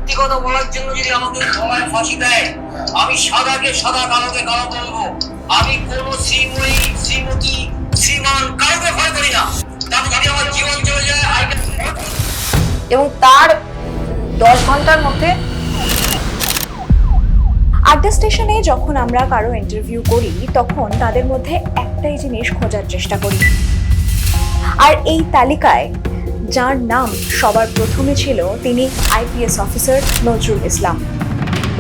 সত্যি কথা বলার জন্য যদি আমাকে গলায় ফাঁসি দেয়, আমি সাদাকে সাদা, কালোকে কালো বলবো। আমি কোনো শ্রীমতী, শ্রীমান কাউকে ভয় করি না। তাতে যদি আমার জীবন চলে যায়, এবং তার 10 ঘন্টার মধ্যে আড্ডা স্টেশনে যখন আমরা কারো ইন্টারভিউ করি তখন তাদের মধ্যে একটাই জিনিস খোঁজার চেষ্টা করি, আর এই তালিকায় যার নাম সবার প্রথমে ছিল তিনি আইপিএস অফিসার নজরুল ইসলাম।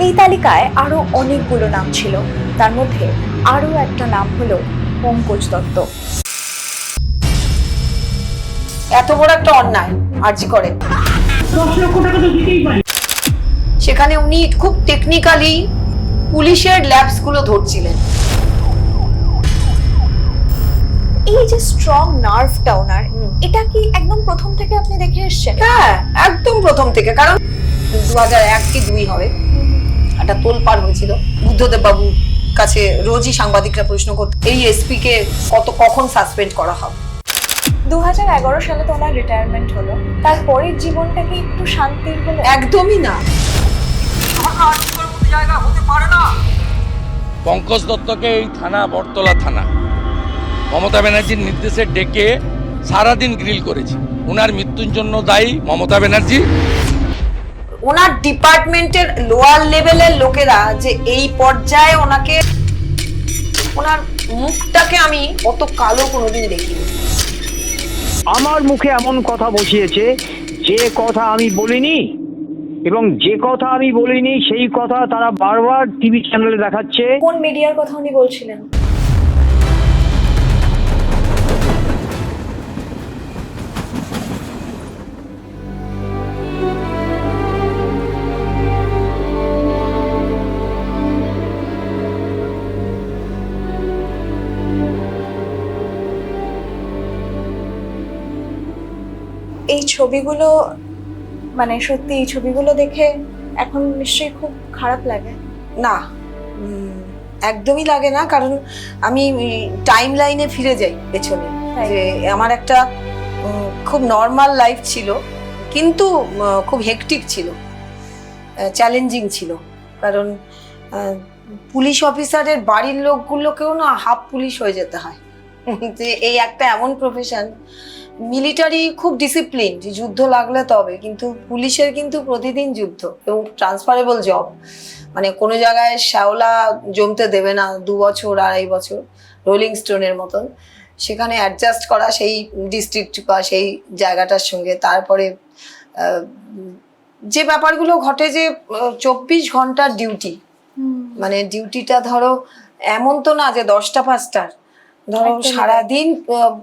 এই তালিকায় আরো অনেকগুলো নাম ছিল, তার মধ্যে আরো একটা নাম হলো পঙ্কজ দত্ত। এত বড় একটা অন্যায় আরজি করে, 10 লক্ষ টাকা তো দিতেই পারে। সেখানে উনি খুব টেকনিক্যালি পুলিশের ল্যাবস গুলো ধরছিলেন। এই যে স্ট্রং নার্ভটা ওনার, এটা কি একদম প্রথম থেকে আপনি দেখে এসেছেন? হ্যাঁ, একদম প্রথম থেকে। কারণ 2001 কি 2 হবে একটা তোলপাড় হয়েছিল বুদ্ধদেব বাবুর কাছে। রোজই সাংবাদিকরা প্রশ্ন করত এই এসপি কে কখন সাসপেন্ড করা হবে। 2011 সালে তো ওনার রিটায়ারমেন্ট হলো, তারপরের জীবনটা কি একটু শান্তির হলো? একদমই না। জায়গা হতে পারে না। পঙ্কজ দত্তকে এই থানা, বটতলা থানা, মমতা ব্যানার্জির নির্দেশে ডেকে সারাদিন গ্রিল করেছে। ওনার মৃত্যুর জন্য দায়ী মমতা ব্যানার্জি। ওনার ডিপার্টমেন্টের লোয়ার লেভেলের লোকেরা যে এই পর্যায়ে ওনাকে, ওনার মুখটাকে আমি অত কালো কোনোদিন দেখিনি। আমার মুখে এমন কথা বসিয়েছে যে কথা আমি বলিনি, এবং যে কথা আমি বলিনি সেই কথা তারা বারবার টিভি চ্যানেলে দেখাচ্ছে। কোন মিডিয়ার কথা উনি বলছিলেন? এই ছবিগুলো, মানে সত্যি এই ছবিগুলো দেখে এখন নিশ্চয়ই খুব খারাপ লাগে? না, একদমই লাগে না। কারণ আমি টাইম লাইনে ফিরে যাই পেছনে, যে আমার একটা খুব নর্মাল লাইফ ছিল, কিন্তু খুব হেকটিক ছিল, চ্যালেঞ্জিং ছিল। কারণ পুলিশ অফিসারের বাড়ির লোকগুলোকেও না হাফ পুলিশ হয়ে যেতে হয়। যে এই একটা এমন প্রফেশন, মিলিটারি খুব ডিসিপ্লিন, যুদ্ধ লাগলে তবে, কিন্তু পুলিশের কিন্তু প্রতিদিন যুদ্ধ এবং ট্রান্সফারেবল জব। মানে কোনো জায়গায় শ্যাওলা জমতে দেবে না 2 বছর 2.5 বছর, রোলিং স্টোনের মতন। সেখানে অ্যাডজাস্ট করা সেই ডিস্ট্রিক্ট বা সেই জায়গাটার সঙ্গে। তারপরে যে ব্যাপারগুলো ঘটে, যে 24 ঘন্টার ডিউটি, মানে ডিউটিটা ধরো এমন তো না যে 10টা 5টার, ধরো সারাদিন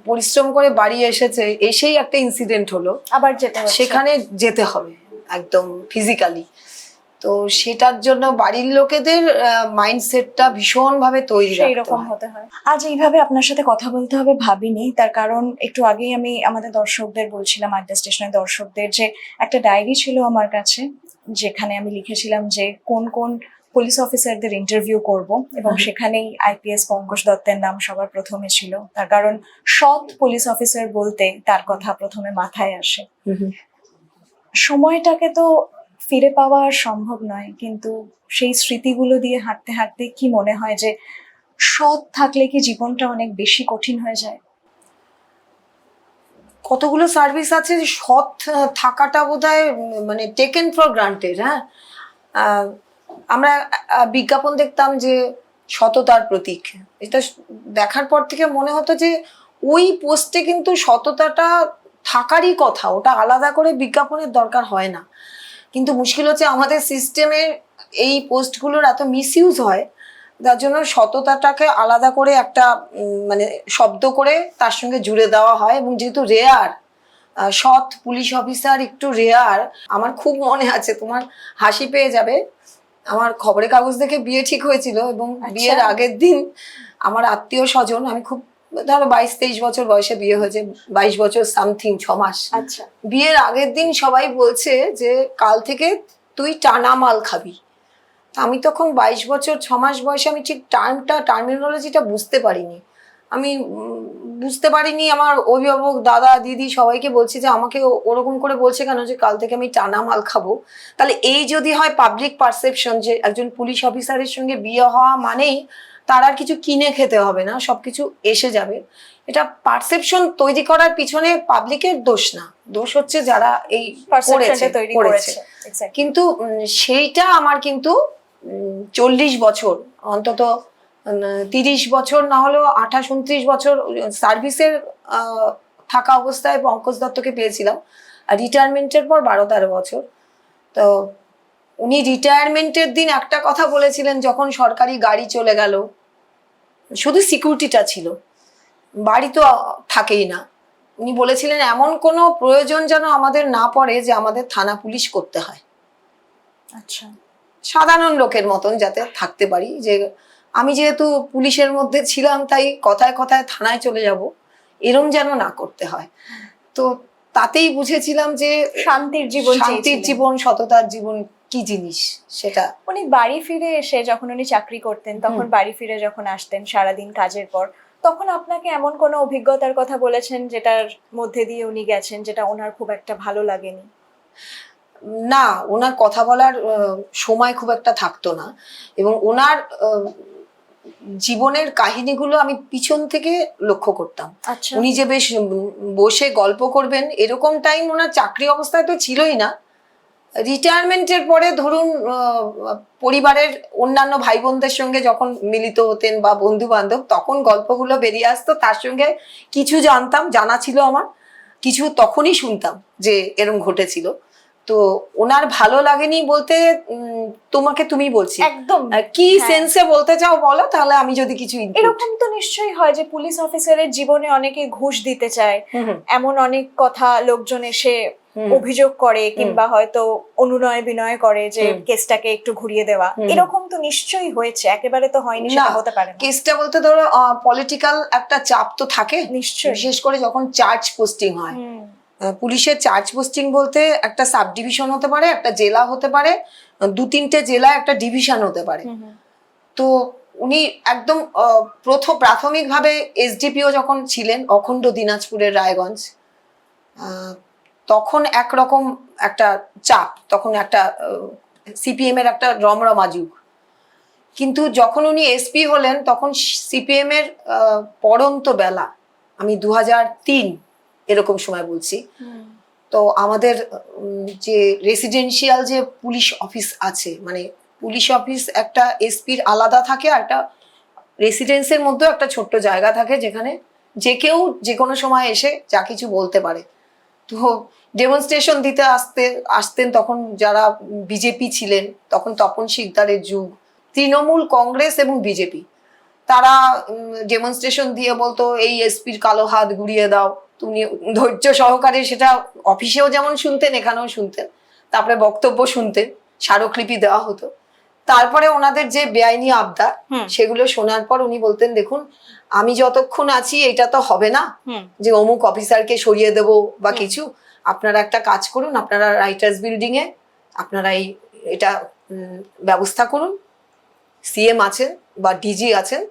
পরিশ্রম করে বাড়ি এসেছে, এসেই একটা ইনসিডেন্ট হলো, আবার সেখানে যেতে হবে একদম ফিজিক্যালি। তো সেটার জন্য বাড়ির লোকেদের মাইন্ডসেটটা ভীষণভাবে তৈরি সেইরকম হতে হয়। আজ এইভাবে আপনার সাথে কথা বলতে হবে ভাবিনি, তার কারণ একটু আগেই আমি আমাদের দর্শকদের বলছিলাম, আড্ডা স্টেশনের দর্শকদের, যে একটা ডায়েরি ছিল আমার কাছে যেখানে আমি লিখেছিলাম যে কোন কোন পুলিশ অফিসারদের ইন্টারভিউ করব, এবং সেখানেই আইপিএস পঙ্কজ দত্তের নাম সবার প্রথমে ছিল। তার কারণ সৎ পুলিশ অফিসার বলতে তার কথা প্রথমে মাথায় আসে। সময়টাকে তো ফিরে পাওয়া আর সম্ভব নয়, কিন্তু সেই স্মৃতিগুলো দিয়ে হাঁটতে হাঁটতে কি মনে হয় যে সৎ থাকলে কি জীবনটা অনেক বেশি কঠিন হয়ে যায়? কতগুলো সার্ভিস আছে যে সৎ থাকাটা বোধহয় মানে টেকেন ফর গ্রান্টেড। হ্যাঁ, আমরা বিজ্ঞাপন দেখতাম যে সততার প্রতীক, এটা দেখার পর থেকে মনে হতো যে ওই পোস্টে কিন্তু সততাটা থাকারই কথা, ওটা আলাদা করে বিজ্ঞাপনের দরকার হয় না। কিন্তু মুশকিল হচ্ছে আমাদের সিস্টেমে এই পোস্টগুলোর এত মিসইউজ হয়, যার জন্য সততাটাকে আলাদা করে একটা মানে শব্দ করে তার সঙ্গে জুড়ে দেওয়া হয়। এবং যেহেতু রেয়ার, সৎ পুলিশ অফিসার একটু রেয়ার। আমার খুব মনে আছে, তোমার হাসি পেয়ে যাবে, আমার খবরের কাগজ দেখে বিয়ে ঠিক হয়েছিল, এবং বিয়ের আগের দিন আমার আত্মীয় স্বজন, আমি খুব ধরো 22-23 বছর বয়সে বিয়ে হয়েছে, 22 বছর সামথিং, 6 মাস। আচ্ছা, বিয়ের আগের দিন সবাই বলছে যে কাল থেকে তুই টানা মাল খাবি। আমি তখন 22 বছর 6 মাস বয়সে, আমি ঠিক টার্মিনোলজিটা বুঝতে পারিনি। আমি বুঝতে পারিনি, আমার অভিভাবক দাদা দিদি সবাইকে বলছি যে আমাকে ওরকম করে বলছে কেন, যে কাল থেকে আমি টানা মাল খাবো। তাহলে এই যদি হয় পাবলিক পারসেপশন যে একজন পুলিশ অফিসারের সঙ্গে বিয়ে হওয়া মানেই তার আর কিছু কিনে খেতে হবে না, সবকিছু এসে যাবে, এটা পারসেপশন তৈরি করার পিছনে পাবলিকের দোষ না, দোষ হচ্ছে যারা এই পারসেপশনটা তৈরি করেছে। Exactly. কিন্তু সেইটা আমার কিন্তু 40 বছর অন্তত 30 বছর না হলেও 28-29 বছর সার্ভিসের থাকা অবস্থায় পঙ্কজ দত্তকে পেয়েছিলাম, আর রিটায়ারমেন্টের পর 12-13 বছর। তো উনি রিটায়ারমেন্টের দিন একটা কথা বলেছিলেন, যখন সরকারি গাড়ি চলে গেল, শুধু সিকিউরিটিটা ছিল, বাড়ি তো থাকেই না, উনি বলেছিলেন এমন কোনো প্রয়োজন যেন আমাদের না পড়ে যে আমাদের থানা পুলিশ করতে হয়, আচ্ছা, সাধারণ লোকের মতন যাতে থাকতে পারি। যে আমি যেহেতু পুলিশের মধ্যে ছিলাম তাই কথায় কথায় থানায় চলে যাব, এরম যেন না করতে হয়। তো তাতেই বুঝেছিলাম যে শান্তির জীবন শান্তির চেয়েছিলেন। জীবন, সততার জীবন কি জিনিস সেটা। উনি বাড়ি ফিরে এসে যখন উনি চাকরি করতেন, তখন বাড়ি ফিরে যখন আসতেন সারাদিন কাজের পর, তখন আপনাকে এমন কোনো অভিজ্ঞতার কথা বলেছেন যেটার মধ্যে দিয়ে উনি গেছেন যেটা ওনার খুব একটা ভালো লাগেনি? না, ওনার কথা বলার সময় খুব একটা থাকতো না, এবং ওনার জীবনের কাহিনীগুলো আমি পিছন থেকে লক্ষ্য করতাম। আচ্ছা, উনি যে বেশ বসে গল্প করবেন এরকম টাইম ওনার চাকরি অবস্থায় তো ছিলই না। রিটায়ারমেন্টের পরে ধরুন পরিবারের অন্যান্য ভাই বোনদের সঙ্গে যখন মিলিত হতেন বা বন্ধু বান্ধব, তখন গল্পগুলো বেরিয়ে আসতো, তার সঙ্গে কিছু জানতাম, জানা ছিল আমার, কিছু তখনই শুনতাম যে এরম ঘটেছিল। তো ওনার ভালো লাগেনি বলতে তোমাকে তুমি বলছি, একদম কি হ্যাঁ। সেন্সে বলতে চাও বলো, তাহলে আমি যদি কিছু input- এরকম তো নিশ্চয়ই হয় যে পুলিশ অফিসারের জীবনে অনেকে ঘুষ দিতে চায়, হুম হুম এমন অনেক কথা লোকজন এসে হুম। অভিযোগ করে কিংবা হয়তো অনুনয় বিনয় করে যে হুম। কেসটাকে একটু ঘুরিয়ে দেওয়া, হুম। এরকম তো নিশ্চয়ই হয়েছে, একেবারে তো হয়নি সেটা না, হতে পারে না। কেসটা বলতে ধরো পলিটিক্যাল একটা চাপ তো থাকে নিশ্চয়ই। বিশেষ করে যখন চার্জ পোস্টিং হয়। হুম, পুলিশের চার্জ পোস্টিং বলতে একটা সাব ডিভিশন হতে পারে, একটা জেলা হতে পারে, 2-3টে জেলা, একটা ডিভিশন হতে পারে। হুম, হুম। তো উনি একদম প্রাথমিকভাবে এসডিপিও যখন ছিলেন অখণ্ড দিনাজপুরের রায়গঞ্জ, তখন একরকম একটা চাপ, তখন একটা সিপিএম এর একটা রমরমা যুগ। কিন্তু যখন উনি এসপি হলেন তখন সিপিএম এর পড়ন্ত বেলা, আমি 2003 এরকম সময় বলছি। হুম। তো আমাদের যে রেসিডেন্সিয়াল যে পুলিশ অফিস আছে, মানে পুলিশ অফিস একটা এসপির আলাদা থাকে, আর একটা রেসিডেন্সের মধ্যেও একটা ছোট্ট জায়গা থাকে যেখানে যে কেউ যে কোনো সময় এসে যা কিছু বলতে পারে। তো ডেমনস্ট্রেশন দিতে আসতেন তখন যারা বিজেপি ছিলেন, তখন তপন শিকদারের যুগ, তৃণমূল, কংগ্রেস এবং বিজেপি, তারা ডেমনস্ট্রেশন দিয়ে বলতো এই এসপির কালো হাত গুড়িয়ে দাও। তুমি ধৈর্য সহকারে সেটা অফিসেও যেমন শুনতেন, এখানেও শুনতেন, তারপরে বক্তব্য শুনতেন, স্মারকলিপি দেওয়া হতো। তারপরে ওনাদের যে বেআইনি আবদার সেগুলো শোনার পর উনি বলতেন, দেখুন আমি যতক্ষণ আছি এটা তো হবে না যে অমুক অফিসারকে সরিয়ে দেব বা কিছু, আপনারা একটা কাজ করুন, আপনারা রাইটার্স বিল্ডিং এ আপনারা এটা ব্যবস্থা করুন, সিএম আছেন বা ডিজি আছেন,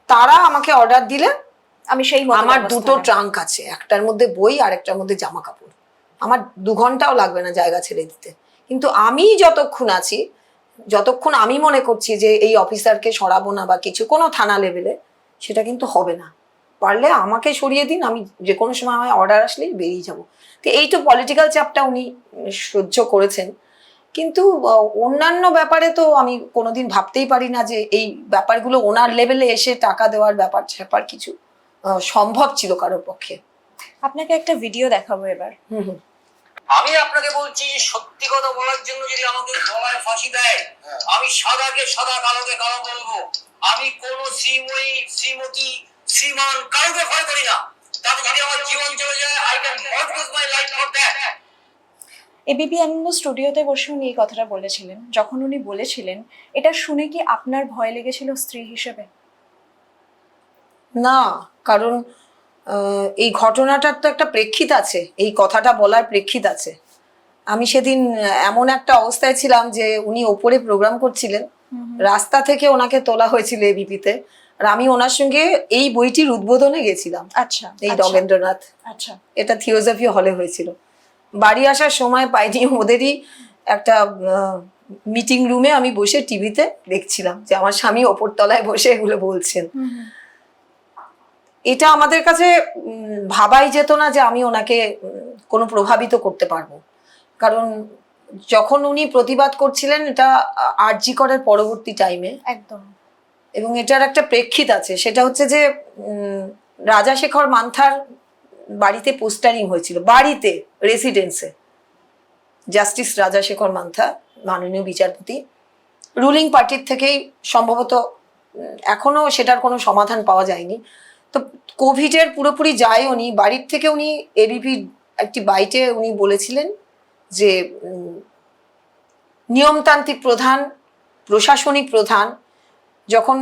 তারা আমাকে অর্ডার দিলে আমি সেই মতো আমার ব্যবস্থা দুটো নেব। ট্রাঙ্ক আছে, একটার মধ্যে বই আর একটার মধ্যে জামা কাপড়, আমার 2 ঘন্টাও লাগবে না জায়গা ছেড়ে দিতে। কিন্তু আমি যতক্ষণ আছি, যতক্ষণ আমি মনে করছি যে এই অফিসারকে সরাবো না বা কিছু, কোনো থানা লেভেলে, সেটা কিন্তু হবে না। পারলে আমাকে সরিয়ে দিন, আমি যে কোনো সময় আমার অর্ডার আসলেই বেরিয়ে যাব। তো এই তো পলিটিক্যাল চাপটা উনি সহ্য করেছেন। কিন্তু অন্যান্য ব্যাপারে তো আমি কোনোদিন ভাবতেই পারি না যে এই ব্যাপারগুলো ওনার লেভেলে এসে টাকা দেওয়ার ব্যাপার কিছু সম্ভব ছিল কারোর পক্ষে। আপনাকে একটা ভিডিও দেখাবো এবার। আমি আপনাকে বলছি, সত্যি কথা বলার জন্য যদি আমাকে গলায় ফাঁসি দেয়, আমি সাদাকে সাদা, কালোকে কালো বলবো। আমি কোন শ্রীময়ী, শ্রীমতী, শ্রীমান কাউকে ভয় করি না। তাতে যদি আমার জীবন চলে যায়, I can mortgage my life for that. ABP Ananda স্টুডিওতে বসে উনি এই কথাটা বলেছিলেন। যখন উনি বলেছিলেন, এটা শুনে কি আপনার ভয় লেগেছিল স্ত্রী হিসেবে? না, কারণ এই ঘটনাটার তো একটা প্রেক্ষিত আছে, এই কথাটা বলার প্রেক্ষিত আছে। আমি সেদিন এমন একটা অবস্থায় ছিলাম যে উনি ওপরে প্রোগ্রাম করছিলেন, রাস্তা থেকে ওনাকে তোলা হয়েছিল এবিপিতে, আর আমি ওনার সঙ্গে এই বইটির উদ্বোধনে গেছিলাম, আচ্ছা এই আচ্ছা, নগেন্দ্রনাথ, আচ্ছা এটা থিওজফি হলে হয়েছিল। বাড়ি আসার সময় পাইনি, ওদেরই একটা মিটিং রুমে আমি বসে টিভিতে দেখছিলাম যে আমার স্বামী ওপর তলায় বসে এগুলো বলছেন। এটা আমাদের কাছে ভাবাই যেত না যে আমি ওনাকে কোনো প্রভাবিত করতে পারবো, কারণ যখন উনি প্রতিবাদ করছিলেন এটা আরজি করের পরবর্তী টাইমে, একদম। এবং এটার একটা প্রেক্ষিত আছে, সেটা হচ্ছে যে রাজাশেখর মান্থার বাড়িতে পোস্টারিং হয়েছিল, বাড়িতে, রেসিডেন্সে। জাস্টিস রাজাশেখর মান্থা, মাননীয় বিচারপতি, রুলিং পার্টির থেকেই সম্ভবত, এখনো সেটার কোনো সমাধান পাওয়া যায়নি। তো কোভিডের পুরোপুরি যায় উনি বাড়ির থেকে, উনি এবিপি একটি বাইটে উনি বলেছিলেন যে নিয়মতান্ত্রিক প্রধান, প্রশাসনিক প্রধান যখন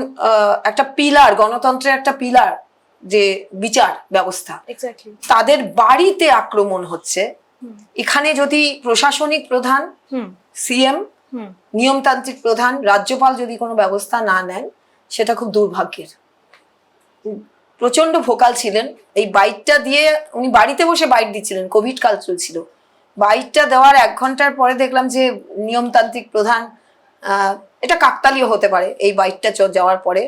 একটা পিলার, গণতন্ত্রের একটা পিলার যে বিচার ব্যবস্থা, এক্স্যাক্টলি, তাদের বাড়িতে আক্রমণ হচ্ছে, এখানে যদি প্রশাসনিক প্রধান, সিএম, নিয়মতান্ত্রিক প্রধান, রাজ্যপাল যদি কোনো ব্যবস্থা না নেন, সেটা খুব দুর্ভাগ্যের। প্রচন্ড ভোকাল ছিলেন। এই বাইটটা দিয়ে উনি বাড়িতে বসে বাইট দিচ্ছিলেন, কোভিড কাল চলছিল। বাইটটা দেওয়ার 1 ঘন্টার পরে দেখলাম যে নিয়মতান্ত্রিক প্রধান, এটা কাকতালীয় হতে পারে, এই বাইটটা যাওয়ার পরে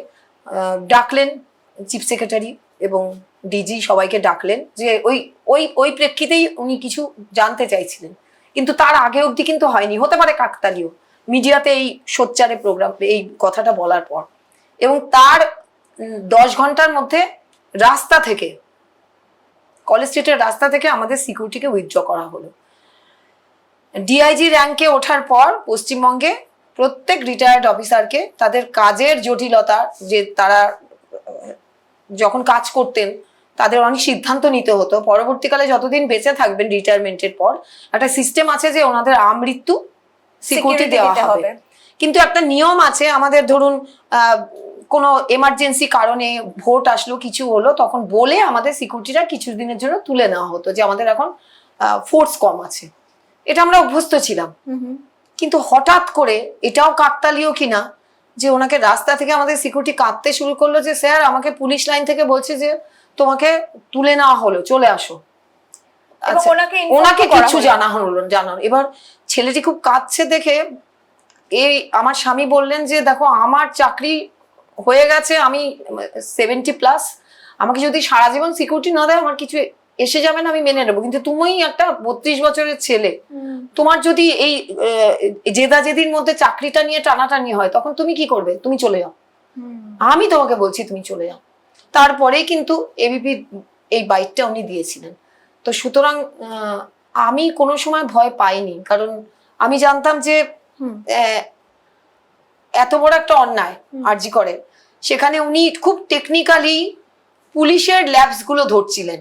ডাকলেন চিফ সেক্রেটারি এবং ডিজি, সবাইকে ডাকলেন যে ওই ওই ওই প্রেক্ষিতেই উনি কিছু জানতে চাইছিলেন, কিন্তু তার আগে অবধি কিন্তু হয়নি। হতে পারে কাকতালীয়, মিডিয়াতে এই সোচ্চারে প্রোগ্রাম, এই কথাটা বলার পর, এবং তার 10 ঘন্টার মধ্যে রাস্তা থেকে, কলেজ স্ট্রিটের রাস্তা থেকে আমাদের সিকিউরিটিকে উইথড্র করা হলো। ডিআইজি র্যাঙ্কে ওঠার পর পশ্চিমবঙ্গে প্রত্যেক রিটায়ার্ড অফিসারকে তাদের কাজের জটিলতা, যে তারা যখন কাজ করতেন তাদের অনেক সিদ্ধান্ত নিতে হতো, পরবর্তীকালে যতদিন বেঁচে থাকবেন রিটায়ারমেন্টের পর একটা সিস্টেম আছে যে ওনাদের আমৃত্যু সিকিউরিটি দেওয়া হবে। কিন্তু একটা নিয়ম আছে আমাদের, ধরুন কোনো এমার্জেন্সি কারণে ভোট আসলো, কিছু হলো, তখন বলে আমাদের সিকিউরিটিটা কিছু দিনের জন্য তুলে নেওয়া হতো যে আমাদের এখন ফোর্স কম আছে। এটা আমরা অভ্যস্ত ছিলাম। কিন্তু হঠাৎ করে, এটাও কাকতালীয় কিনা, যে ওনাকে রাস্তা থেকে আমাদের সিকিউরিটি কাঁদতে শুরু করলো যে স্যার আমাকে পুলিশ লাইন থেকে বলছে যে তোমাকে তুলে নেওয়া হলো, চলে আসো। আচ্ছা, ওনাকে কিছু জানানো। এবার ছেলেটি খুব কাঁদছে দেখে এই আমার স্বামী বললেন যে দেখো আমার চাকরি হয়ে গেছে, আমি 70+, আমাকে যদি সারা জীবন সিকিউরিটি না দেয় আমার কিছু এসে যাবে না, আমি মেনে নেবো, কিন্তু তুমি একটা 32 বছরের ছেলে, তোমার যদি এই জেদাজেদির মধ্যে চাকরিটা নিয়ে টানাটানি হয় তখন তুমি কি করবে? তুমি চলে যাও, আমি তোমাকে বলছি তুমি চলে যাও। তারপরেই কিন্তু এবিপি এই বাইটটা উনি দিয়েছিলেন। তো সুতরাং আমি কোনো সময় ভয় পাইনি, কারণ আমি জানতাম যে এত বড় একটা অন্যায় আরজি করে, সেখানে উনি খুব টেকনিক্যালি পুলিশের ল্যাবস গুলো ধরছিলেন।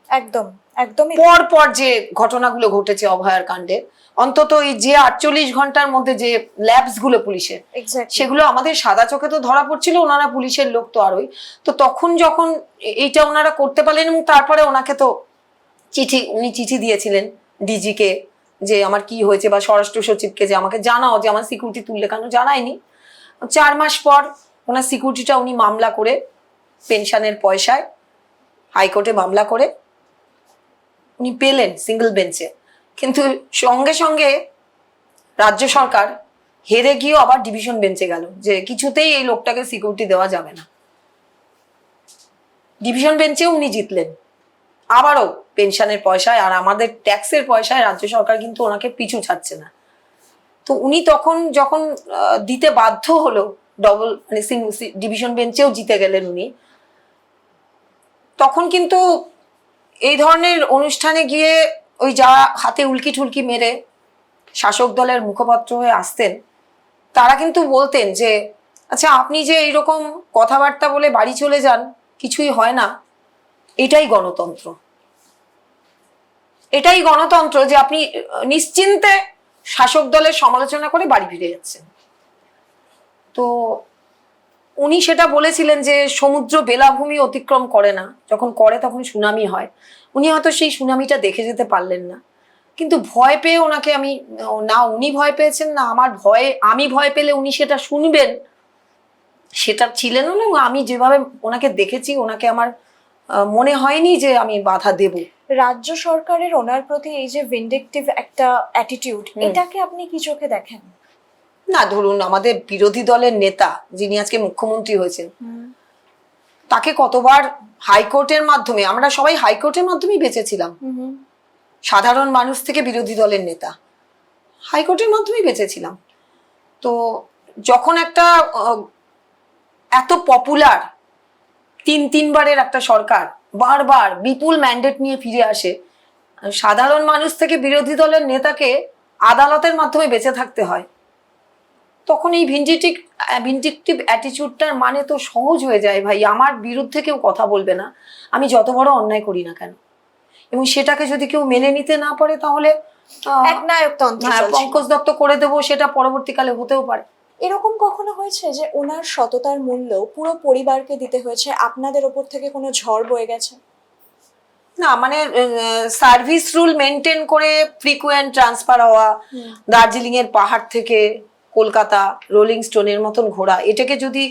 একদম একদমই পর যে ঘটনাগুলো ঘটেছে অভয়ার কাণ্ডে, অন্তত এই যে 48 ঘন্টার মধ্যে যে ল্যাবস গুলো পুলিশের, সেগুলো আমাদের সাদা চোখে তো ধরা পড়ছিল, ওনারা পুলিশের লোক তো আরোই। তো তখন যখন এইটা ওনারা করতে পারলেন, এবং তারপরে ওনাকে তো উনি চিঠি দিয়েছিলেন ডিজিকে যে আমার কি হয়েছে, বা স্বরাষ্ট্র সচিবকে যে আমাকে জানাও যে আমার সিকিউরিটি তুললে কেন, জানায়নি। 4 মাস পর ওনার সিকিউরিটিটা উনি মামলা করে, পেনশনের পয়সায় হাইকোর্টে মামলা করে উনি পেলেন সিঙ্গেল বেঞ্চে। কিন্তু সঙ্গে সঙ্গে রাজ্য সরকার হেরে গিয়েও আবার ডিভিশন বেঞ্চে গেল যে কিছুতেই এই লোকটাকে সিকিউরিটি দেওয়া যাবে না। ডিভিশন বেঞ্চেও উনি জিতলেন, আবারও পেনশনের পয়সায় আর আমাদের ট্যাক্সের পয়সায় রাজ্য সরকার কিন্তু ওনাকে পিছু ছাড়ছে না। তো উনি তখন যখন দিতে বাধ্য হলো, ডবল মানে ডিভিশন বেঞ্চেও জিতে গেলেন উনি, তখন কিন্তু এই ধরনের অনুষ্ঠানে গিয়ে ওই যারা হাতে উল্কি ঠুলকি মেরে শাসক দলের মুখপাত্র হয়ে আসতেন, তারা কিন্তু বলতেন যে আচ্ছা আপনি যে এইরকম কথাবার্তা বলে বাড়ি চলে যান, কিছুই হয় না, এটাই গণতন্ত্র। এটাই গণতন্ত্র যে আপনি নিশ্চিন্তে শাসক দলের সমালোচনা করে বাড়ি ফিরে যাচ্ছেন। তো উনি সেটা বলেছিলেন যে সমুদ্র বেলাভূমি অতিক্রম করে না, যখন করে তখন সুনামি হয়। উনি হয়তো সেই সুনামিটা দেখে যেতে পারলেন না, কিন্তু ভয় পেয়ে ওনাকে আমি, না উনি ভয় পেয়েছেন না আমি ভয় পেলে উনি সেটা শুনবেন, সেটা ছিলেন না, এবং আমি যেভাবে ওনাকে দেখেছি, ওনাকে আমার মনে হয়নি যে আমি বাধা দেব। রাজ্য সরকারের ওনার প্রতি এই যে ভিন্ডিকটিভ একটা অ্যাটিটিউড, এটাকে আপনি কি চোখে দেখেন? না, ধরুন আমাদের বিরোধী দলের নেতা যিনি আজকে মুখ্যমন্ত্রী হয়েছেন, তাকে কতবার হাইকোর্টের মাধ্যমে, আমরা সবাই হাইকোর্টের মাধ্যমেই বেঁচেছিলাম, সাধারণ মানুষ থেকে বিরোধী দলের নেতা হাইকোর্টের মাধ্যমেই বেঁচেছিলাম। তো যখন একটা এত পপুলার তিনবারের একটা সরকার বারবার বিপুল ম্যান্ডেট নিয়ে ফিরে আসে, সাধারণ মানুষ থেকে বিরোধী দলের নেতাকে আদালতের মাধ্যমে বেঁচে থাকতে হয়, তখন এই ভিন্ডিকটিভ অ্যাটিটিউডটার মানে তো সহজ হয়ে যায়, ভাই আমার বিরুদ্ধে কেউ কথা বলবে না, আমি যত বড় অন্যায় করি না কেন। এবং সেটাকে যদি কেউ মেনে নিতে না পারে, তাহলে একনায়কতন্ত্র চলছে। পঙ্কজ দত্ত করে দেবো, সেটা পরবর্তীকালে হতেও পারে। এরকম কখনো হয়েছে যে ওনার সততার মূল্য পুরো পরিবারকে দিতে হয়েছে, আপনাদের ওপর থেকে কোনো ঝড় বয়ে গেছে? না, মানে সার্ভিস রুল মেনটেন করে ফ্রিকুয়েন্ট ট্রান্সফার হওয়া, দার্জিলিং এর পাহাড় থেকে কলকাতা রোলিং স্টোনের মতন ঘোরা, এটাকে যদি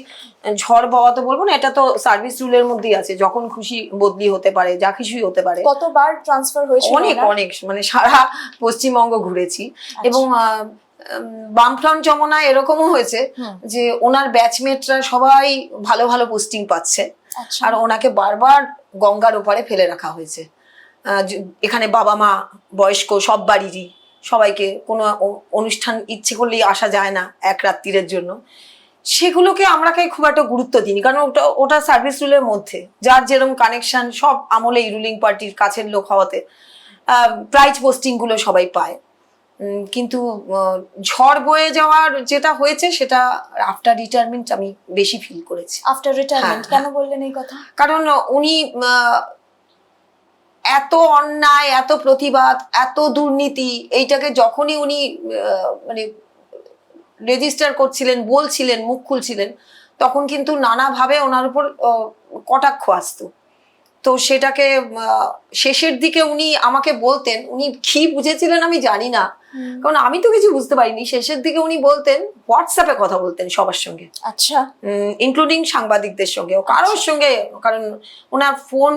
ঝড় বাওয়া তো বলবো না, এটা তো সার্ভিস রুলের মধ্যেই আছে, যখন খুশি বদলি হতে পারে, যা কিছুই হতে পারে। কতবার ট্রান্সফার হয়েছে? অনেক, মানে সারা পশ্চিমবঙ্গ ঘুরেছি। এবং বামফ্রন্ট যমুনায় এরকমও হয়েছে যে ওনার ব্যাচমেটরা সবাই ভালো ভালো পোস্টিং পাচ্ছে, আর ওনাকে বারবার গঙ্গার ওপারে ফেলে রাখা হয়েছে। এখানে বাবা মা বয়স্ক সব বাড়িরই সবাইকে, কোনো অনুষ্ঠান ইচ্ছে করলেই আসা যায় না এক রাত্রির জন্য, সেগুলোকে আমরা খুব একটা গুরুত্ব দিইনি, কারণ ওটা সার্ভিস রুলের মধ্যে, যার যেরকম কানেকশন, সব আমলেই রুলিং পার্টির কাছের লোক হওয়াতে প্রাইজ পোস্টিং গুলো সবাই পায়। কিন্তু ঝড় বয়ে যাওয়ার যেটা হয়েছে, সেটা আফটার রিটায়ারমেন্ট আমি বেশি ফিল করেছি। আফটার রিটায়ারমেন্ট কেন বললেন এই কথা? কারণ উনি এত অন্যায়, এত প্রতিবাদ, এত দুর্নীতি, এইটাকে যখনই উনি মানে রেজিস্টার করছিলেন, বলছিলেন, মুখ খুলছিলেন, তখন কিন্তু নানাভাবে ওনার উপর কটাক্ষ আসতো। তো সেটাকে শেষের দিকে উনি আমাকে বলতেন, উনি কি বুঝেছিলেন আমি জানি না, কারণ আমি তো কিছু বুঝতে পারিনি। শেষের দিকে উনি বলতেন, হোয়াটসঅ্যাপে কথা বলতেন সবার সঙ্গে, আচ্ছা, ইনক্লুডিং সাংবাদিকদের সঙ্গে, কারোর সঙ্গে, কারণ ওনার ফোন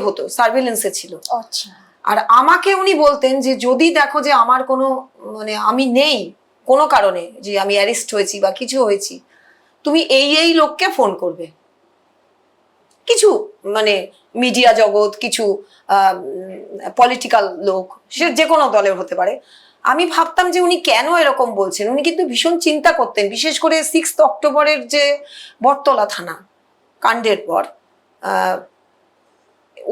হতো, সার্ভেলেন্সে ছিল। আচ্ছা। আর আমাকে উনি বলতেন যে যদি দেখো যে আমার কোনো, মানে আমি নেই কোনো কারণে, যে আমি অ্যারেস্ট হয়েছি বা কিছু হয়েছি, তুমি এই লোককে ফোন করবে। কিছু মানে মিডিয়া জগৎ, কিছু পলিটিক্যাল লোক, সে যে কোনো দলের হতে পারে। আমি ভাবতাম যে উনি কেন এরকম বলছেন। উনি কিন্তু ভীষণ চিন্তা করতেন, বিশেষ করে 6 অক্টোবরের যে বটতলা থানা কাণ্ডের পর,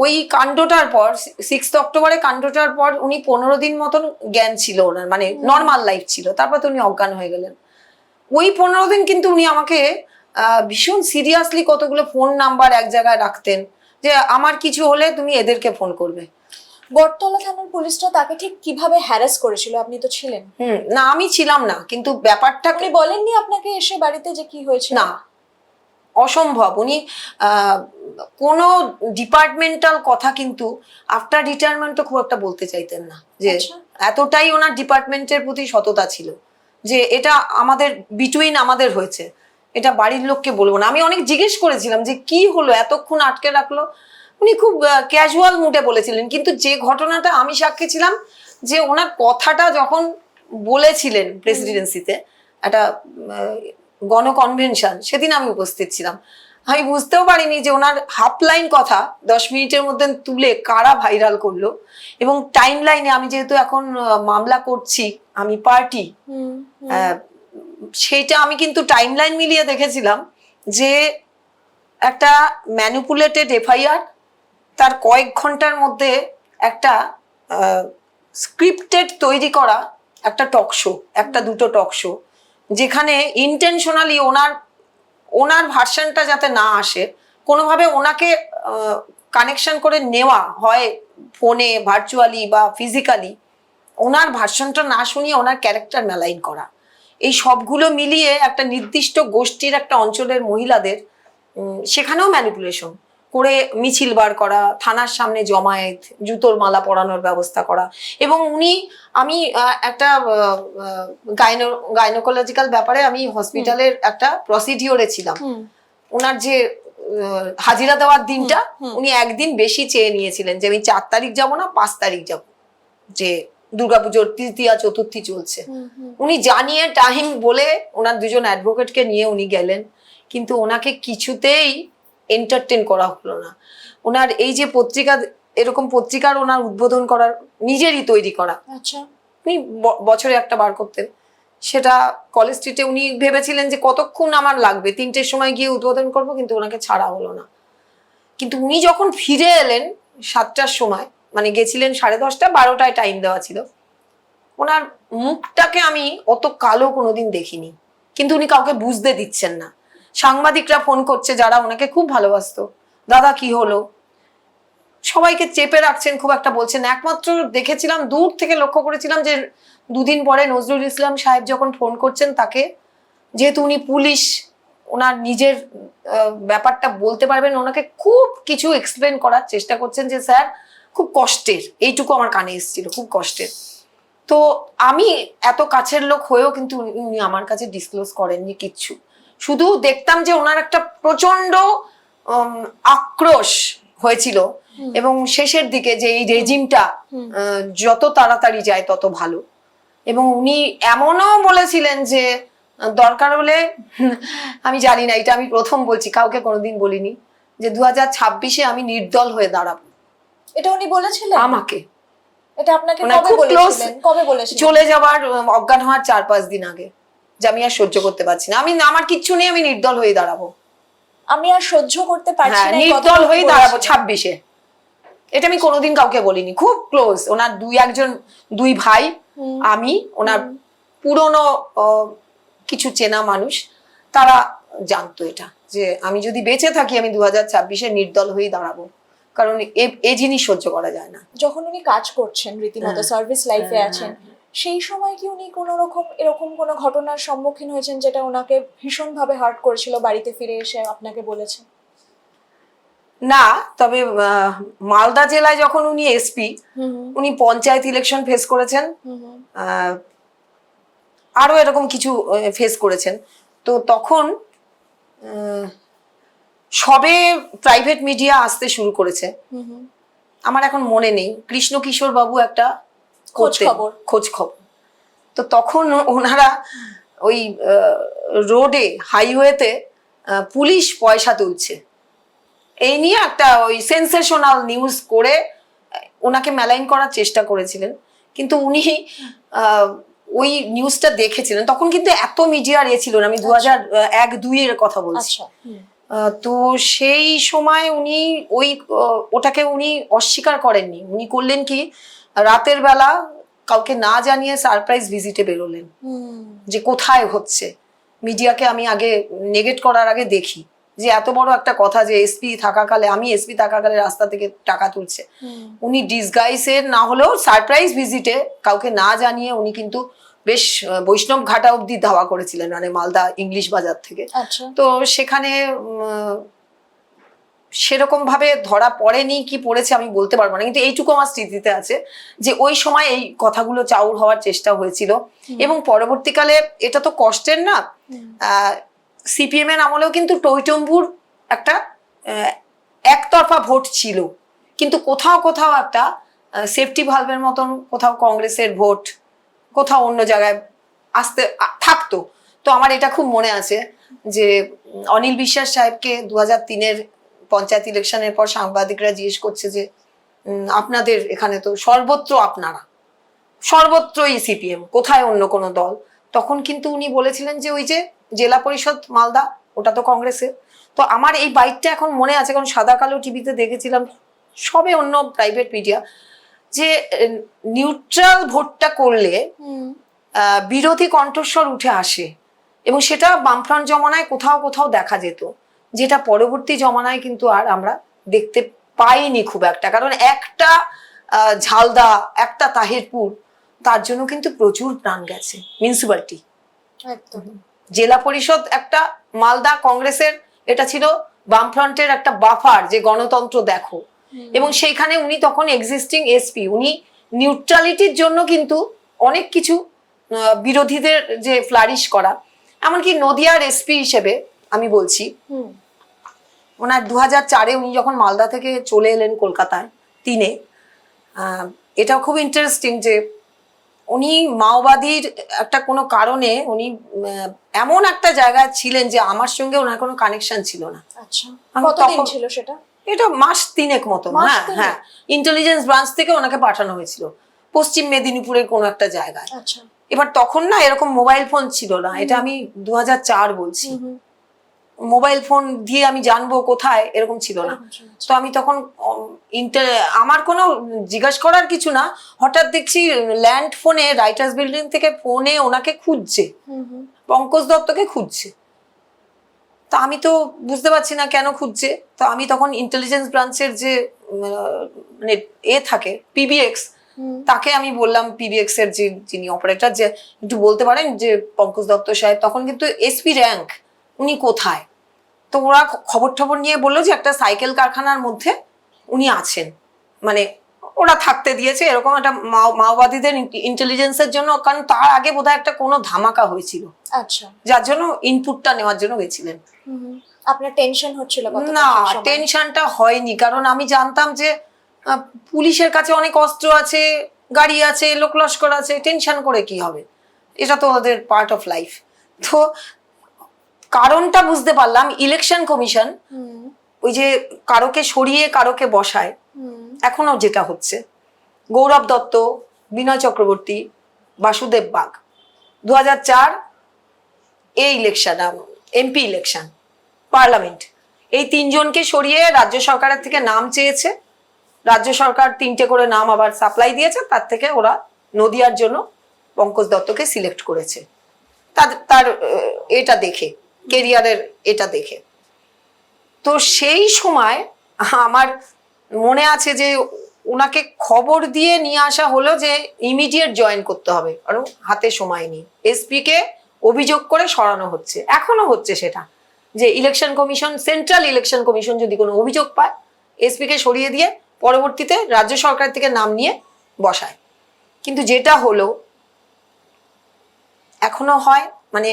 ওই কাণ্ডটার পর, 6 অক্টোবরে কাণ্ডটার পর উনি 15 দিন মতন জ্ঞান ছিল ওনার, মানে নর্মাল লাইফ ছিল, তারপর তো উনি অজ্ঞান হয়ে গেলেন। ওই 15 দিন কিন্তু উনি আমাকে ভীষণ সিরিয়াসলি কতগুলো ফোন নাম্বার এক জায়গায় রাখতেন, যে আমার কিছু হলে তুমি এদেরকে ফোন করবে। বটতলা থানার পুলিশরা তাকে ঠিক কিভাবে হ্যারাস করেছিল? আপনি তো ছিলেন। না, আমি ছিলাম না, কিন্তু ব্যাপারটা আপনি বলেননি আপনাকে এসে বাড়িতে যে কি হয়েছে? না, অসম্ভব। উনি কোনো ডিপার্টমেন্টাল কথা কিন্তু আফটার রিটায়ারমেন্টও খুব একটা বলতে চাইতেন না, যে এতটাই ওনার ডিপার্টমেন্টের প্রতি সততা ছিল যে এটা আমাদের বিটুইন আমাদের হয়েছে, এটা বাড়ির লোককে বলবো না। আমি অনেক জিজ্ঞেস করেছিলাম যে কি হলো, এতক্ষণ আটকে রাখলো। উনি খুব ক্যাজুয়াল মুডে বলেছিলেন, কিন্তু যে ঘটনাটা আমি সাক্ষী ছিলাম, যে ওনার কথাটা যখন বলেছিলেন প্রেসিডেন্সিতে একটা গণকনভেনশন, সেদিন আমি উপস্থিত ছিলাম। আমি বুঝতেও পারিনি যে ওনার হাফ লাইন কথা 10 মিনিটের মধ্যে তুলে কারা ভাইরাল করলো। এবং টাইম লাইনে, আমি যেহেতু এখন মামলা করছি, আমি পার্টি, সেইটা আমি কিন্তু টাইম লাইন মিলিয়ে দেখেছিলাম যে একটা ম্যানিপুলেটেড এফআইআর, তার কয়েক ঘন্টার মধ্যে একটা স্ক্রিপ্টেড তৈরি করা একটা টক শো, একটা দুটো টক শো, যেখানে ইন্টেনশনালি ওনার ভার্সনটা যাতে না আসে, কোনোভাবে ওনাকে কানেকশন করে নেওয়া হয়, ফোনে, ভার্চুয়ালি বা ফিজিক্যালি, ওনার ভার্সনটা না শুনিয়ে ওনার ক্যারেক্টার মেলাইন করা, এই সবগুলো মিলিয়ে একটা নির্দিষ্ট গোষ্ঠীর, একটা অঞ্চলের মহিলাদের, সেখানেও ম্যানিপুলেশন, করে মিছিল বার করা, থানার সামনে জমায়েত, জুতোর মালা পরানোর ব্যবস্থা করা। এবং আমি একটা গাইনোকোলজিক্যাল ব্যাপারে আমি হসপিটালের একটা প্রসিডিওরে ছিলাম। ওনার যে হাজিরা দেওয়ার দিনটা উনি একদিন বেশি চেয়ে নিয়েছিলেন, যে আমি 4 তারিখ যাবো না 5 তারিখ যাব, যে দুর্গাপুজোর তৃতীয়া চতুর্থী চলছে। উনি জানিয়ে টাইম বলে ওনার 2জন অ্যাডভোকেটকে নিয়ে উনি গেলেন, কিন্তু ওনাকে কিছুতেই এন্টারটেন করা হলো না। ওনার এই যে পত্রিকা, এরকম পত্রিকার ওনার উদ্বোধন করার, নিজেরই তৈরি করা, আচ্ছা, উনি বছরে একটা বার করতেন, সেটা কলেজ স্ট্রিটে উনি ভেবেছিলেন যে কতক্ষণ আমার লাগবে, 3টের সময় গিয়ে উদ্বোধন করব, কিন্তু ওনাকে ছাড়া হলো না। কিন্তু উনি যখন ফিরে এলেন 7টার সময়, মানে গেছিলেন 10:30, 12টায় টাইম দেওয়া ছিল, ওনার মুখটাকে আমি অত কালো কোনোদিন দেখিনি, কিন্তু উনি কাউকে বুঝতে দিচ্ছেন না। সাংবাদিকরা ফোন করছে যারা ওনাকে খুব ভালোবাসতো, দাদা কি হলো, সবাইকে চেপে রাখছেন, খুব একটা বলছেন। একমাত্র দেখেছিলাম, দূর থেকে লক্ষ্য করেছিলাম যে 2 দিন পরে নজরুল ইসলাম সাহেব যখন ফোন করছেন তাকে, যেহেতু উনি পুলিশ, ওনার নিজের ব্যাপারটা বলতে পারবেন, ওনাকে খুব কিছু এক্সপ্লেন করার চেষ্টা করছেন যে স্যার খুব কষ্টের, এইটুকু আমার কানে এসেছিল, খুব কষ্টের। তো আমি এত কাছের লোক হয়েও কিন্তু উনি আমার কাছে ডিসক্লোজ করেননি কিচ্ছু। শুধু দেখতাম যে ওনার একটা প্রচন্ড আক্রোশ হয়েছিল, এবং শেষের দিকে যে এই রেজিমটা যত তাড়াতাড়ি যায় তত ভালো। এবং উনি এমনও বলেছিলেন যে দরকার হলে, আমি জানি না, এটা আমি প্রথম বলছি, কাউকে কোনোদিন বলিনি, যে 2026-এ আমি নির্দল হয়ে দাঁড়াবো। এটা উনি বলেছিলেন আমাকে, এটা আপনাকে ওনার কবে খুব close, বলেছিলেন? কবে বলেছিলেন? চলে যাওয়ার অজ্ঞান হওয়ার 4-5 দিন আগে, যে আমি আর সহ্য করতে পারছি না, আমার কিচ্ছু নেই, আমি নির্দল হয়ে দাঁড়াবো। আমি আর সহ্য করতে পারছি হ্যাঁ, না, এই নির্দল কথাটা হয়ে উনি দাঁড়াবো বলেছিলেন। 26-এ। এটা আমি কোনোদিন কাউকে বলিনি। খুব ক্লোজ, ওনার 2 ভাই, আমি, ওনার পুরনো কিছু চেনা মানুষ, তারা জানতো এটা, যে আমি যদি বেঁচে থাকি আমি 2026-এ নির্দল হয়েই দাঁড়াবো, কারণ এ জিনিস সহ্য করা যায় না। যখন উনি কাজ করছেন রীতিমতো সার্ভিস লাইফে হ্যাঁ, আছেন, সেই সময় কি উনি কোনো রকম এরকম কোনো ঘটনার সম্মুখীন হয়েছেন যেটা ওনাকে ভীষণ ভাবে হার্ট করেছিল, বাড়িতে ফিরে এসে আপনাকে বলেছেন? না, তবে মালদা জেলায় যখন উনি এসপি, উনি পঞ্চায়েত ইলেকশন ফেস করেছেন, আরো এরকম কিছু ফেস করেছেন। তো তখন সবে প্রাইভেট মিডিয়া আসতে শুরু করেছে, আমার এখন মনে নেই, কৃষ্ণ কিশোর বাবু একটা খোঁজ খবর। তো তখন ওনারা ওই রোডে, হাইওয়েতে পুলিশ পয়সা তুলছে, এই নিয়ে একটা ওই সেন্সেশনাল নিউজ করে ওনাকে মেলাইন করার চেষ্টা করেছিলেন। কিন্তু উনি ওই নিউজটা দেখেছিলেন, তখন কিন্তু এত মিডিয়ার ছিল না, আমি 2001-2 এর কথা বলছি। তো সেই সময় উনি ওটাকে উনি অস্বীকার করেননি। উনি করলেন কি, রাতের বেলা কাউকে না জানিয়ে সারপ্রাইজ ভিজিটে বেরোলেন, যে কোথায় হচ্ছে। মিডিয়াকে আমি আগে নেগেট করার আগে দেখি যে এত বড় একটা কথা, যে আমি এসপি থাকাকালে রাস্তা থেকে টাকা তুলছে। উনি ডিসগাইসের না হলেও সারপ্রাইজ ভিজিটে কাউকে না জানিয়ে উনি কিন্তু বেশ বৈষ্ণব ঘাটা অব্দি ধাওয়া করেছিলেন, মানে মালদা ইংলিশ বাজার থেকে। তো সেখানে সেরকম ভাবে ধরা পড়েনি কি পড়েছে আমি বলতে পারবো না, কিন্তু এইটুকু আমার স্মৃতিতে আছে যে ওই সময় এই কথাগুলো চাউর হওয়ার চেষ্টা হয়েছিল। এবং পরবর্তীকালে, এটা তো কষ্টের না, সিপিএম এর আমলেও কিন্তু টইটম্বুর একটা একতরফা ভোট ছিল, কিন্তু কোথাও কোথাও একটা সেফটি ভালভের মতন, কোথাও কংগ্রেসের ভোট, কোথাও অন্য জায়গায় আসতে থাকতো। তো আমার এটা খুব মনে আছে যে অনিল বিশ্বাস সাহেবকে 2003-এর পঞ্চায়েত ইলেকশনের পর সাংবাদিকরা জিজ্ঞেস করছে যে আপনাদের এখানে তো সর্বত্রই সিপিএম, কোথায় অন্য কোনো দল? তখন কিন্তু উনি বলেছিলেন যে ওই যে জেলা পরিষদ মালদা, ওটা তো কংগ্রেসের। তো আমার এই বাইকটা এখন মনে আছে, কারণ সাদা কালো টিভিতে দেখেছিলাম, সবে অন্য প্রাইভেট মিডিয়া, যে নিউট্রাল ভোটটা করলে বিরোধী কণ্ঠস্বর উঠে আসে, এবং সেটা বামফ্রন্ট জমানায় কোথাও কোথাও দেখা যেত, যেটা পরবর্তী জমানায় কিন্তু আর আমরা দেখতে পাইনি খুব একটা। কারণ একটা ঝালদা, একটা তাহিরপুর, তার জন্য কিন্তু প্রচুর প্রাণ গেছে। মিউনিসিপ্যালিটি, জেলা পরিষদ একটা মালদা কংগ্রেসের, এটা ছিল বামফ্রন্টের একটা বাফার যে গণতন্ত্র দেখো, এবং সেইখানে উনি তখন এক্সিস্টিং এসপি, উনি নিউট্রালিটির জন্য কিন্তু অনেক কিছু বিরোধীদের যে ফ্লারিশ করা, এমনকি নদিয়ার এসপি হিসেবে আমি বলছি, ওনার 2004-এ উনি যখন মালদা থেকে চলে এলেন কলকাতায় 3-এ, এটাও খুব ইন্টারেস্টিং যে উনি মাওবাদীর একটা কোনো কারণে উনি এমন একটা জায়গায় ছিলেন যে আমার সঙ্গে ওনার কোনো কানেকশন ছিল না। আচ্ছা, আমি কতদিন তখন- ছিল সেটা? এটা মাস 3 মতো। মাস হ্যাঁ 3? হ্যাঁ, ইন্টেলিজেন্স ব্রাঞ্চ থেকে ওনাকে পাঠানো হয়েছিল পশ্চিম মেদিনীপুরের কোনো একটা জায়গায়। আচ্ছা, এবার তখন না এরকম মোবাইল ফোন ছিল না, এটা আমি 2004 বলছি। মোবাইল ফোন দিয়ে আমি জানবো কোথায়, এরকম ছিল না। তো আমি তখন আমার কোনো জিজ্ঞাসা করার কিছু না, হঠাৎ দেখছি ল্যান্ড ফোনে রাইটার্স বিল্ডিং থেকে ফোনে ওনাকে খুঁজছে, পঙ্কজ দত্তকে খুঁজছে। তো আমি তো বুঝতে পারছি না কেন খুঁজছে। তো আমি তখন ইন্টেলিজেন্স ব্রাঞ্চের যে মানে থাকে পিবিএক্স, তাকে আমি বললাম, পিবিএক্স এর যিনি অপারেটর, যে একটু বলতে পারেন যে পঙ্কজ দত্ত সাহেব, তখন কিন্তু এসপি র্যাঙ্ক, উনি কোথায়? তো ওরা খবর টবর নিয়ে বললো যে একটা সাইকেল কারখানার মধ্যে উনি আছেন, মানে ওরা থাকতে দিয়েছে এরকম একটা মাওবাদীদের ইন্টেলিজেন্সের জন্য, কারণ তার আগে বোধহয় একটা কোনো ধামাকা হয়েছিল, আচ্ছা, যার জন্য ইনপুটটা নেওয়ার জন্য গেছিলেন। আপনার টেনশন হচ্ছিল? না, টেনশনটা হয়নি, কারণ আমি জানতাম যে পুলিশের কাছে অনেক অস্ত্র আছে, গাড়ি আছে, লোক লস্কর আছে, টেনশন করে কি হবে, এটা তো ওদের পার্ট অফ লাইফ। তো কারণটা বুঝতে পারলাম, ইলেকশন কমিশন ওই যে কারোকে সরিয়ে কারোকে বসায়, এখনো যেটা হচ্ছে, গৌরব দত্ত, বিনয় চক্রবর্তী, বাসুদেব বাগ, 2004 এই ইলেকশন, এমপি ইলেকশন, পার্লামেন্ট, এই 3 জনকে সরিয়ে রাজ্য সরকারের থেকে নাম চেয়েছে, রাজ্য সরকার 3টে করে নাম আবার সাপ্লাই দিয়েছে, তার থেকে ওরা নদিয়ার জন্য পঙ্কজ দত্তকে সিলেক্ট করেছে, তার এটা দেখে, কেরিয়ারের এটা দেখে। তো সেই সময় আমার মনে আছে যে ওনাকে খবর দিয়ে নিয়ে আসা হলো যে ইমিডিয়েট জয়েন করতে হবে, কারণ হাতে সময় নেই। এসপি কে অভিযোগ করে সরানো হচ্ছে, এখনো হচ্ছে সেটা, যে election commission, central election commission যদি কোনো অভিযোগ পায়, এসপি কে সরিয়ে দিয়ে পরবর্তীতে রাজ্য সরকার থেকে নাম নিয়ে বসায়। কিন্তু যেটা হলো, এখনো হয়, মানে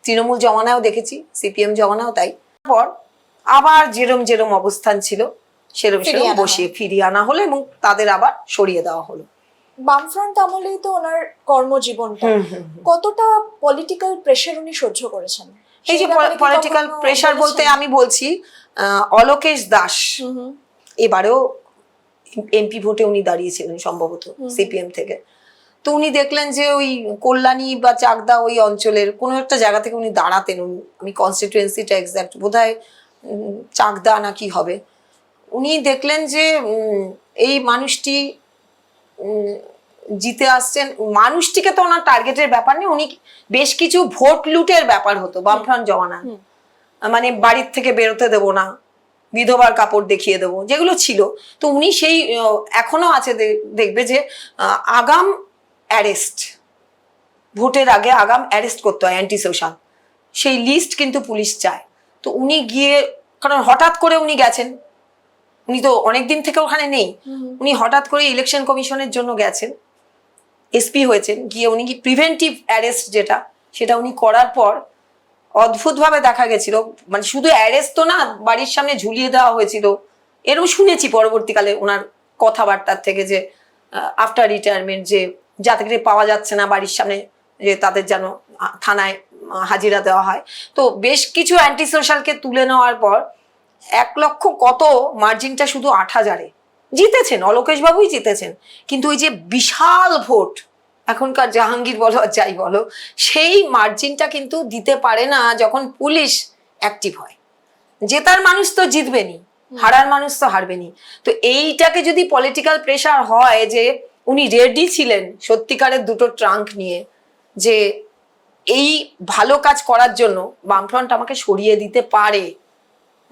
তৃণমূল জমানাও দেখেছি, সিপিএম জমানাও তাই, পর আবার যেরম অবস্থান ছিল সেরম বসিয়ে ফিরিয়ে আনা হলো এবং তাদের আবার সরিয়ে দেওয়া হলো। বামফ্রন্ট আমলেই তো ওনার কর্মজীবনটা, কতটা পলিটিক্যাল প্রেশার উনি সহ্য করেছেন? এই যে পলিটিক্যাল প্রেশার বলতে আমি বলছি, অলোকেশ দাস এবারেও এমপি ভোটে উনি দাঁড়িয়েছিলেন সম্ভবত সিপিএম থেকে। তো উনি দেখলেন যে ওই কল্যাণী বা চাকদা ওই অঞ্চলের কোনো একটা জায়গা থেকে উনি দাঁড়াতেন, আমি কনস্টিটুয়েন্সিটা এক্সাক্ট বোধহয় চাকদা না কি হবে, উনি দেখলেন যে এই মানুষটি জিতে আসছেন, মানুষটিকে তো ওনার টার্গেটের ব্যাপার নেই, উনি বেশ কিছু ভোট লুটের ব্যাপার হতো বামফ্রন্ট জমানা, মানে বাড়ির থেকে বেরোতে দেবো না, বিধবার কাপড় দেখিয়ে দেবো, যেগুলো ছিল। তো উনি সেই এখনো আছে, দেখবে যে আগাম অ্যারেস্ট, ভোটের আগে আগাম অ্যারেস্ট করতে হয়, অ্যান্টি সোশ্যাল, সেই লিস্ট কিন্তু পুলিশ চায়। তো উনি গিয়ে, কারণ হঠাৎ করে উনি গেছেন, উনি তো অনেকদিন থেকে ওখানে নেই, উনি হঠাৎ করে ইলেকশন কমিশনের জন্য গেছেন, এসপি হয়েছেন, গিয়ে উনি কি প্রিভেন্টিভ অ্যারেস্ট যেটা, সেটা উনি করার পর অদ্ভুতভাবে দেখা গেছিল, মানে শুধু অ্যারেস্ট তো না, বাড়ির সামনে ঝুলিয়ে দেওয়া হয়েছিল, এরকম শুনেছি পরবর্তীকালে ওনার কথাবার্তার থেকে, যে আফটার রিটায়ারমেন্ট যে যাদেরকে পাওয়া যাচ্ছে না বাড়ির সামনে, যে তাদের যেন থানায় হাজিরা দেওয়া হয়। তো বেশ কিছু অ্যান্টি সোশ্যালকে তুলে নেওয়ার পর 1 লক্ষ কত মার্জিনটা শুধু 8,000-এ জিতেছেন, অলোকেশ বাবুই জিতেছেন। কিন্তু ওই যে বিশাল ভোট, এখনকার জাহাঙ্গীর বলো আর যাই বলো, সেই মার্জিনটা কিন্তু দিতে পারে না যখন পুলিশ অ্যাক্টিভ হয়। জেতার মানুষ তো জিতবেনি, হারার মানুষ তো হারবেনি। তো এইটাকে যদি পলিটিক্যাল প্রেশার হয়, যে উনি রেডি ছিলেন সত্যিকারের 2টো ট্রাঙ্ক নিয়ে, যে এই ভালো কাজ করার জন্য বামফ্রন্ট আমাকে সরিয়ে দিতে পারে,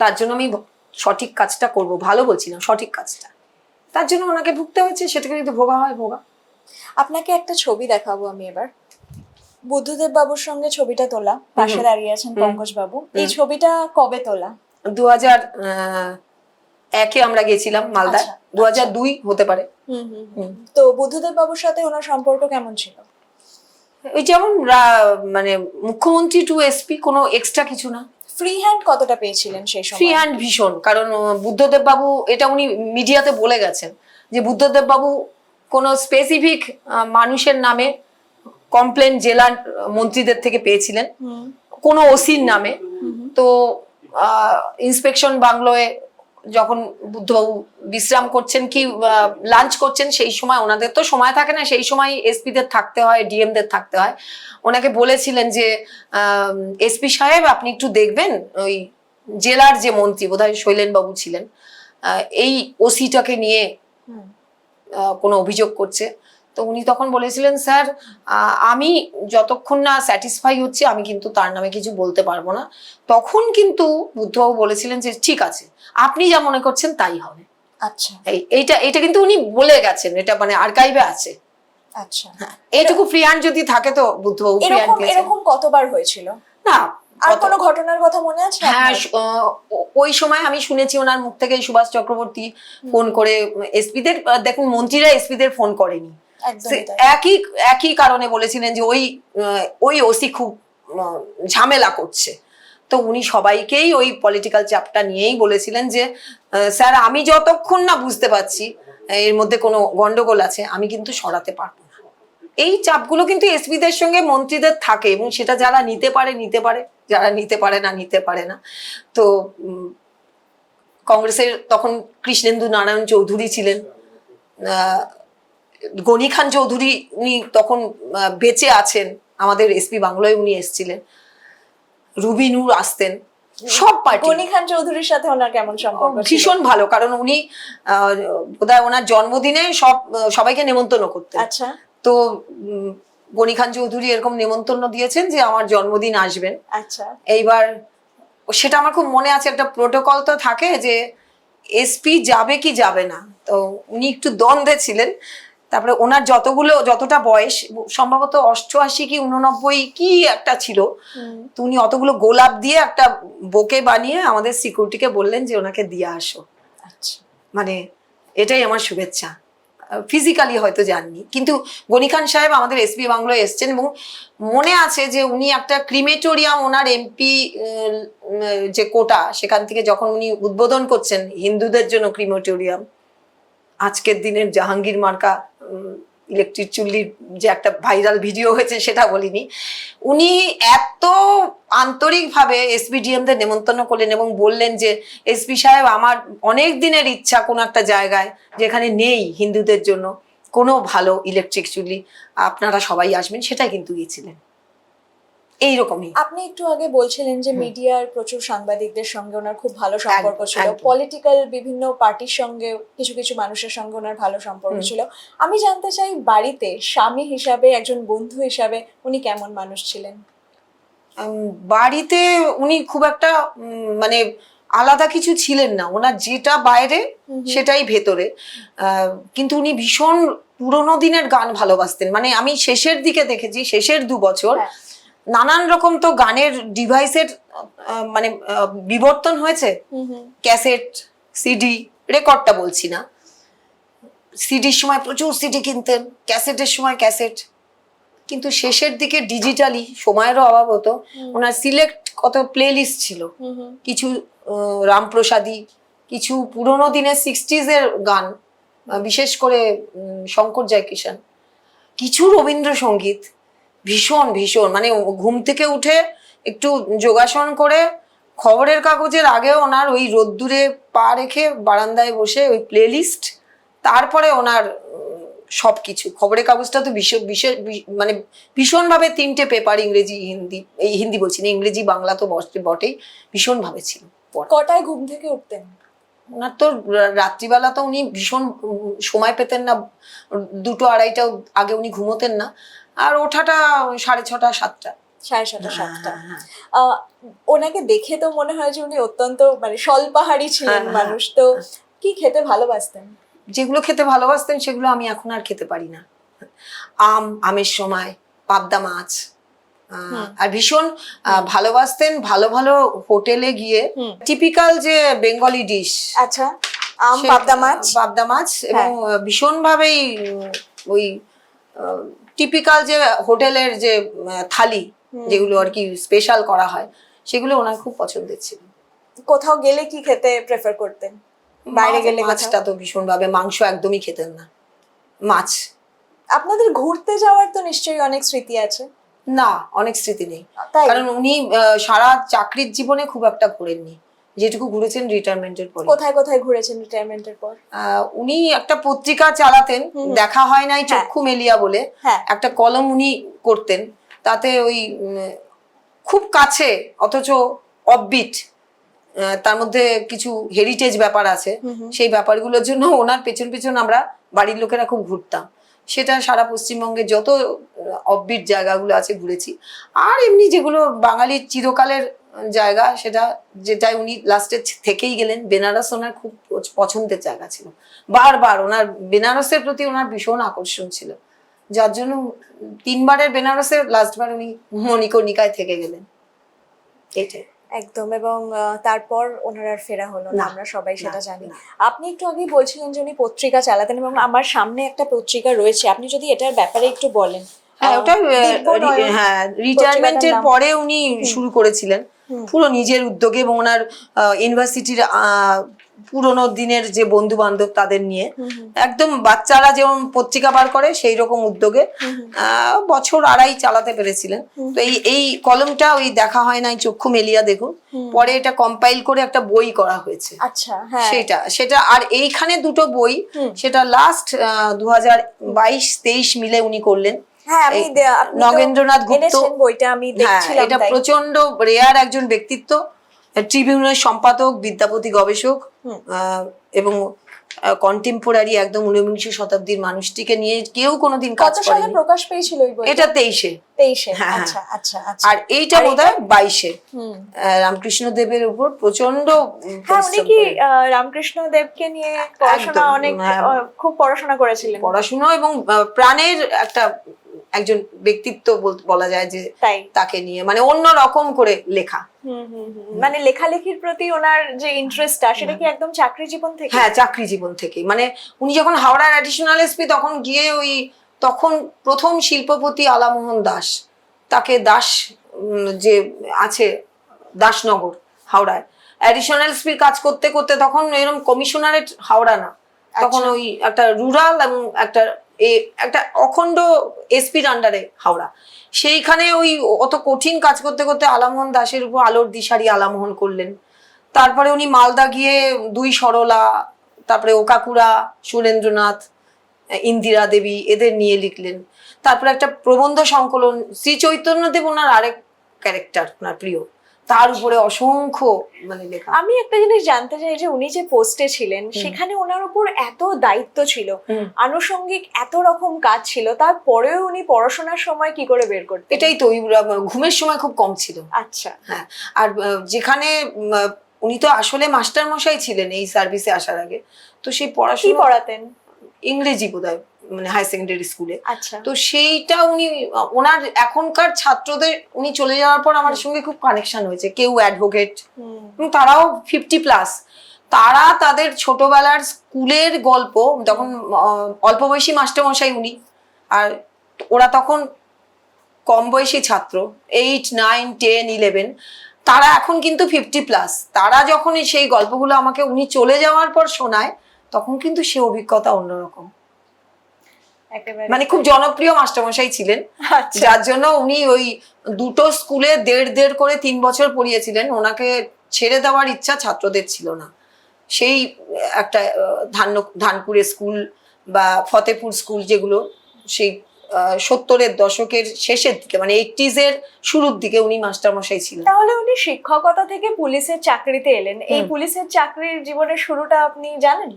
তার জন্য আমি সঠিক কাজটা করব, ভালো বলছি না, সঠিক কাজটা, তার জন্য ওনাকে ভুগতে হয়েছে, সেটাকে যদি ভোগা হয় ভোগা। আপনাকে একটা ছবি দেখাবো আমি এবার, বুদ্ধদেব বাবুর সঙ্গে ছবিটা তোলা, পাশে দাঁড়িয়ে আছেন পঙ্কজ বাবু। এই ছবিটা কবে তোলা? 2001-এ আমরা গেছিলাম মালদা। আচ্ছা, 2002 হতে পারে। তো বুদ্ধদেব বাবুর সাথে ওনার সম্পর্ক কেমন ছিল? ওই যেমন মানে মুখ্যমন্ত্রী টু এসপি, কোনো এক্সট্রা কিছু না। ফ্রি হ্যান্ড কতটা পেয়েছিলেন সেই ফ্রি সময়? হ্যান্ড ভীষণ, কারণ বুদ্ধদেব বাবু এটা উনি মিডিয়াতে বলে গেছেন যে বুদ্ধদেব বাবু কোনো স্পেসিফিক মানুষের নামে কমপ্লেন জেলার মন্ত্রীদের থেকে পেয়েছিলেন, কোনো ওসির নামে। তো ইন্সপেকশন বাংলোয় যখন বুদ্ধবাবু বিশ্রাম করছেন কি লাঞ্চ করছেন, সেই সময় ওনাদের তো সময় থাকে না, সেই সময় এসপিদের থাকতে হয়, ডিএমদের থাকতে হয়। ওনাকে বলেছিলেন যে এসপি সাহেব আপনি একটু দেখবেন ওই জেলার যে মন্ত্রী, বোধহয় শৈলেন বাবু ছিলেন, এই ওসিটাকে নিয়ে কোনো অভিযোগ করছে। তো উনি তখন বলেছিলেন স্যার আমি যতক্ষণ না স্যাটিসফাই হচ্ছে আমি কিন্তু তার নামে কিছু বলতে পারবো না। তখন কিন্তু বুদ্ধবাবু বলেছিলেন যে ঠিক আছে, আপনি যা মনে করছেন তাই হবে। আচ্ছা, এইটা কিন্তু উনি বলে গেছেন, এটা মানে আর্কাইভে আছে। আচ্ছা, এইটুকু ফ্রি হ্যান্ড যদি থাকে তো বুদ্ধবাবু ফ্রি হ্যান্ড দিয়েছেন। এরকম কতবার হয়েছিল? না, আর কোনো ঘটনার কথা মনে আছে? হ্যাঁ, ওই সময় আমি শুনেছি ওনার মুখ থেকে সুভাষ চক্রবর্তী ফোন করে এসপিদের, দেখুন মন্ত্রীরা এসপিদের ফোন করেনি, একই কারণে বলেছিলেন যে ওই ওসি খুব ঝামেলা করছে। তো উনি সবাইকেই ওই পলিটিক্যাল চাপটা নিয়েই বলেছিলেন যে স্যার আমি যতক্ষণ না বুঝতে পারছি এর মধ্যে কোনো গন্ডগোল আছে আমি কিন্তু সরাতে পারবো না। এই চাপগুলো কিন্তু এসপিদের সঙ্গে মন্ত্রীদের থাকে, এবং সেটা যারা নিতে পারে, যারা নিতে পারে না। তো কংগ্রেসের তখন কৃষ্ণেন্দু নারায়ণ চৌধুরী ছিলেন, গনি খান চৌধুরী উনি তখন বেঁচে আছেন, আমাদের এসপি বাংলায় উনি এসেছিলেন, রুবি নূর আসতেন, সব পার্টি। গনি খান চৌধুরীর সাথে ওনার কেমন সম্পর্ক? ভীষণ ভালো, কারণ উনি বোধহয় ওনার জন্মদিনে সবাইকে নেমন্তন্ন করতেন। আচ্ছা, তো গনি খান চৌধুরী এরকম নেমন্তন্ন দিয়েছেন যে আমার জন্মদিন আসবেন। আচ্ছা, এইবার সেটা আমার খুব মনে আছে, একটা প্রোটোকল তো থাকে যে এসপি যাবে কি যাবে না, তো উনি একটু দ্বন্দ্বে ছিলেন। তারপরে ওনার যতটা বয়স, সম্ভবত 88 কি 89 কি একটা ছিল, তো উনি অতগুলো গোলাপ দিয়ে একটা বোকে বানিয়ে আমাদের সিকিউরিটিকে বললেন যে ওনাকে দিয়ে আসো। আচ্ছা, মানে এটাই আমার শুভেচ্ছা। ফিজিক্যালি হয়তো যাননি, কিন্তু গনি খান সাহেব আমাদের এসপি বাংলায় এসছেন, এবং মনে আছে যে উনি একটা ক্রিমেটোরিয়াম, ওনার এমপি যে কোটা, সেখান থেকে যখন উনি উদ্বোধন করছেন হিন্দুদের জন্য ক্রিমেটোরিয়াম, আজকের দিনের জাহাঙ্গীর মার্কা ইলেকট্রিক চুল্লির যে একটা ভাইরাল ভিডিও হয়েছে সেটা বলিনি, উনি এত আন্তরিকভাবে এসপিডিএমদের নেমন্তন্ন করলেন এবং বললেন যে এসপি সাহেব আমার অনেক দিনের ইচ্ছা কোনো একটা জায়গায় যেখানে নেই হিন্দুদের জন্য কোনো ভালো ইলেকট্রিক চুল্লি, আপনারা সবাই আসবেন, সেটাই কিন্তু গিয়েছিলেন। এইরকমই। আপনি একটু আগে বলছিলেন যে মিডিয়ার প্রচুর সাংবাদিকদের সঙ্গে ওনার খুব ভালো সম্পর্ক ছিল, একদম। পলিটিক্যাল বিভিন্ন পার্টির সঙ্গে কিছু মানুষের সঙ্গে ওনার ভালো সম্পর্ক ছিল। আমি জানতে চাই বাড়িতে স্বামী হিসাবে, একজন বন্ধু হিসাবে উনি কেমন মানুষ ছিলেন? বাড়িতে উনি খুব একটা মানে আলাদা কিছু ছিলেন না, ওনার যেটা বাইরে সেটাই ভেতরে। কিন্তু উনি ভীষণ পুরোনো দিনের গান ভালোবাসতেন, মানে আমি শেষের দিকে দেখেছি, শেষের 2 বছর নানান রকম তো গানের ডিভাইসের মানে বিবর্তন হয়েছে, ক্যাসেট, সিডি, রেকর্ডটা বলছি না, সিডির সময় প্রচুর সিডি কিনতেন, ক্যাসেটের সময় ক্যাসেট, কিন্তু শেষের দিকে ডিজিটালি সময়েরও অভাব হতো, ওনার সিলেক্ট কত প্লে লিস্ট ছিল, কিছু রামপ্রসাদী, কিছু পুরোনো দিনের 60s এর গান, বিশেষ করে শঙ্কর জয়কিষাণ, কিছু রবীন্দ্রসঙ্গীত, ভীষণ মানে ঘুম থেকে উঠে একটু যোগাসন করে খবরের কাগজের আগেও ওনার ওই রোদ্দুরে পা রেখে বারান্দায় বসে ওই প্লে লিস্ট, তারপরে ওনার সবকিছু। খবরের কাগজটা তো মানে ভীষণভাবে 3টে পেপার, ইংরেজি হিন্দি, এই হিন্দি বলছি না, ইংরেজি বাংলা তো বটেই, ভীষণভাবে ছিল। কটায় ঘুম থেকে উঠতেন? ওনার তো রাত্রিবেলা তো উনি ভীষণ সময় পেতেন না, 2-2:30 আগে উনি ঘুমোতেন না, আর ওঠাটা 6:30 7টা। 6:30 7টা। ওনাকে দেখে তো মনে হয় যে উনি অত্যন্ত মানে স্বল্পাহারী ছিলেন মানুষ। তো কি খেতে ভালোবাসতেন? যেগুলো খেতে ভালোবাসতেন সেগুলো আমি এখন আর খেতে পারি না। আমের সময় পাবদা মাছ, আর ভীষণ ভালোবাসতেন ভালো ভালো হোটেলে গিয়ে টিপিক্যাল যে বেঙ্গলি ডিশ, আচ্ছা, পাবদা মাছ, পাবদা মাছ এবং ভীষণ ভাবেই ওই টিপিক্যাল যে হোটেলের যে থালি যেগুলো আর কি স্পেশাল করা হয় সেগুলো ওনার খুব পছন্দের ছিল। কোথাও গেলে কি খেতে প্রেফার করতেন? বাইরে গেলে মাছটা তো ভীষণ ভাবে, মাংস একদমই খেতেন না, মাছ। আপনাদের ঘুরতে যাওয়ার তো নিশ্চয়ই অনেক স্মৃতি আছে। না, অনেক স্মৃতি নেই, তাই? কারণ উনি সারা চাকরির জীবনে খুব একটা ঘোরেননি, যেটুকু ঘুরেছেন রিটায়ারমেন্টের পরে। কোথায় কোথায় ঘুরেছেন রিটায়ারমেন্টের পর? উনি একটা পত্রিকা চালাতেন, দেখা হয় নাই চক্ষু মেলিয়া বলে, একটা কলম উনি করতেন, তাতে ওই খুব কাছে অথচ অফবিট, তার মধ্যে কিছু হেরিটেজ ব্যাপার আছে, সেই ব্যাপারগুলোর জন্য ওনার পেছন পেছন আমরা বাড়ির লোকেরা খুব ঘুরতাম। সেটা সারা পশ্চিমবঙ্গে যত অফবিট জায়গাগুলো আছে ঘুরেছি। আর এমনি যেগুলো বাঙালির চিরকালের জায়গা, সেটা যেটাই উনি লাস্টে থেকেই গেলেন, বেনারস ওনার খুব পছন্দের জায়গা ছিল। বারবার ওনার বেনারসের প্রতি ওনার ভীষণ আকর্ষণ ছিল, যার জন্য 3 বারের বেনারসে লাস্টবার উনি মণিকর্ণিকায় থেকে গেলেন। এটাই একদম। এবং তারপর ওনার আর ফেরা হলো না, আমরা সবাই সেটা জানি। আপনি একটু আগেই বলছিলেন যে উনি পত্রিকা চালাতেন, এবং আমার সামনে একটা পত্রিকা রয়েছে, আপনি যদি এটার ব্যাপারে একটু বলেন। হ্যাঁ, ওটা রিটায়ারমেন্টের পরে উনি শুরু করেছিলেন পুরো নিজের উদ্যোগে, এবং ওনার ইউনিভার্সিটির পুরোনো দিনের যে বন্ধু বান্ধব তাদের নিয়ে একদম বাচ্চারা যেমন পত্রিকা বার করে সেই রকম উদ্যোগে বছর 2.5 চালাতে পেরেছিলেন। তো এই কলমটা ওই দেখা হয় নাই চক্ষু মেলিয়া দেখুন, পরে এটা কম্পাইল করে একটা বই করা হয়েছে। আচ্ছা, সেটা আর এইখানে দুটো বই, সেটা লাস্ট 2022-23 মিলে উনি করলেন। নগেন্দ্রনাথ গুপ্ত বইটা আমি দেখছিলাম, এটা প্রচন্ড রেয়ার একজন ব্যক্তিত্ব, ট্রিবিউনের সম্পাদক, বিদ্যাপতি গবেষক এবং কন্টেম্পোরারি একদম 19 শতাব্দীর মানুষটিকে নিয়ে কেউ কোনোদিন কাজ করেনি। কত সালে প্রকাশ পেয়েছিল এই বইটা? এটা 23-এ। আচ্ছা আচ্ছা আচ্ছা। আর এইটা বোধহয় 22-এ। রামকৃষ্ণ দেবের উপর প্রচন্ড। উনি কি রামকৃষ্ণ দেবকে নিয়ে পড়াশোনা অনেক খুব পড়াশোনা করেছিলেন? পড়াশোনা এবং প্রাণের একজন ব্যক্তিত্ব বলা যায় যে, তাকে নিয়ে মানে অন্য রকম করে লেখা। মানে লেখালেখির প্রতি ওনার যে ইন্টারেস্টটা, সেটা কি একদম চাকরি জীবন থেকে? হ্যাঁ, চাকরি জীবন থেকে। মানে উনি যখন হাওড়ার অ্যাডিশনাল এসপি, তখন গিয়ে তখন প্রথম শিল্পপতি আলামোহন দাস, তাকে দাস যে আছে দাসনগর হাওড়ায় অ্যাডিশনাল এসপির কাজ করতে করতে, তখন এরকম কমিশনারেট হাওড়া না, তখন ওই একটা রুরাল এবং একটা অখণ্ড এসপির আন্ডারে হাওড়া, সেইখানে ওই অত কঠিন কাজ করতে করতে আলামোহন দাসের উপর আলোর দিশারি আলামোহন করলেন। তারপরে উনি মালদা গিয়ে 2 সরলা, তারপরে ওকাকুরা, সুরেন্দ্রনাথ, ইন্দিরা দেবী, এদের নিয়ে লিখলেন। তারপরে একটা প্রবন্ধ সংকলন, শ্রী চৈতন্যদেব ওনার আরেক ক্যারেক্টার, ওনার প্রিয়, তার উপরে অসংখ্য মানে লেখা। আমি একটা জিনিস জানতে চাই যে উনি যে পোস্টে ছিলেন, সেখানে ওনার উপর এত দায়িত্ব ছিল, আনুষঙ্গিক এত রকম কাজ ছিল, তারপরেও উনি পড়াশোনার সময় কি করে বের করতেন? এটাই তো, ঘুমের সময় খুব কম ছিল। আচ্ছা, হ্যাঁ। আর যেখানে উনি তো আসলে মাস্টার মশাই ছিলেন এই সার্ভিসে আসার আগে, তো সেই পড়াশোনা পড়াতেন ইংরেজি বোধহয়, মানে হাই সেকেন্ডারি স্কুলে। আচ্ছা। তো সেইটা উনি ওনার এখনকার ছাত্রদের, উনি চলে যাওয়ার পর আমার সঙ্গে খুব কানেকশন হয়েছে, কেউ অ্যাডভোকেট, তারাও 50+, তারা তাদের ছোটবেলার স্কুলের গল্প, তখন অল্প বয়সী মাস্টারমশাই উনি, আর ওরা তখন কম বয়সী ছাত্র, 8, 9, 10, 11, তারা এখন কিন্তু 50+। তারা যখন সেই গল্পগুলো আমাকে উনি চলে যাওয়ার পর শোনায়, তখন কিন্তু সে অভিজ্ঞতা অন্যরকম। মানে খুব জনপ্রিয় মাস্টারমশাই ছিলেন, যার জন্য উনি ওই 2টো স্কুলে 1.5 করে 3 বছর পড়িয়েছিলেন। ওনাকে ছেড়ে দেওয়ার ইচ্ছা ছাত্রদের ছিল না। সেই একটা ধানপুরে স্কুল বা ফতেপুর স্কুল, যেগুলো সেই 70-এর দশকের শেষের দিকে, মানে 80s-এর শুরুর দিকে উনি মাস্টারমশাই ছিলেন। তাহলে উনি শিক্ষকতা থেকে পুলিশের চাকরিতে এলেন। এই পুলিশের চাকরির জীবনের শুরুটা আপনি জানেন?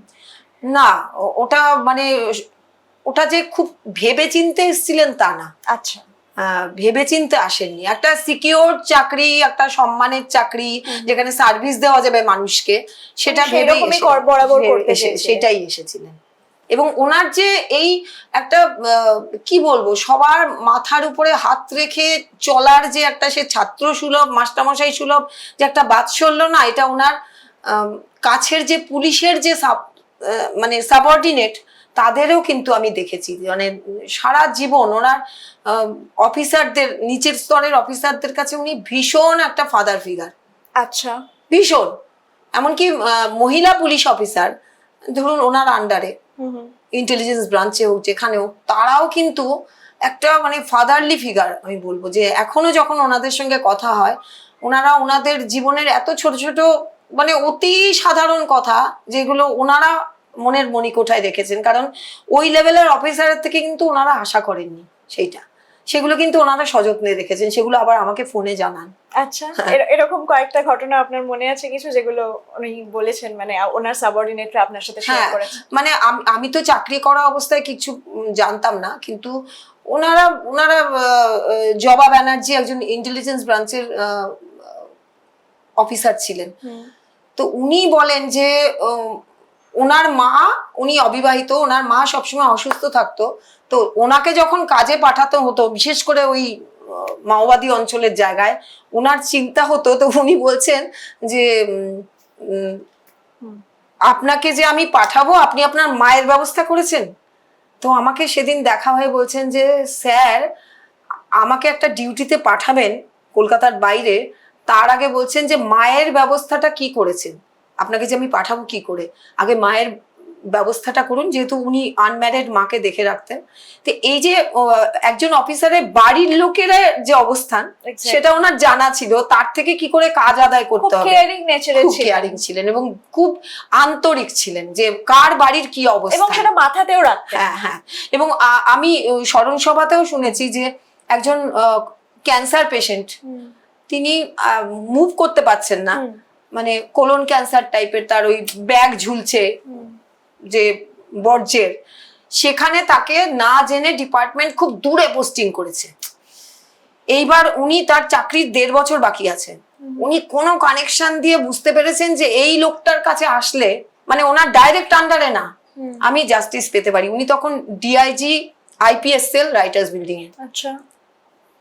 না, ওটা যে খুব ভেবে চিনতে এসেছিলেন তা না। আচ্ছা, ভেবে চিনতে আসেননি। একটা সিকিউর চাকরি, একটা সম্মানের চাকরি, যেখানে সার্ভিস দেওয়া যাবে মানুষকে, সেটা ভেবে বরাবর করতে সেটাই এসেছিলেন। এবং ওনার যে এই একটা কি বলবো, সবার মাথার উপরে হাত রেখে চলার যে একটা, সে ছাত্র সুলভ মাস্টারমশাই সুলভ যে একটা বাৎসল্য না, এটা ওনার কাছের যে পুলিশের যে মানে সাবঅর্ডিনেট তাদেরও কিন্তু আমি দেখেছি। মানে সারা জীবন ওনার অফিসারদের, নিচের স্তরের অফিসারদের কাছে উনি ভীষণ একটা ফাদার ফিগার, আচ্ছা, ভীষণ। এমনকি মহিলা পুলিশ অফিসার ধরুন ওনার আন্ডারে ইন্টেলিজেন্স ব্রাঞ্চে হোক যেখানেও, তারাও কিন্তু একটা মানে ফাদারলি ফিগার আমি বলবো। যে এখনো যখন ওনাদের সঙ্গে কথা হয়, ওনারা ওনাদের জীবনের এত ছোট ছোট মানে অতি সাধারণ কথা যেগুলো ওনারা মনের মণিকোঠায় রেখেছেন, কারণ ওই লেভেলের অফিসারের থেকে কিন্তু ওনারা আশা করেননি সেগুলো কিন্তু ওনারা সযত্নে রেখেছেন, সেগুলো আবার আমাকে ফোনে জানান। আচ্ছা, এরকম কয়েকটা ঘটনা আপনার মনে আছে কিছু যেগুলো উনি বলেছেন, মানে ওনার সাবঅর্ডিনেটরা আপনার সাথে শেয়ার করেছে? মানে আমি তো চাকরি করা অবস্থায় কিছু জানতাম না, কিন্তু ওনারা জবা ব্যানার্জি একজন ইন্টেলিজেন্স ব্রাঞ্চের অফিসার ছিলেন। তো উনি বলেন যে ওনার মা, উনি অবিবাহিত, ওনার মা সবসময় অসুস্থ থাকতো, তো ওনাকে যখন কাজে পাঠাতে হতো বিশেষ করে ওই মাওবাদী অঞ্চলের জায়গায়, ওনার চিন্তা হতো। তো উনি বলছেন যে আপনাকে যে আমি পাঠাবো, আপনি আপনার মায়ের ব্যবস্থা করেছেন? তো আমাকে সেদিন দেখা হয়ে বলছেন যে স্যার আমাকে একটা ডিউটিতে পাঠাবেন কলকাতার বাইরে, তার আগে বলছেন যে মায়ের ব্যবস্থাটা কি করেছেন, আপনাকে যে আমি পাঠাবো কি করে, আগে মায়ের ব্যবস্থাটা করুন, যেহেতু উনি আনম্যারিড মাকে দেখে রাখতেন। তো এই যে একজন অফিসারের বাড়ির লোকেরা যে অবস্থান সেটা ওনার জানা ছিল, তার থেকে কি করে কাজ আদায় করতে হবে, কেয়ারিং ছিলেন এবং খুব আন্তরিক ছিলেন যে কার বাড়ির কি অবস্থা, এবং সেটা মাথাতেও রাখতেন। হ্যাঁ। এবং আমি স্মরণ সভাতেও শুনেছি যে একজন ক্যান্সার পেশেন্ট, তিনি মুভ করতে পারছেন না, মানে কোলন ক্যান্সার টাইপের, তার ওই ব্যাগ ঝুলছে যে বর্জ্যের, সেখানে তাকে না জেনে ডিপার্টমেন্ট খুব দূরে পোস্টিং করেছে। এইবার উনি তার চাকরির 1.5 বছর বাকি আছে, উনি কোনো কানেকশন দিয়ে বুঝতে পেরেছেন যে এই লোকটার কাছে আসলে মানে ওনার ডাইরেক্ট আন্ডারে না আমি জাস্টিস পেতে পারি। উনি তখন DIG IPS cell Writers' Building এ, আচ্ছা,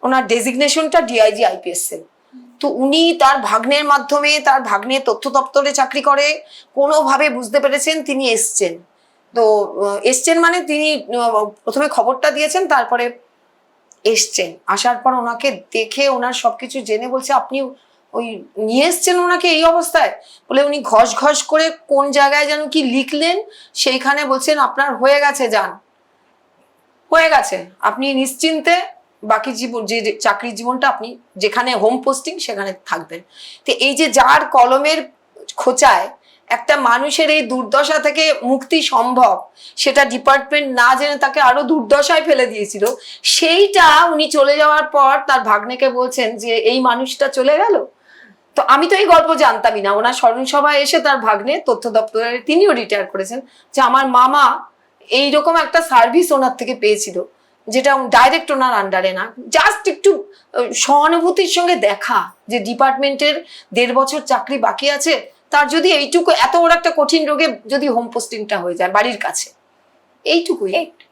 ওনার ডেজিগনেশনটা ডিআইজি আইপিএস সেল। তো উনি তার ভাগ্নের মাধ্যমে, তার ভাগ্নে তথ্য দপ্তরে চাকরি করে, কোনোভাবে বুঝতে পেরেছেন তিনি এসছেন। তো এসছেন মানে তিনি প্রথমে খবরটা দিয়েছেন, তারপরে এসছেন। আসার পর ওনাকে দেখে ওনার সবকিছু জেনে বলছে আপনি ওই নিয়ে এসছেন ওনাকে এই অবস্থায়, বলে উনি ঘস ঘস করে কোন জায়গায় যেন কি লিখলেন, সেইখানে বলছেন আপনার হয়ে গেছে, যান, হয়ে গেছে, আপনি নিশ্চিন্তে বাকি জীবন, যে চাকরির জীবনটা আপনি যেখানে হোম পোস্টিং সেখানে থাকবেন। তো এই যে যার কলমের খোঁচায় একটা মানুষের এই দুর্দশা থেকে মুক্তি সম্ভব, সেটা ডিপার্টমেন্ট না জেনে তাকে আরো দুর্দশায় ফেলে দিয়েছিল, সেইটা উনি চলে যাওয়ার পর তার ভাগ্নেকে বলছেন যে এই মানুষটা চলে গেল। তো আমি তো এই গল্প জানতামই না, ওনার স্মরণ সভায় এসে তার ভাগ্নে তথ্য দপ্তরের, তিনিও রিটায়ার করেছেন, যে আমার মামা এইরকম একটা সার্ভিস ওনার থেকে পেয়েছিল যেটা ডাইরেক্ট ওনার আন্ডারে না, জাস্ট একটু সহানুভূতির সঙ্গে দেখা যে ডিপার্টমেন্টের 1.5 বছর চাকরি বাকি আছে, তার যদি এইটুকু, এত বড় একটা কঠিন রোগে যদি হোম পোস্টিংটা হয়ে যায় বাড়ির কাছে,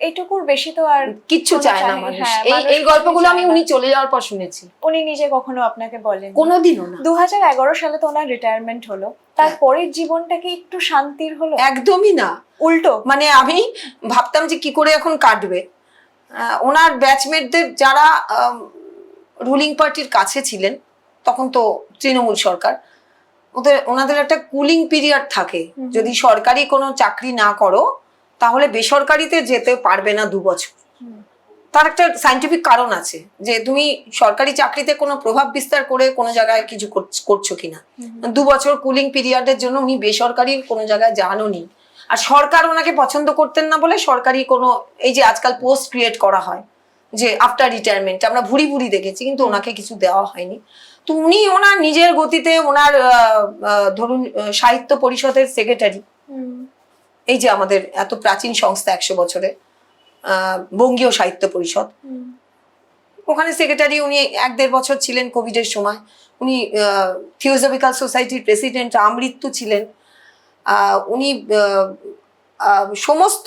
এইটুকুর বেশি তো আর কিচ্ছু চায় না মানুষ। এই গল্পগুলো আমি উনি চলে যাওয়ার পর শুনেছি। উনি নিজে কখনো আপনাকে বলেন? কোনোদিনও না। 2011 সালে তো ওনার রিটায়ারমেন্ট হলো, তারপরের জীবনটা কি একটু শান্তির হলো? একদমই না, উল্টো। মানে আমি ভাবতাম যে কি করে এখন কাটবে। ওনার ব্যাচমেটদের যারা রুলিং পার্টির কাছে ছিলেন, তখন তো তৃণমূল সরকার, ওনাদের একটা কুলিং পিরিয়ড থাকে, যদি সরকারি কোনো চাকরি না করো তাহলে বেসরকারিতে যেতে পারবে না 2 বছর। তার একটা সায়েন্টিফিক কারণ আছে যে তুমি সরকারি চাকরিতে কোনো প্রভাব বিস্তার করে কোনো জায়গায় কিছু করছো কিনা। 2 বছর কুলিং পিরিয়ডের জন্য উনি বেসরকারি কোনো জায়গায় যাননি। আর সরকার ওনাকে পছন্দ করতেন না বলে সরকারি কোনো, এই যে আজকাল পোস্ট ক্রিয়েট করা হয় যে আফটার রিটায়ারমেন্ট, আমরা ভুরি ভুরি দেখেছি, কিন্তু ওনাকে কিছু দেওয়া হয়নি। তো উনি ওনার নিজের গতিতে, ওনার ধরুন সাহিত্য পরিষদের সেক্রেটারি, এই যে আমাদের এত প্রাচীন সংস্থা 100 বছরে বঙ্গীয় সাহিত্য পরিষদ, ওখানে সেক্রেটারি উনি 1-1.5 বছর ছিলেন কোভিডের সময়। উনি থিওসফিক্যাল সোসাইটির প্রেসিডেন্ট আমৃত্যু ছিলেন। উনি সমস্ত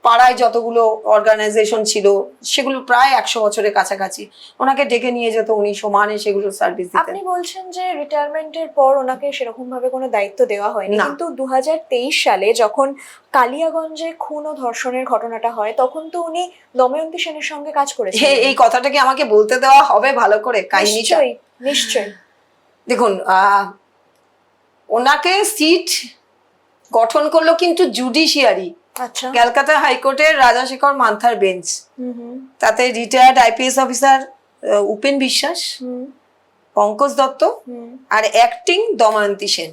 পাড়ায় যতগুলো অর্গানাইজেশন ছিল সেগুলো প্রায় 100 বছরের কাছাকাছি ওনাকে ডেকে নিয়ে যেত, উনি সমানে সেগুলো সার্ভিস দিতেন। আপনি বলছেন যে রিটায়ারমেন্টের পর ওনাকে সেরকম ভাবে কোনো দায়িত্ব দেওয়া হয়নি, না। কিন্তু 2023 সালে যখন কালিয়াগঞ্জে খুন ও ধর্ষণের ঘটনাটা হয় তখন তো উনি দময়ন্তী সেনের সঙ্গে কাজ করেছেন। এই কথাটা কি আমাকে বলতে দেওয়া হবে ভালো করে কাহিনীটা? নিশ্চয়ই নিশ্চয়ই। দেখুন, ওনাকে সিট গঠন করলো কিন্তু জুডিশিয়ারি, আচ্ছা। ক্যালকাটা হাইকোর্টের রাজাশেখর মান্থার বেঞ্চ। হুম তাতে রিটায়ার্ড আইপিএস অফিসার উপেন বিশ্বাস, হুম পঙ্কজ দত্ত হুম আর অ্যাক্টিং দময়ন্তী সেন,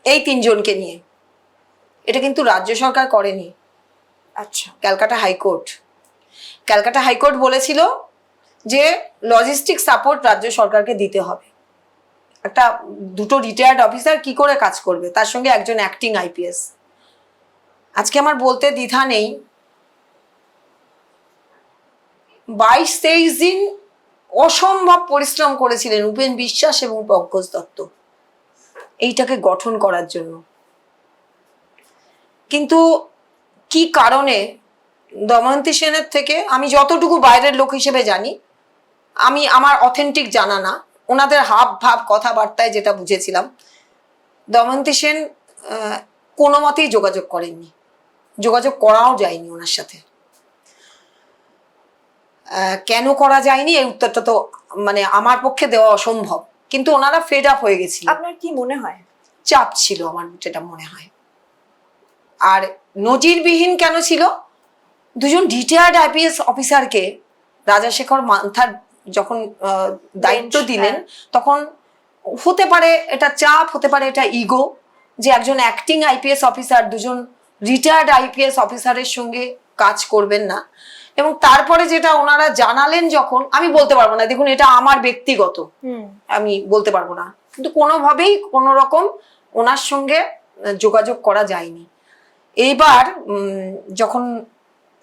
এই তিনজনকে নিয়ে। এটা কিন্তু রাজ্য সরকার করেনি, আচ্ছা। ক্যালকাটা হাইকোর্ট। ক্যালকাটা হাইকোর্ট বলেছিল যে লজিস্টিক সাপোর্ট রাজ্য সরকারকে দিতে হবে। একটা দুটো রিটায়ার্ড অফিসার কি করে কাজ করবে, তার সঙ্গে একজন অ্যাক্টিং আইপিএস। আজকে আমার বলতে দ্বিধা নেই, 22-23 দিন অসম্ভব পরিশ্রম করেছিলেন উপেন বিশ্বাস এবং পঙ্কজ দত্ত এইটাকে গঠন করার জন্য। কিন্তু কি কারণে দময়ন্তী সেনের থেকে, আমি যতটুকু বাইরের লোক হিসেবে জানি, আমার অথেন্টিক জানা না, ওনাদের হাব ভাব কথাবার্তায় যেটা বুঝেছিলাম, দময়ন্তী সেন কোনো মতেই যোগাযোগ করেননি, যোগাযোগ করাও যায়নি ওনার সাথে। কেন করা যায়নি এই উত্তরটা তো মানে আমার পক্ষে দেওয়া অসম্ভব, কিন্তু ওনারা ফেড আপ হয়ে গেছিল। আপনার কি মনে হয়? চাপ ছিল আমার যেটা মনে হয়। আর নজিরবিহীন কেন ছিল, দুজন রিটায়ার্ড আইপিএস অফিসারকে রাজাশেখর মান্থার যখন দায়িত্ব দিলেন, তখন হতে পারে এটা চাপ, হতে পারে এটা ইগো, যে একজন অ্যাক্টিং আইপিএস অফিসার দুজন রিটায়ার্ড আইপিএস অফিসারের সঙ্গে কাজ করবেন না। এবং তারপরে যেটা ওনারা জানালেন, যখন আমি বলতে পারবো না, দেখুন এটা আমার ব্যক্তিগত, আমি বলতে পারবো না, কিন্তু কোনোভাবেই কোনো রকম ওনার সঙ্গে যোগাযোগ করা যায়নি। এইবার যখন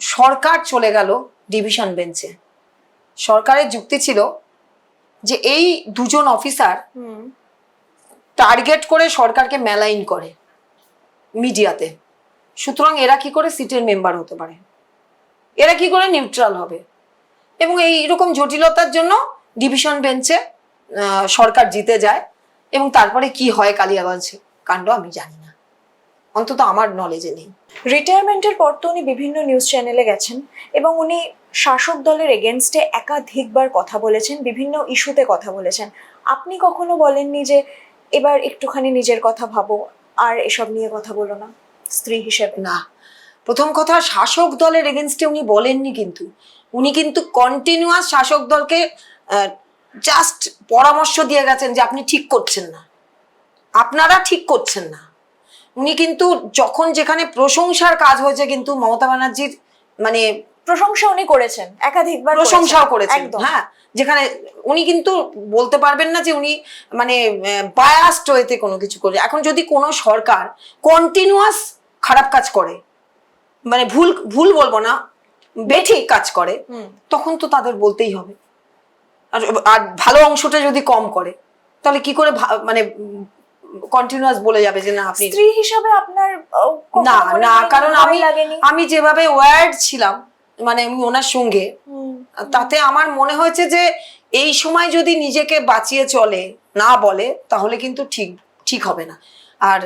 সরকার চলে গেল ডিভিশন বেঞ্চে, সরকারের যুক্তি ছিল যে এই দুজন অফিসার টার্গেট করে সরকারকে মেলাইন করে মিডিয়াতে, সুতরাং এরা কি করে সিটের মেম্বার হতে পারে, এরা কি করে নিউট্রাল হবে। এবং এইরকম জটিলতার জন্য ডিভিশন বেঞ্চে সরকার জিতে যায়। এবং তারপরে কি হয় কালিয়াগঞ্জ কাণ্ড আমি জানি না, অন্তত আমার নলেজে নেই। রিটায়ারমেন্টের পর তো উনি বিভিন্ন নিউজ চ্যানেলে গেছেন এবং উনি শাসক দলের এগেনস্টে একাধিকবার কথা বলেছেন, বিভিন্ন ইস্যুতে কথা বলেছেন। আপনি কখনো বলেননি যে এবার একটুখানি নিজের কথা ভাবো, আর এসব নিয়ে কথা বলো না স্ত্রী হিসেবে? না, প্রথম কথা শাসক দলের এগেনস্টে উনি বলেননি, কিন্তু উনি কিন্তু কন্টিনিউয়াস শাসক দলকে জাস্ট পরামর্শ দিয়ে গেছেন যে আপনি ঠিক করছেন না, আপনারা ঠিক করছেন না। উনি কিন্তু যখন যেখানে প্রশংসার কাজ হয়েছে, কিন্তু মমতা ব্যানার্জির মানে প্রশংসা উনি করেছেন, একাধিকবার প্রশংসাও করেছেন। একদম। হ্যাঁ, যেখানে উনি কিন্তু বলতে পারবেন না যে উনি মানে বায়াসড হয়েতে কোনো কিছু করে। এখন যদি কোনো সরকার কন্টিনিউয়াস খারাপ কাজ করে, মানে ভুল বলবো না, বেঠিক কাজ করে, তখন তো তাদের বলতেই হবে। আর ভালো অংশটা যদি কম করে, তাহলে কি করে মানে কন্টিনিউয়াস বলে যাবে যে না আপনি স্ত্রী হিসাবে আপনার না না, কারণ আমি যেভাবে ওয়ার্ড ছিলাম মানে আমি ওনার সঙ্গে, তাতে আমার মনে হয়েছে যে এই সময় যদি নিজেকে বাঁচিয়ে চলে না বলে, তাহলে কিন্তু ঠিক হবে না। আর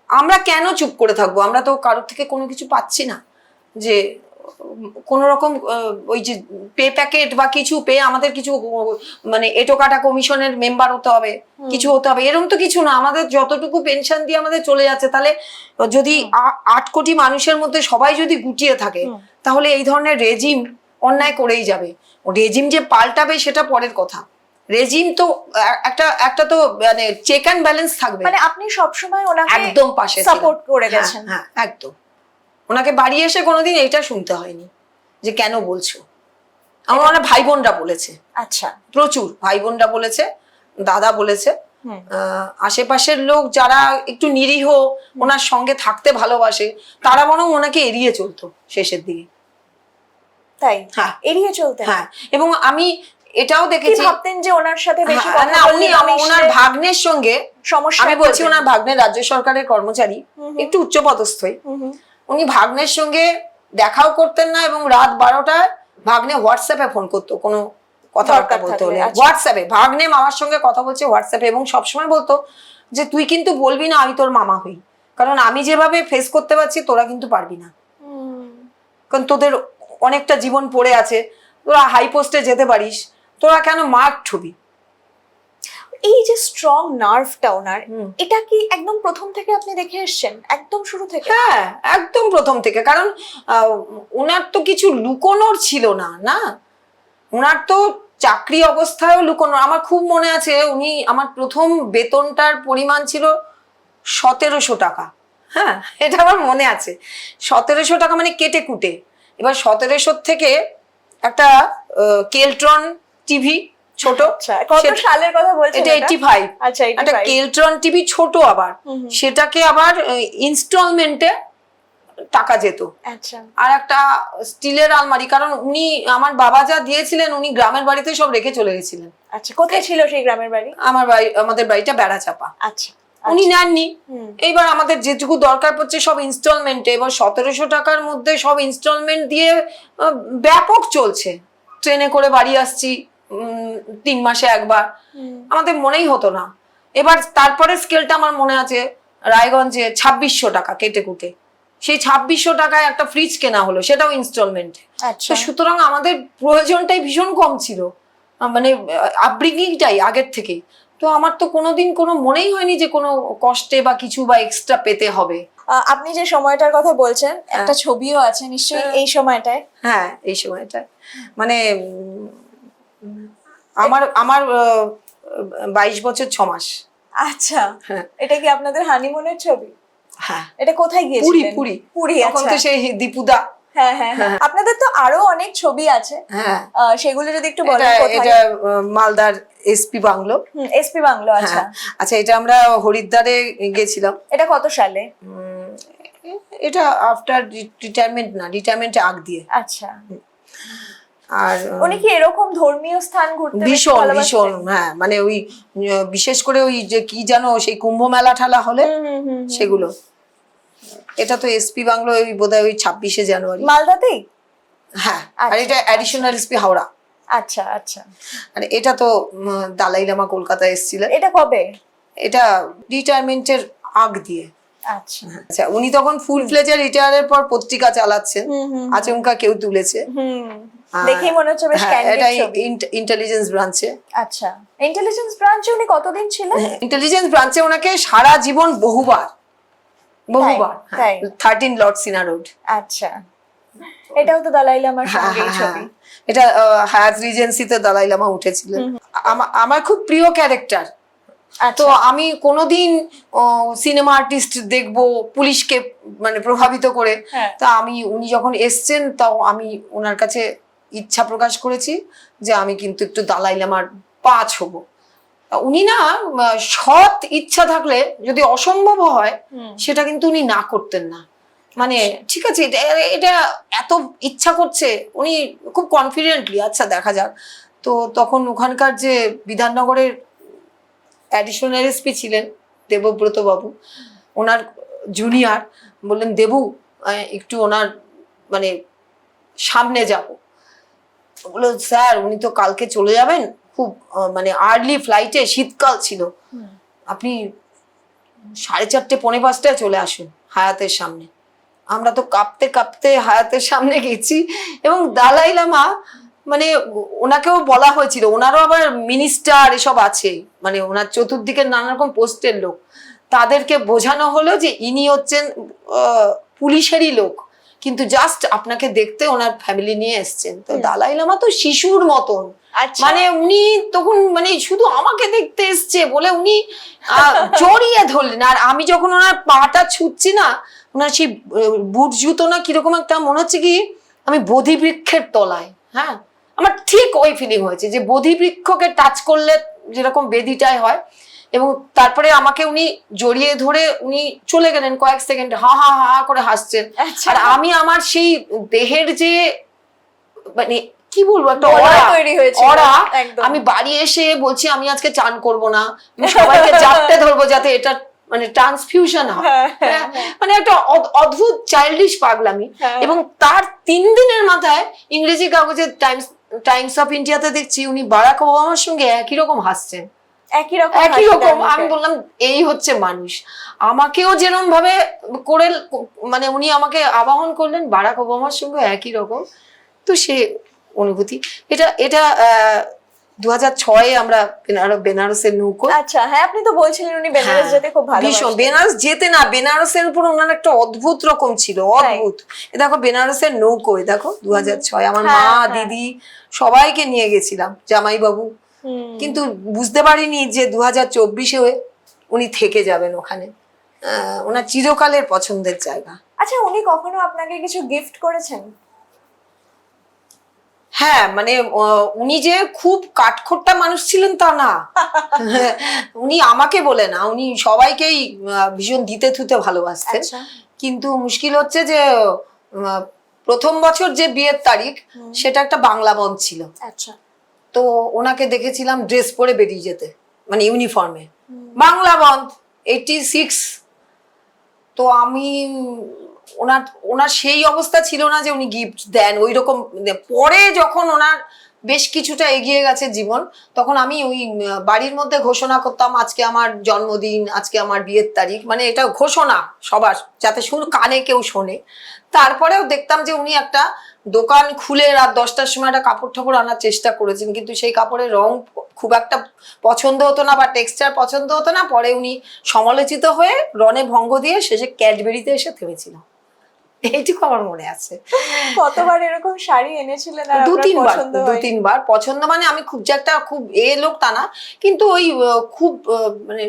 আমরা কেন চুপ করে থাকবো, আমরা তো কারোর থেকে কোনো কিছু পাচ্ছি না, যে কোন রকম ওই যে পে প্যাকেট বা কিছু পেয়ে আমাদের কিছু মানে এটোকাটা কমিশনের মেম্বার হতে হবে, কিছু হতে হবে, এরকম তো কিছু না। আমাদের যতটুকু পেনশন দিয়ে আমাদের চলে যাচ্ছে, তাহলে যদি 8 কোটি মানুষের মধ্যে সবাই যদি গুটিয়ে থাকে, তাহলে এই ধরনের রেজিম অন্যায় করেই যাবে। রেজিম যে পাল্টাবে সেটা পরের কথা, রেজিম তো একটা তো মানে চেক অ্যান্ড ব্যালেন্স থাকবে। মানে আপনি সবসময় ওনাকে একদম পাশে সাপোর্ট করে গেছেন। হ্যাঁ, একদম। ওনাকে বাড়ি এসে কোনোদিন এইটা শুনতে হয়নি যে কেন বলছো। আমার অনেক ভাই বোনরা বলেছে, আচ্ছা, প্রচুর ভাই বোনরা বলেছে, দাদা বলেছে, আশেপাশের লোক যারা একটু নিরীহ ওনার সঙ্গে থাকতে ভালোবাসে, তারা বরং ওনাকে এড়িয়ে চলতো শেষের দিকে। তাই? হ্যাঁ, এড়িয়ে চলতে। হ্যাঁ, এবং আমি এটাও কি দেখেছি ভাবতেন যে ওনার সাথে বেশি হ্যাঁ, কথা না বললে উনি মিশলে ওনার ভাগ্নের সঙ্গে সমস্যা আমি বলছি ওনার ভাগ্নের রাজ্য সরকারের কর্মচারী, একটু উচ্চপদস্থই, উনি ভাগ্নের সঙ্গে দেখাও করতেন না এবং রাত 12টায় ভাগ্নে হোয়াটসঅ্যাপে ফোন করতো কোনো কথাবার্তা দরকার বলতে থাকলে, হলে, আচ্ছা। হোয়াটসঅ্যাপে ভাগ্নে মামার সঙ্গে কথা বলছে হোয়াটসঅ্যাপে, এবং সবসময় বলতো যে তুই কিন্তু বলবি না আমি তোর মামা হই, কারণ আমি যেভাবে ফেস করতে পারছি তোরা কিন্তু পারবি না, কারণ তোদের অনেকটা জীবন পড়ে আছে, তোরা হাই পোস্টে যেতে পারিস, তোরা কেন মার্ক ছবি। এই যে স্ট্রং নার্ভটা ওনার, এটা কি একদম প্রথম থেকে আপনি দেখে এসেছেন, একদম শুরু থেকে? হ্যাঁ একদম প্রথম থেকে, কারণ ওনার তো কিছু লুকোনোর ছিল না, না ওনার তো চাকরি অবস্থায়ও লুকোনো। আমার খুব মনে আছে উনি আমার প্রথম বেতনটার পরিমাণ ছিল 1700 টাকা, হ্যাঁ এটা আমার মনে আছে, 1700 টাকা মানে কেটে কুটে। এবার 1700 থেকে একটা কেলট্রন টিভি ছোট, আচ্ছা, কত সালের কথা বলছেন এটা 85, আচ্ছা একটা 85 কেলট্রন টিভি ছোট, আবার সেটাকে আবার ইনস্টলমেন্টে টাকা যেত। আচ্ছা আর একটা স্টিলের আলমারি, কারণ উনি আমার বাবা যা দিয়েছিলেন উনি গ্রামের বাড়িতে সব রেখে চলে গেছিলেন। আচ্ছা, কোথায় ছিল সেই গ্রামের বাড়ি? আমাদের বাড়িটা বেড়াচাপা, আচ্ছা উনি নেননি। এইবার আমাদের যেটুকু দরকার পড়ছে সব ইনস্টলমেন্টে, এবার 1700 টাকার মধ্যে সব ইনস্টলমেন্ট দিয়ে ব্যাপক চলছে। ট্রেনে করে বাড়ি আসছি 3 মাসে একবার, আমাদের মনেই হতো না। এবার তারপরে স্কেলটা আমার মনে আছে রায়গঞ্জে 2600 টাকা কেটে কুটে, সেই 2600 টাকায় একটা ফ্রিজ কেনা হলো, সেটাও ইনস্টলমেন্টে। আচ্ছা তো সুতরাং আমাদের প্রয়োজনটাই ভীষণ কম ছিল, মানে আপব্রিঙ্গিংটাই আগের থেকে। তো আমার তো কোনোদিন কোনো মনেই হয়নি যে কোনো কষ্টে বা কিছু বা এক্সট্রা পেতে হবে। আপনি যে সময়টার কথা বলছেন, একটা ছবিও আছে নিশ্চয়ই এই সময়টায়। হ্যাঁ এই সময়টা মানে আমার আমার 22 বছর 6 মাস। আচ্ছা, হ্যাঁ এটা কি আপনাদের হানিমুনের ছবি? হ্যাঁ এটা কোথায় পুরী গিয়েছিলেন? পুরী পুরী, তখন আচ্ছা। তো সেই দীপুদা। হ্যাঁ হ্যাঁ হ্যাঁ, আপনাদের তো আরো অনেক ছবি আছে, হ্যাঁ সেগুলো যদি একটু বলেন কোথায়? এটা মালদার এসপি বাংলো। এসপি বাংলো, আচ্ছা। হ্যাঁ আচ্ছা, এটা আমরা হরিদ্বারে গেছিলাম। এটা কত সালে? এটা আফটার রিটায়ারমেন্ট, না রিটায়ারমেন্টে আগ দিয়ে। আচ্ছা, আর উনি কি এরকম ধর্মীয় স্থান ঘুরতে বেশি ভীষণ ভালোবাসতেন? ভীষণ, হ্যাঁ মানে ওই বিশেষ করে ওই যে কি জানো সেই কুম্ভ মেলা ঠালা হলে সেগুলো। এটা তো এসপি বাংলো ওই বোধহয় ওই 26শে জানুয়ারি মালদাতেই? হ্যাঁ, আর আচ্ছা, এটা অ্যাডিশনাল এসপি হাওড়া। আচ্ছা আচ্ছা, আর এটা তো দালাই লামা কলকাতায় এসেছিলেন। এটা কবে? এটা রিটায়ারমেন্টের আগ দিয়ে। আচ্ছা আচ্ছা, উনি তখন ফুল ফ্লেজে রিটায়ারের পর পত্রিকা চালাচ্ছেন, আচমকা কেউ তুলেছে। দেখেই মনে হচ্ছে বেশ হ্যাঁ, এটা ক্যান্ডিড ছবি। ইন্টেলিজেন্স ব্রাঞ্চে। আচ্ছা, ইন্টেলিজেন্স ব্রাঞ্চে উনি কতদিন ছিলেন? ইন্টেলিজেন্স ব্রাঞ্চে ওনাকে সারা জীবন বহুবার তাই? 13 লর্ড সিনা রোড। আচ্ছা, এটাও তো দালাই লামার সঙ্গে ছবি। এটা হায়াত রিজেন্সিতে দালাই লামা উঠেছিলেন। আমার খুব প্রিয় ক্যারেক্টার। তো আমি কোনোদিন সিনেমা আর্টিস্ট দেখবো পুলিশকে মানে প্রভাবিত করে, তা উনি যখন এসছেন তাও আমি ওনার কাছে ইচ্ছা প্রকাশ করেছি যে আমি কিন্তু একটু দালাই লামার পা হব। উনি না সৎ ইচ্ছা থাকলে যদি অসম্ভব হয় সেটা কিন্তু উনি না করতেন না। মানে ঠিক আছে এটা এত ইচ্ছা করছে, উনি খুব কনফিডেন্টলি আচ্ছা দেখা যাক। তো তখন ওখানকার যে বিধাননগরের অ্যাডিশনাল এসপি ছিলেন দেবব্রত বাবু, ওনার জুনিয়র বললেন দেবু একটু ওনার মানে সামনে যাব। বললো স্যার উনি তো কালকে চলে যাবেন, খুব মানে আর্লি ফ্লাইটে, শীতকাল ছিল, আপনি 4:30 পৌনে 5টায় চলে আসুন হায়াতের সামনে। আমরা তো কাঁপতে কাঁপতে হায়াতের সামনে গেছি, এবং দালাই লামা মানে ওনাকেও বলা হয়েছিল, ওনারও আবার মিনিস্টার এসব আছে, মানে ওনার চতুর্দিকের নানা রকম পোস্টের লোক, তাদেরকে বোঝানো হলো যে ইনি হচ্ছেন পুলিশেরই লোক, কিন্তু জাস্ট আপনাকে দেখতে ওনার ফ্যামিলি নিয়ে এসছেন। তো দালাই লামা তো শিশুর মতন, মানে উনি তখন মানে শুধু আমাকে দেখতে এসছে বলে উনি জড়িয়ে ধরলেন। আর আমি যখন ওনার পাটা ছুটছি না, ওনার সেই বুট জুতো না কিরকম একটা মনে হচ্ছে কি আমি বোধি বৃক্ষের তলায়। হ্যাঁ, আমার ঠিক ওই ফিলিং হয়েছে যে বোধি বৃক্ষকে টাচ করলে যেরকম বেদিটায় হয়। এবং তারপরে আমাকে উনি জড়িয়ে ধরে উনি চলে গেলেন কয়েক সেকেন্ড, হা হা হা করে হাসছেন। আর আমি আমার সেই দেহের যে মানে কি বলবো, একটা বলয় অরা তৈরি হয়েছিল, অরা। একদম। আমি বাড়ি এসে বলছি আমি আজকে চান করব না, আমি সবাইকে জাপটে ধরবো যাতে এটা মানে ট্রান্সফিউশন হয়। হ্যাঁ, মানে একটা অদ্ভুত চাইল্ডিশ পাগলামি। হ্যাঁ। এবং তার 3 দিনের মাথায় ইংরেজি কাগজে টাইমস অফ ইন্ডিয়াতে দেখছি উনি বারাক ওবামার সঙ্গে একই রকম হাসছেন, একই রকম একই হাসি রকম। তার মুখে। আমি বললাম এই হচ্ছে মানুষ। আমাকেও যেরকম ভাবে করে মানে উনি আমাকে আবাহন করলেন, বারাক ওবামার সঙ্গে একই রকম। তো সে অনুভূতি, এটা এটা 2006 আমরা বেনারসের নৌকো। আচ্ছা, হ্যাঁ, আপনি তো বলছিলেন উনি বেনারস হ্যাঁ, যেতে খুব ভীষণ। ভালোবাসেন। বেনারস যেতে না, বেনারসের উপর ওনার একটা অদ্ভুত রকম ছিল, অদ্ভুত। এ দেখো বেনারসের নৌকো, এ দেখো 2006 আমার মা, হ্যাঁ, হ্যাঁ। দিদি সবাইকে নিয়ে গেছিলাম, জামাইবাবু। কিন্তু বুঝতে পারিনি যে 2024-এ উনি থেকে যাবেন ওখানে। ওনার চিরকালের পছন্দের জায়গা। আচ্ছা, উনি কখনো আপনাকে কিছু গিফট করেছেন? হ্যাঁ, মানে উনি যে খুব কাঠখোট্টা মানুষ ছিলেন তা না। উনি আমাকে বলে না, উনি সবাইকেই ভীষণ দিতে থুতে ভালোবাসতেন। আচ্ছা। কিন্তু মুশকিল হচ্ছে যে প্রথম বছর যে বিয়ের তারিখ সেটা একটা বাংলা বন্ধ ছিল। আচ্ছা। তো ওনাকে দেখেছিলাম ড্রেস পরে বেরিয়ে যেতে, মানে ইউনিফর্মে, বাংলা বন্ধ 86। তো আমি ওনার ওনার সেই অবস্থা ছিল না যে উনি গিফট দেন ওই রকম। পরে যখন ওনার বেশ কিছুটা এগিয়ে গেছে জীবন, তখন আমি ওই বাড়ির মধ্যে ঘোষণা করতাম আজকে আমার জন্মদিন, আজকে আমার বিয়ের তারিখ, মানে এটা ঘোষণা সবার, যাতে কানে কেউ শোনে। তারপরেও দেখতাম যে উনি একটা দোকান খুলে রাত 10টার সময় একটা কাপড় ঠাকুর আনার চেষ্টা করেছেন, কিন্তু সেই কাপড়ের রং খুব একটা পছন্দ হতো না বা টেক্সচার পছন্দ হতো না। পরে উনি সমালোচিত হয়ে রণে ভঙ্গ দিয়ে শেষে ক্যাডবেরিতে এসে থেমেছিল, এইটুকু আমার মনে আছে। কতবার এরকম শাড়ি এনেছিলেন আর দু আপনার তিনবার, পছন্দ দু হয়নি? তিনবার পছন্দ, মানে আমি খুব যে একটা খুব লোক তা না, কিন্তু ওই খুব মানে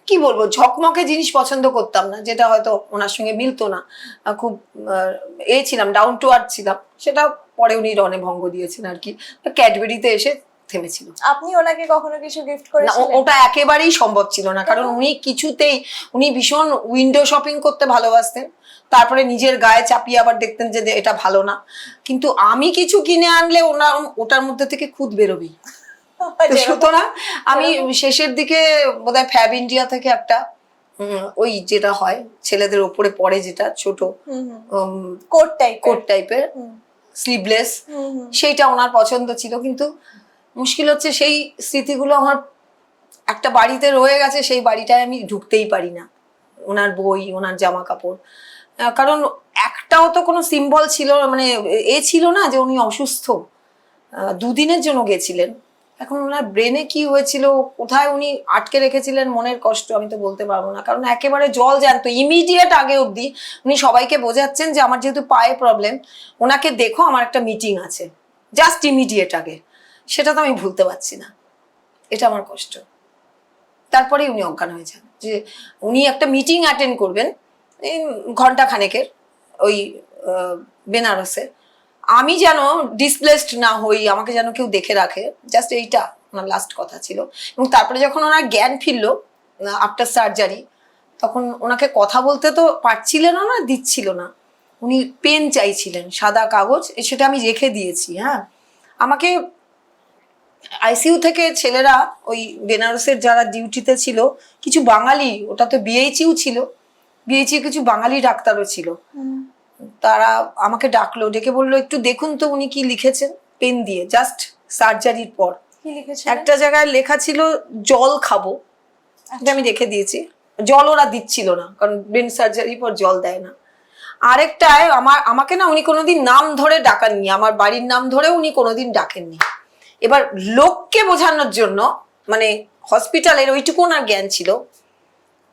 কি বলবো ঝকমকে জিনিস পছন্দ করতাম না, যেটা হয়তো ওনার সঙ্গে মিলতো না। খুব ছিলাম, ডাউন টু আর্থ ছিলাম, সেটা পরে উনি রণে ভঙ্গ দিয়েছেন আর কি, ক্যাডবেরিতে এসে থেমেছিল। আপনি ওনাকে কখনো কিছু গিফট না, করেছিলেন? ওটা একেবারেই সম্ভব ছিল না, কারণ উনি কিছুতেই, উনি ভীষণ উইন্ডো শপিং করতে ভালোবাসতেন, তারপরে নিজের গায়ে চাপিয়ে আবার দেখতেন যে এটা ভালো না। কিন্তু আমি কিছু কিনে আনলে ওটার মধ্যে থেকে খুদ বেরোবেই। সুতরাং আমি শেষের দিকে বোধহয় ফ্যাব ইন্ডিয়া থেকে একটা ওই যেটা হয় ছেলেদের ওপরে পরে, যেটা ছোট কোট টাইপের স্লিভলেস, সেইটা ওনার পছন্দ ছিল। কিন্তু মুশকিল হচ্ছে সেই স্মৃতিগুলো আমার একটা বাড়িতে রয়ে গেছে, সেই বাড়িটায় আমি ঢুকতেই পারি না। ওনার বই, ওনার জামা কাপড়, কারণ একটাও তো কোনো সিম্বল ছিল, মানে ছিল না যে উনি অসুস্থ। 2 দিনের জন্য গেছিলেন। এখন ওনার ব্রেনে কি হয়েছিল, কোথায় উনি আটকে রেখেছিলেন মনের কষ্ট, আমি তো বলতে পারবো না। কারণ একেবারে জল জ্যান্ত ইমিডিয়েট আগে অবধি উনি সবাইকে বোঝাচ্ছেন যে আমার যেহেতু পায়ে প্রবলেম, ওনাকে দেখো আমার একটা মিটিং আছে, জাস্ট ইমিডিয়েট আগে। সেটা তো আমি ভুলতে পারছি না, এটা আমার কষ্ট। তারপরেই উনি অজ্ঞান হয়ে যান, যে উনি একটা মিটিং অ্যাটেন্ড করবেন এই ঘন্টা খানেকের ওই বেনারসে। আমি যেন ডিসপ্লেসড না হই, আমাকে যেন কেউ দেখে রাখে, জাস্ট এইটা ওনার লাস্ট কথা ছিল। এবং তারপরে যখন ওনার জ্ঞান ফিরলো আফটার সার্জারি, তখন ওনাকে কথা বলতে তো পারছিলেন না, দিচ্ছিল না। উনি পেন চাইছিলেন, সাদা কাগজ, সেটা আমি রেখে দিয়েছি। হ্যাঁ, আমাকে আইসিইউ থেকে ছেলেরা, ওই বেনারসের যারা ডিউটিতে ছিল, কিছু বাঙালি, ওটা তো বিএইচইউ ছিল, বিএইচইউ কিছু বাঙালি ডাক্তারও ছিল, তারা আমাকে ডাকলো, ডেকে বললো একটু দেখুন তো উনি কি লিখেছেন পেন দিয়ে, জাস্ট সার্জারির পর। কি লিখেছেন? একটা জায়গায় লেখা ছিল জল খাবো, এটা আমি রেখে দিয়েছি। জল ওরা দিচ্ছিল না, কারণ ব্রেন সার্জারির পর জল দেয় না। আরেকটায় আমাকে না উনি কোনোদিন নাম ধরে ডাকাননি, আমার বাড়ির নাম ধরে উনি কোনোদিন ডাকেননি। এবার লোককে বোঝানোর জন্য, মানে হসপিটালের ওইটুকু ওনার জ্ঞান ছিল,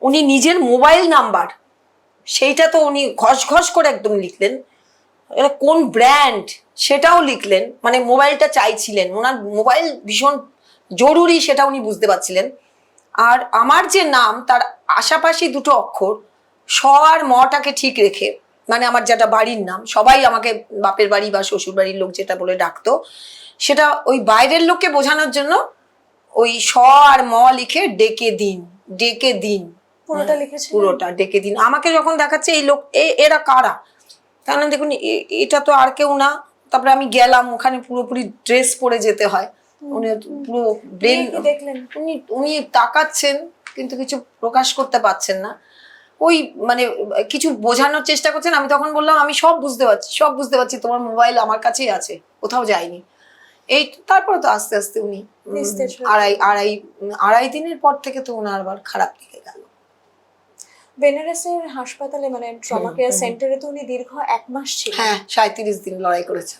উনি নিজের মোবাইল নাম্বার সেইটা তো উনি ঘস ঘস করে একদম লিখলেন, এটা কোন ব্র্যান্ড সেটাও লিখলেন, মানে মোবাইলটা চাইছিলেন, ওনার মোবাইল ভীষণ জরুরি সেটা উনি বুঝতে পারছিলেন। আর আমার যে নাম তার আশাপাশি 2টো অক্ষর, স আর মটাকে ঠিক রেখে, মানে আমার যেটা বাড়ির নাম, সবাই আমাকে বাপের বাড়ি বা শ্বশুর বাড়ির লোক যেটা বলে ডাকতো, সেটা ওই বাইরের লোককে বোঝানোর জন্য ওই স আর ম লিখে ডেকে দিন, ডেকে দিন, পুরোটা লিখেছেন? পুরোটা ডেকে দিন। আমাকে যখন দেখাচ্ছে এই লোক এরা কারা, তাহলে দেখুন এটা তো আর কেউ না, তারপরে আমি গেলাম, ওখানে পুরোপুরি ড্রেস পরে যেতে হয়, উনি পুরো ব্রেন, কি দেখলেন? উনি উনি তাকাচ্ছেন কিন্তু কিছু প্রকাশ করতে পারছেন না, ওই মানে কিছু বোঝানোর চেষ্টা করছেন। আমি তখন বললাম আমি সব বুঝতে পারছি, তোমার মোবাইল আমার কাছেই আছে, কোথাও যায়নি। এই তারপরে তো আস্তে আস্তে উনি নিস্তেজ হয়ে আড়াই দিনের পর থেকে তো ওনার আবার খারাপ দিকে গেল। বেনারসের হাসপাতালে মানে ট্রমা কেয়ার সেন্টারে তো উনি দীর্ঘ 1 মাস ছিলেন। হ্যাঁ, 37 দিন লড়াই করেছে।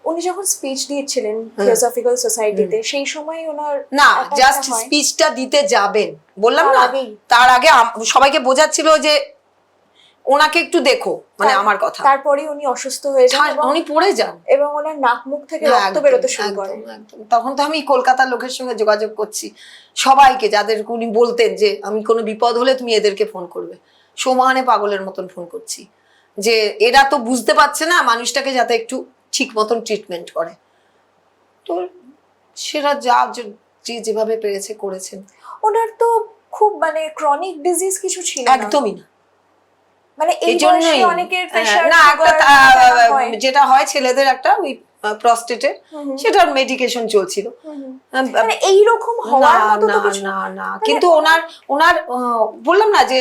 উনি যখন স্পিচ দিয়েছিলেন থিওসফিক্যাল সোসাইটিতে, সেই সময় ওনার না, attack জাস্ট টা হয়। স্পিচটা দিতে যাবেন বললাম তার না, আগেই। তার আগে সবাইকে বোঝাচ্ছিল যে ওনাকে একটু দেখো, মানে আমার কথা। তারপরে উনি অসুস্থ হয়ে যান এবং- উনি পড়ে যান এবং ওনার নাক মুখ থেকে হ্যাঁ, রক্ত একদম, বেরোতে শুরু করে। একদম, একদম। তখন তো আমি কলকাতার লোকের সঙ্গে যোগাযোগ করছি, সবাইকে, যাদের উনি বলতেন যে আমি কোনো বিপদ হলে তুমি এদেরকে ফোন করবে, সমানে পাগলের মতন ফোন করছি যে এরা তো বুঝতে পারছে না মানুষটাকে যাতে একটু ঠিক মতন ট্রিটমেন্ট করে। তো সেরা যে যেভাবে পেরেছে করেছেন। ওনার তো খুব মানে ক্রনিক ডিজিজ কিছু ছিল না। একদমই না। মানে এই এই জন্যই বয়সে অনেকের প্রেশার না, একটা যেটা হয় ছেলেদের একটা ওই প্রস্টেটের, সেটার মেডিকেশন চলছিল। মানে এই রকম হওয়ার মতো তো কিছু না, কিন্তু ওনার বললাম না যে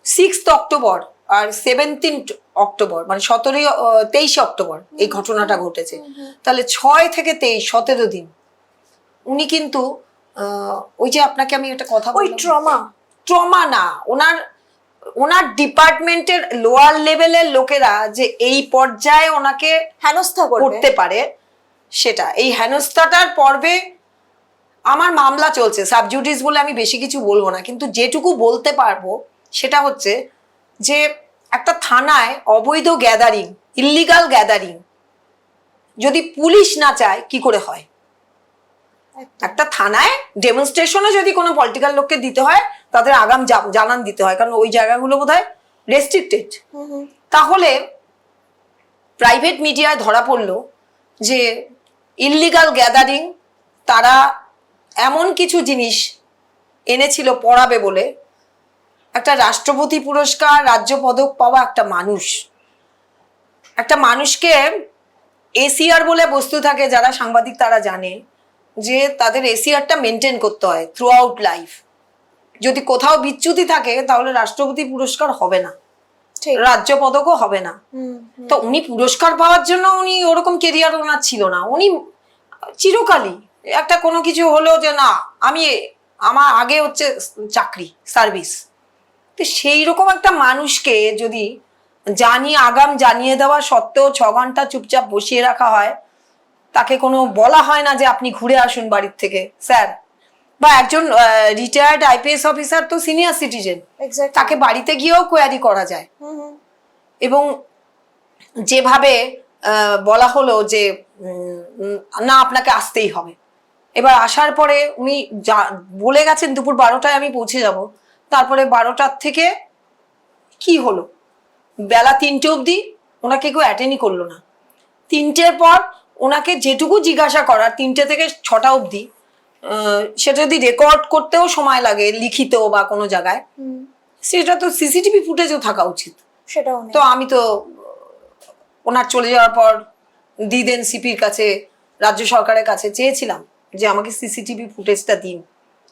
6 অক্টোবর আর 17 অক্টোবর মানে 23 অক্টোবর এই ঘটনাটা ঘটেছে, তাহলে 6 থেকে 23 17 দিন উনি কিন্তু ওই যে আপনাকে আমি একটা কথা ওই বললাম, ট্রমা না, ওনার ডিপার্টমেন্টের লোয়ার লেভেলের লোকেরা যে এই পর্যায়ে ওনাকে হেনস্থা করতে পারে, সেটা এই হেনস্থাটার পর্বে আমার মামলা চলছে, সাবজুডিস বলে আমি বেশি কিছু বলবো না, কিন্তু যেটুকু বলতে পারবো সেটা হচ্ছে যে একটা থানায় অবৈধ গ্যাদারিং, ইল্লিগাল গ্যাদারিং যদি পুলিশ না চায় কি করে হয়? একটা থানায় ডেমনস্ট্রেশনে যদি কোনো পলিটিক্যাল লোককে দিতে হয় তাদের আগাম জানান দিতে হয়, কারণ ওই জায়গাগুলো বোধহয় রেস্ট্রিক্টেড। তাহলে প্রাইভেট মিডিয়ায় ধরা পড়লো যে ইল্লিগাল গ্যাদারিং, তারা এমন কিছু জিনিস এনেছিল পড়াবে বলে, একটা রাষ্ট্রপতি পুরস্কার, রাজ্য পদক পাওয়া একটা মানুষকে এসিআর বলে বস্তু থাকে, যারা সাংবাদিক তারা জানে যে তাদের এসিআরটা মেনটেন করতে হয় থ্রু আউট লাইফ। যদি কোথাও বিচ্যুতি থাকে তাহলে রাষ্ট্রপতি পুরস্কার হবে না, রাজ্য পদকও হবে না। তো উনি পুরস্কার পাওয়ার জন্য উনি ওরকম কেরিয়ার ওনার ছিল না, উনি চিরকালই একটা কোনো কিছু হলো যে না আমার আগে হচ্ছে চাকরি, সার্ভিস। তো সেই রকম একটা মানুষকে যদি আগাম জানিয়ে দেওয়া সত্ত্বেও 6 ঘন্টা চুপচাপ বসিয়ে রাখা হয়, তাকে কোনো বলা হয় না যে আপনি ঘুরে আসুন বাড়ির থেকে স্যার, বা একজন রিটায়ার্ড আইপিএস অফিসার তো সিনিয়র সিটিজেন, তাকে বাড়িতে গিয়েও কোয়ারি করা যায়। এবং যেভাবে বলা হলো যে না আপনাকে আসতেই হবে, এবার আসার পরে উনি বলে গেছেন দুপুর 12টায় আমি পৌঁছে যাব, তারপরে 12টার থেকে কি হলো বেলা 3টে অবধি ওনাকে কেউ অ্যাটেন্ডই করলো না। 3টের পর ওনাকে যেটুকু জিজ্ঞাসা করার 3টে থেকে 6টা অবধি, সেটা যদি রেকর্ড করতেও সময় লাগে লিখিত বা কোনো জায়গায়, সেটা তো সিসিটিভি ফুটেজও থাকা উচিত। সেটাও তো আমি তো ওনার চলে যাওয়ার পর দিদেন সিপির কাছে, রাজ্য সরকারের কাছে চেয়েছিলাম যে আমাকে সিসিটিভি ফুটেজটা দিন,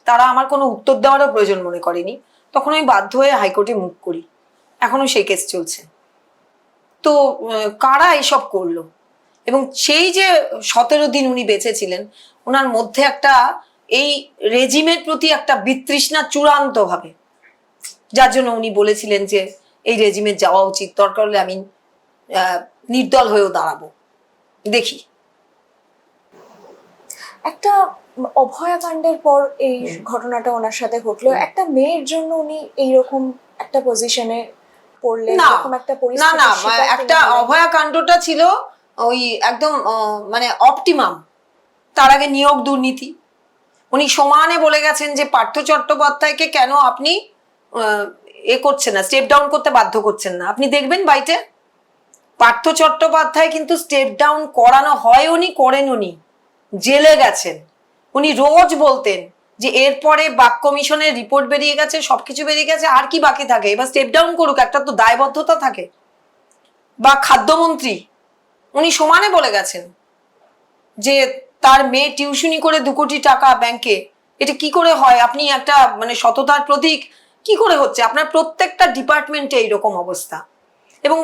তারা আমার কোনো উত্তর দেওয়ারও প্রয়োজন মনে করেনি। তখন আমি বাধ্য হয়ে হাইকোর্টে মুভ করি, এখনো সেই কেস চলছে। তো কারা এসব করলো? এবং সেই যে 17 দিন উনি বেঁচে ছিলেন, ওনার মধ্যে একটা এই রেজিমের প্রতি একটা বিতৃষ্ণা চূড়ান্ত ভাবে, যার জন্য উনি বলেছিলেন যে এই রেজিমে যাওয়া উচিত, দরকার হলে আমি নির্দল হয়েও দাঁড়াবো, দেখি। একটা অভয়াকাণ্ডের পর এই ঘটনাটা ওনার সাথে ঘটলো, একটা মেয়ের জন্য উনি এইরকম একটা পজিশনে পড়লেন, এরকম একটা পরিস্থিতি। না, একটা অভয়াকাণ্ডটা ছিল ওই একদম মানে অপটিমাম। তার আগে নিয়োগ দুর্নীতি, উনি সমানে বলে গেছেন যে পার্থ চট্টোপাধ্যায়কে কেন আপনি করছেন না, স্টেপ ডাউন করতে বাধ্য করছেন না। আপনি দেখবেন বাইটে পার্থ চট্টোপাধ্যায় কিন্তু স্টেপ ডাউন করানো হয়, উনি করেন, উনি জেলে গেছেন। উনি রোজ বলতেন যে এরপরে বাক কমিশনের রিপোর্ট বেরিয়ে গেছে, সবকিছু বেরিয়ে গেছে, আর কি বাকি থাকে, এবার স্টেপ ডাউন করুক, একটা তো দায়বদ্ধতা থাকে। বা খাদ্যমন্ত্রী উনি সমানে বলে গেছেন যে তার মেয়ে টিউশনি করে 2 কোটি টাকা ব্যাংকে, এটা কি করে হয়? আপনি একটা মানে সততার প্রতীক কি করে হচ্ছে? আপনার প্রত্যেকটা ডিপার্টমেন্টে এইরকম অবস্থা। এবং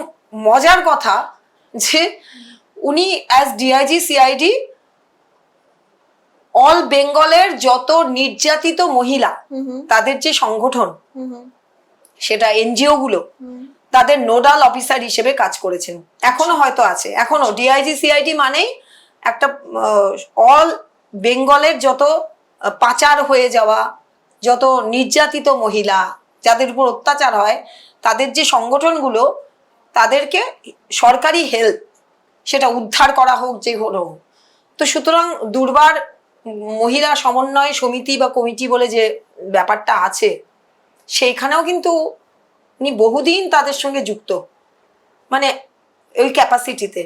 মজার কথা যে উনি অ্যাজ ডিআইজি সিআইডি অল বেঙ্গলের যত নির্যাতিত মহিলা তাদের যে সংগঠন, সেটা এনজিও গুলো, তাদের নোডাল অফিসার হিসেবে কাজ করেছেন, এখনো হয়তো আছে। এখনো ডিআইজি সিআইডি মানেই একটা অল বেঙ্গলের যত পাচার হয়ে যাওয়া, যত নির্যাতিত মহিলা যাদের উপর অত্যাচার হয়, তাদের যে সংগঠনগুলো, তাদেরকে সরকারি হেল্প সেটা উদ্ধার করা হোক, যে হলো। তো সুতরাং দুর্বার মহিলা সমন্বয় সমিতি বা কমিটি বলে যে ব্যাপারটা আছে, সেইখানেও কিন্তু উনি বহুদিন তাদের সঙ্গে যুক্ত, মানে ওই ক্যাপাসিটিতে।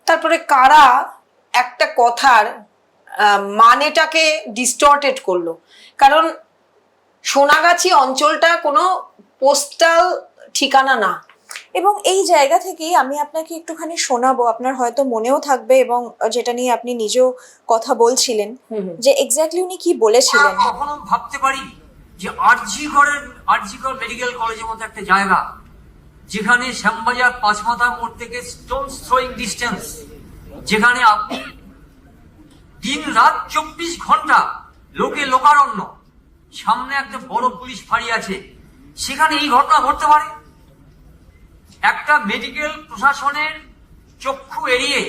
তারপরে কারা একটা কথার মানেটাকে ডিস্টর্টেড করলো, কারণ সোনাগাছি অঞ্চলটা কোনো পোস্টাল ঠিকানা না। এবং এই জায়গা থেকেই আমি আপনাকে একটুখানি শোনাবো, আপনার হয়তো মনেও থাকবে, এবং যেটা নিয়ে আপনি নিজেও কথা বলছিলেন যে এক্স্যাক্টলি উনি কি বলেছিলেন। কখনো ভাবতে পারি যে আরজিকর মেডিকেল কলেজের মতো একটা জায়গা, যেখানে শ্যামবাজার পাঁচমাথা মোড় থেকে স্টোন থ্রোয়িং ডিস্টেন্স, যেখানে আপনি দিন রাত 24 ঘন্টা লোকে লোকারণ্য, সামনে একটা বড় পুলিশ ফাঁড়ি আছে, সেখানে এই ঘটনা ঘটতে পারে? একটা মেডিকেল প্রশাসনের চক্ষু এড়িয়ে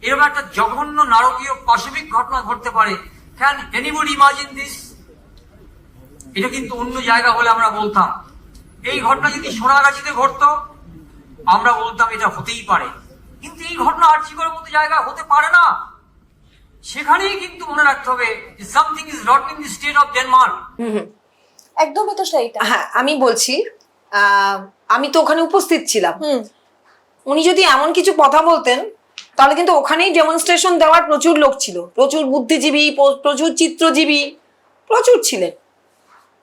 এরকম একটা জঘন্য নারকীয় পাশবিক ঘটনা ঘটতে পারে? Can anybody imagine this? এটা কিন্তু অন্য জায়গা হলে আমরা বলতাম, এই ঘটনা যদি সোনাগাছিতে ঘটতো আমরা বলতাম এটা হতেই পারে, কিন্তু এই ঘটনা আরজিকরের মতো জায়গা হতে পারে না। সেখানেই কিন্তু মনে রাখতে হবে something is rot in the state of Denmark. একদমই তো সেইটা। হ্যাঁ, আমি বলছি, আমি তো ওখানে উপস্থিত ছিলাম। উনি যদি এমন কিছু কথা বলতেন, তাহলে কিন্তু ওখানেই ডেমনস্ট্রেশন দেওয়ার প্রচুর লোক ছিল, প্রচুর বুদ্ধিজীবী, প্রচুর চিত্রজীবী, প্রচুর ছিলেন।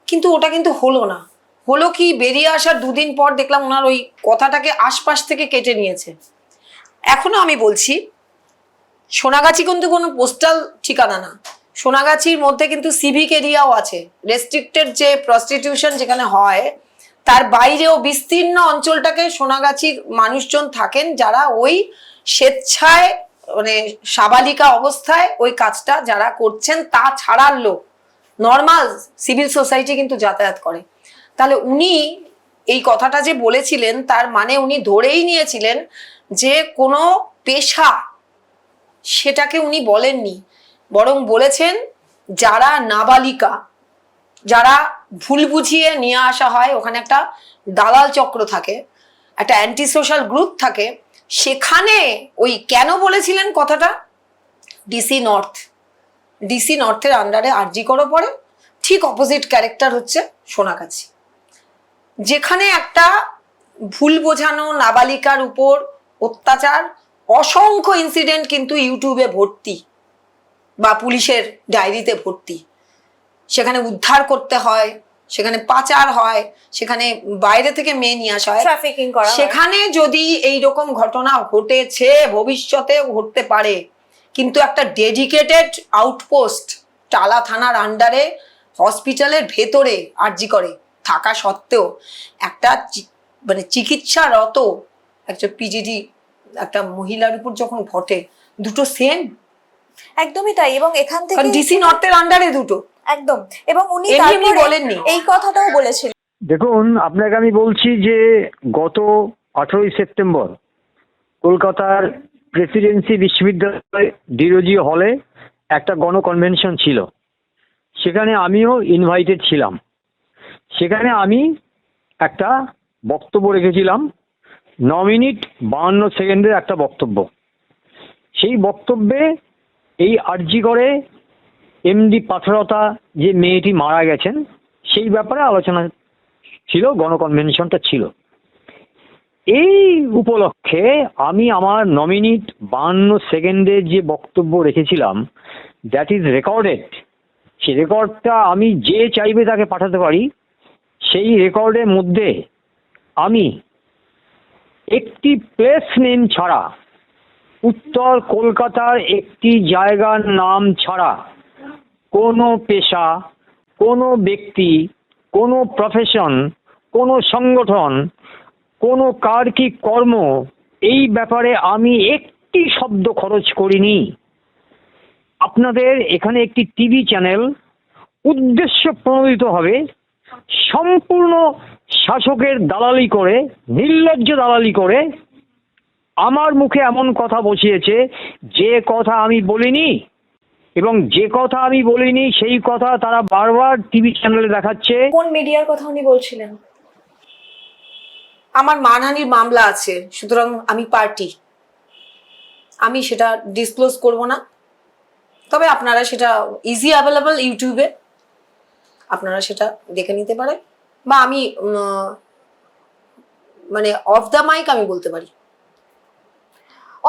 কিন্তু ওটা কিন্তু হলো না। হলো কি, বেরিয়ে আসার 2 দিন পর দেখলাম ওনার ওই কথাটাকে আশপাশ থেকে কেটে নিয়েছে। এখনো আমি বলছি, সোনাগাছি কিন্তু কোনো পোস্টাল ঠিকানা না। সোনাগাছির মধ্যে কিন্তু সিভিক এরিয়াও আছে, রেস্ট্রিক্টেড যে প্রস্টিটিউশন যেখানে হয়, তার বাইরেও বিস্তীর্ণ অঞ্চলটাকে সোনাগাছির মানুষজন থাকেন, যারা ওই স্বেচ্ছায় মানে সাবালিকা অবস্থায় ওই কাজটা যারা করছেন, তা ছাড়ার লোক নর্মাল সিভিল সোসাইটি কিন্তু যাতায়াত করে। তাহলে উনি এই কথাটা যে বলেছিলেন, তার মানে উনি ধরেই নিয়েছিলেন যে কোনো পেশা, সেটাকে উনি বলেননি, বরং বলেছেন যারা নাবালিকা, যারা ভুল বুঝিয়ে নিয়ে আসা হয়, ওখানে একটা দালাল চক্র থাকে, একটা অ্যান্টি সোশ্যাল গ্রুপ থাকে, সেখানে ওই কেন বলেছিলেন কথাটা, ডিসি নর্থের আন্ডারে আরজিকরও পড়ে, ঠিক অপোজিট ক্যারেক্টার হচ্ছে সোনাগাছি, যেখানে একটা ভুল বোঝানো নাবালিকার উপর অত্যাচার, অসংখ্য ইনসিডেন্ট কিন্তু ইউটিউবে ভর্তি বা পুলিশের ডায়েরিতে ভর্তি। সেখানে উদ্ধার করতে হয়, সেখানে পাচার হয়, সেখানে বাইরে থেকে মেয়ে নিয়ে আসা হয়, ট্রাফিকিং করা হয়। সেখানে যদি এইরকম ঘটনা ঘটেছে, ভবিষ্যতে ঘটতে পারে, কিন্তু একটা ডেডিকেটেড আউটপোস্ট টালা থানার আন্ডারে হসপিটালের ভেতরে আরজিকরে থাকা সত্ত্বেও একটা মানে চিকিৎসারত একটা পিজিডি একটা মহিলার উপর যখন ঘটে, দুটো সেম। একদমই তাই। এবং এখান থেকে ডিসি নর্থের আন্ডারে দুটো একদম। এবং উনি এমনি তারপরে বলেননি, এই কথাটাও বলেছিলেন। দেখুন, আপনাকে আমি বলছি যে গত 18ই সেপ্টেম্বর কলকাতার প্রেসিডেন্সি বিশ্ববিদ্যালয় ডিরোজি হলে একটা গণকনভেনশন ছিল, সেখানে আমিও ইনভাইটেড ছিলাম। সেখানে আমি একটা বক্তব্য রেখেছিলাম, 9 মিনিট 52 সেকেন্ডের একটা বক্তব্য। সেই বক্তব্যে এই আরজিকরে এমডি পাথরতা যে মেয়েটি মারা গেছেন সেই ব্যাপারে আলোচনা ছিল, গণকনভেনশনটা ছিল। এই উপলক্ষে আমি আমার 9 মিনিট 52 সেকেন্ডের যে বক্তব্য রেখেছিলাম, দ্যাট ইজ রেকর্ডেড। সেই রেকর্ডটা আমি যে চাইবে তাকে পাঠাতে পারি। সেই রেকর্ডের মধ্যে আমি একটি প্লেস নেম ছাড়া উত্তর কলকাতার একটি জায়গার নাম ছাড়া কোনো পেশা, কোনো ব্যক্তি, কোনো প্রফেশন, কোনো সংগঠন, কোনো কার কি কর্ম, এই ব্যাপারে আমি একটি শব্দ খরচ করিনি। আপনাদের এখানে একটি টিভি চ্যানেল উদ্দেশ্য প্রণোদিতভাবে সম্পূর্ণ শাসকের দালালি করে, নির্লজ্জ দালালি করে আমার মুখে এমন কথা বসিয়েছে যে কথা আমি বলিনি, এবং যে কথা আমি বলিনি সেই কথা তারা বারবার টিভি চ্যানেলে দেখাচ্ছে। কোন মিডিয়ার কথা উনি বলছিলেন? আমার মানহানির মামলা আছে, সুতরাং আমি পার্টি, আমি সেটা ডিসক্লোজ করব না। তবে আপনারা সেটা ইজি অ্যাভেলেবল ইউটিউবে, আপনারা সেটা দেখে নিতে পারেন, বা আমি মানে অফ দ্য মাইক আমি বলতে পারি।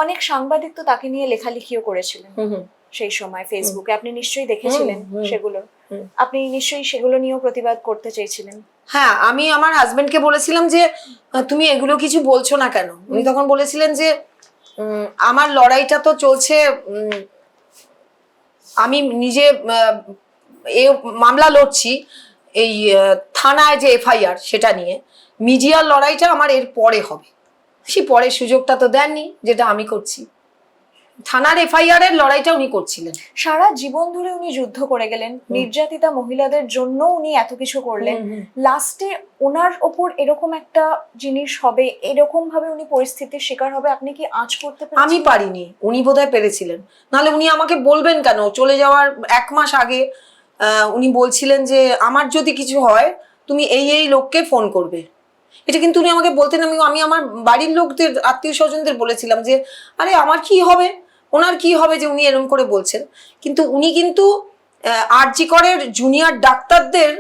অনেক সাংবাদিক তো তাকে নিয়ে লেখালেখিও করেছিলেন সেই সময় ফেসবুকে, আপনি নিশ্চয়ই দেখেছিলেন সেগুলো। আপনি নিশ্চয়ই সেগুলো নিয়েও প্রতিবাদ করতে চেয়েছিলেন। হ্যাঁ, আমি আমার হাজবেন্ডকে বলেছিলাম যে তুমি এগুলো কিছু বলছো না কেন। উনি তখন বলেছিলেন যে আমার লড়াইটা তো চলছে, আমি নিজে এ মামলা লড়ছি এই থানায় যে এফআইআর সেটা নিয়ে, মিডিয়ার লড়াইটা আমার এর পরে হবে। সেই পরের সুযোগটা তো দেননি, যেটা আমি করছি। থানার এফআইআর এর লড়াইটা উনি করছিলেন। সারা জীবন ধরে উনি যুদ্ধ করে গেলেন, নির্যাতিতা মহিলাদের জন্য উনি এত কিছু করলেন। লাস্টে ওনার ওপর এরকম একটা জিনিস হবে, এরকম ভাবে উনি পরিস্থিতির শিকার হবে, আপনি কি আঁচ করতে পারেন? আমি পারিনি, উনি বোধহয় পেরেছিলেন। নাহলে উনি আমাকে বলবেন কেন? চলে যাওয়ার 1 মাস আগে উনি বলছিলেন যে আমার যদি কিছু হয় তুমি এই লোককে ফোন করবে। এটা কিন্তু উনি আমাকে বলতেন। আমি আমার বাড়ির লোকদের, আত্মীয় স্বজনদের বলেছিলাম যে আরে আমার কি হবে, ওনার কি হবে যে উনি এরকম করে বলছেন। কিন্তু উনি কিন্তু আরজি করের জুনিয়র ডাক্তারদের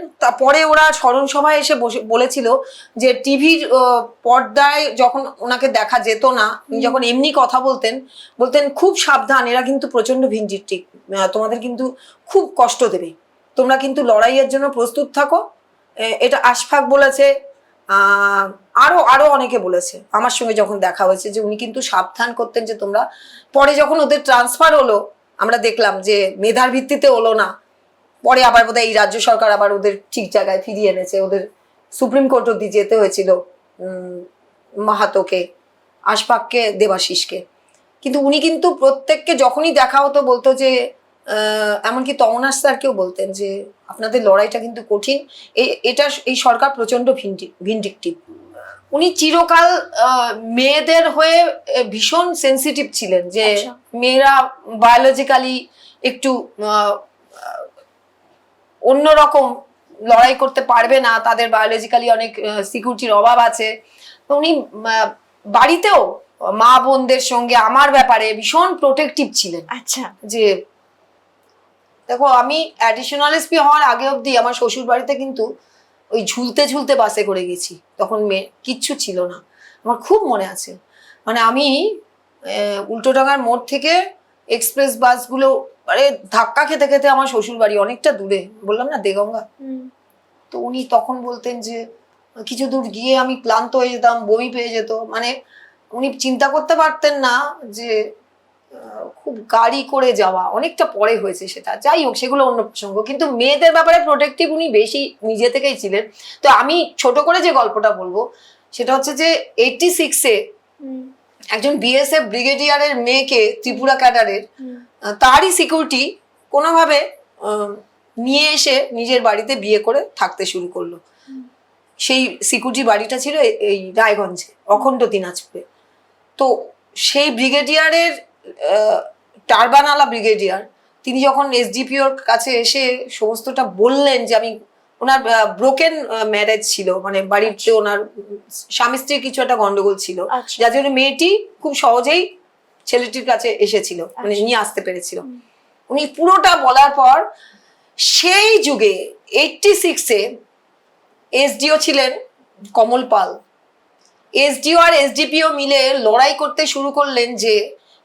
পরে ওরা স্মরণ সভায় এসে বলেছিল যে টিভির পর্দায় যখন ওনাকে দেখা যেত না, উনি যখন এমনি কথা বলতেন খুব সাবধান, এরা কিন্তু প্রচন্ড ভিনজিটিক, তোমাদের কিন্তু খুব কষ্ট দেবে, তোমরা কিন্তু লড়াইয়ের জন্য প্রস্তুত থাকো। এটা আশফাক বলেছে, আরো অনেকে বলেছে আমার সঙ্গে যখন দেখা হয়েছে, যে উনি কিন্তু সাবধান করতেন যে তোমরা। পরে যখন ওদের ট্রান্সফার হলো, আমরা দেখলাম যে মেধার ভিত্তিতে হলো না, পরে আবার বোধহয় এই রাজ্য সরকার আবার ওদের ঠিক জায়গায় ফিরিয়ে এনেছে। ওদের সুপ্রিম কোর্ট অব্দি যেতে হয়েছিল, মাহাতোকে, আশফাককে, দেবাশিসকে। কিন্তু উনি কিন্তু প্রত্যেককে যখনই দেখা হতো বলতো যে, এমনকি তমনাস স্যারকেও বলতেন যে আপনাদের লড়াইটা কিন্তু কঠিন, এই সরকার প্রচন্ড ভিন্ডিকটিভ। উনি চিরকাল মেয়েদের হয়ে ভীষণ সেন্সিটিভ ছিলেন, যে মেয়েরা বায়োলজিক্যালি একটু অন্যরকম লড়াই করতে পারবে না, তাদের বায়োলজিক্যালি অনেক সিকিউরিটির অভাব আছে। তো উনি বাড়িতেও মা বোনদের সঙ্গে আমার ব্যাপারে ভীষণ প্রোটেক্টিভ ছিলেন। আচ্ছা, যে দেখো আমি অ্যাডিশনাল এসপি হওয়ার আগে অবধি আমার শ্বশুর বাড়িতে কিন্তু ওই ঝুলতে বাসে করে গেছি, তখন কিচ্ছু ছিল না। আমার খুব মনে আছে, মানে আমি উল্টোডাঙার মোড় থেকে এক্সপ্রেস বাসগুলো ধাক্কা খেতে খেতে আমার শ্বশুর বাড়ি অনেকটা দূরে, বললাম না দেগঙ্গা। তো উনি তখন বলতেন যে কিছু দূর গিয়ে আমি ক্লান্ত হয়ে যেতাম, বমি পেয়ে যেত। মানে উনি চিন্তা করতে পারতেন না যে খুব গাড়ি করে যাওয়া, অনেকটা পরে হয়েছে সেটা, যাই হোক সেগুলো অন্য প্রসঙ্গ। কিন্তু মেয়েদের ব্যাপারে প্রোটেক্টিভ উনি বেশি নিজে থেকেই ছিলেন। তো আমি ছোট করে যে গল্পটা বলবো সেটা হচ্ছে যে 86-এ একজন বিএসএফ ব্রিগেডিয়ারের মেয়েকে, ত্রিপুরা ক্যাডারের, তারই সিকিউরিটি কোনোভাবে নিয়ে এসে নিজের বাড়িতে বিয়ে করে থাকতে শুরু করলো। সেই সিকিউরিটি বাড়িটা ছিল এই রায়গঞ্জে, অখণ্ড দিনাজপুরে। তো সেই ব্রিগেডিয়ারের টারবানওয়ালা ব্রিগেডিয়ার, তিনি যখন এসডিপিওর কাছে এসে সমস্তটা বললেন যে আমি, ওনার ব্রোকেন ম্যারেজ ছিল, মানে বাড়িতে ওনার স্বামী স্ত্রীর কিছু একটা গন্ডগোল ছিল, যার জন্য মেয়েটি খুব সহজেই ছেলেটির কাছে এসেছিল, মানে নিয়ে আসতে পেরেছিল। উনি পুরোটা বলার পর, সেই যুগে 86-এ এসডিও ছিলেন কমল পাল। এসডিও আর এসডিপিও মিলে লড়াই করতে শুরু করলেন যে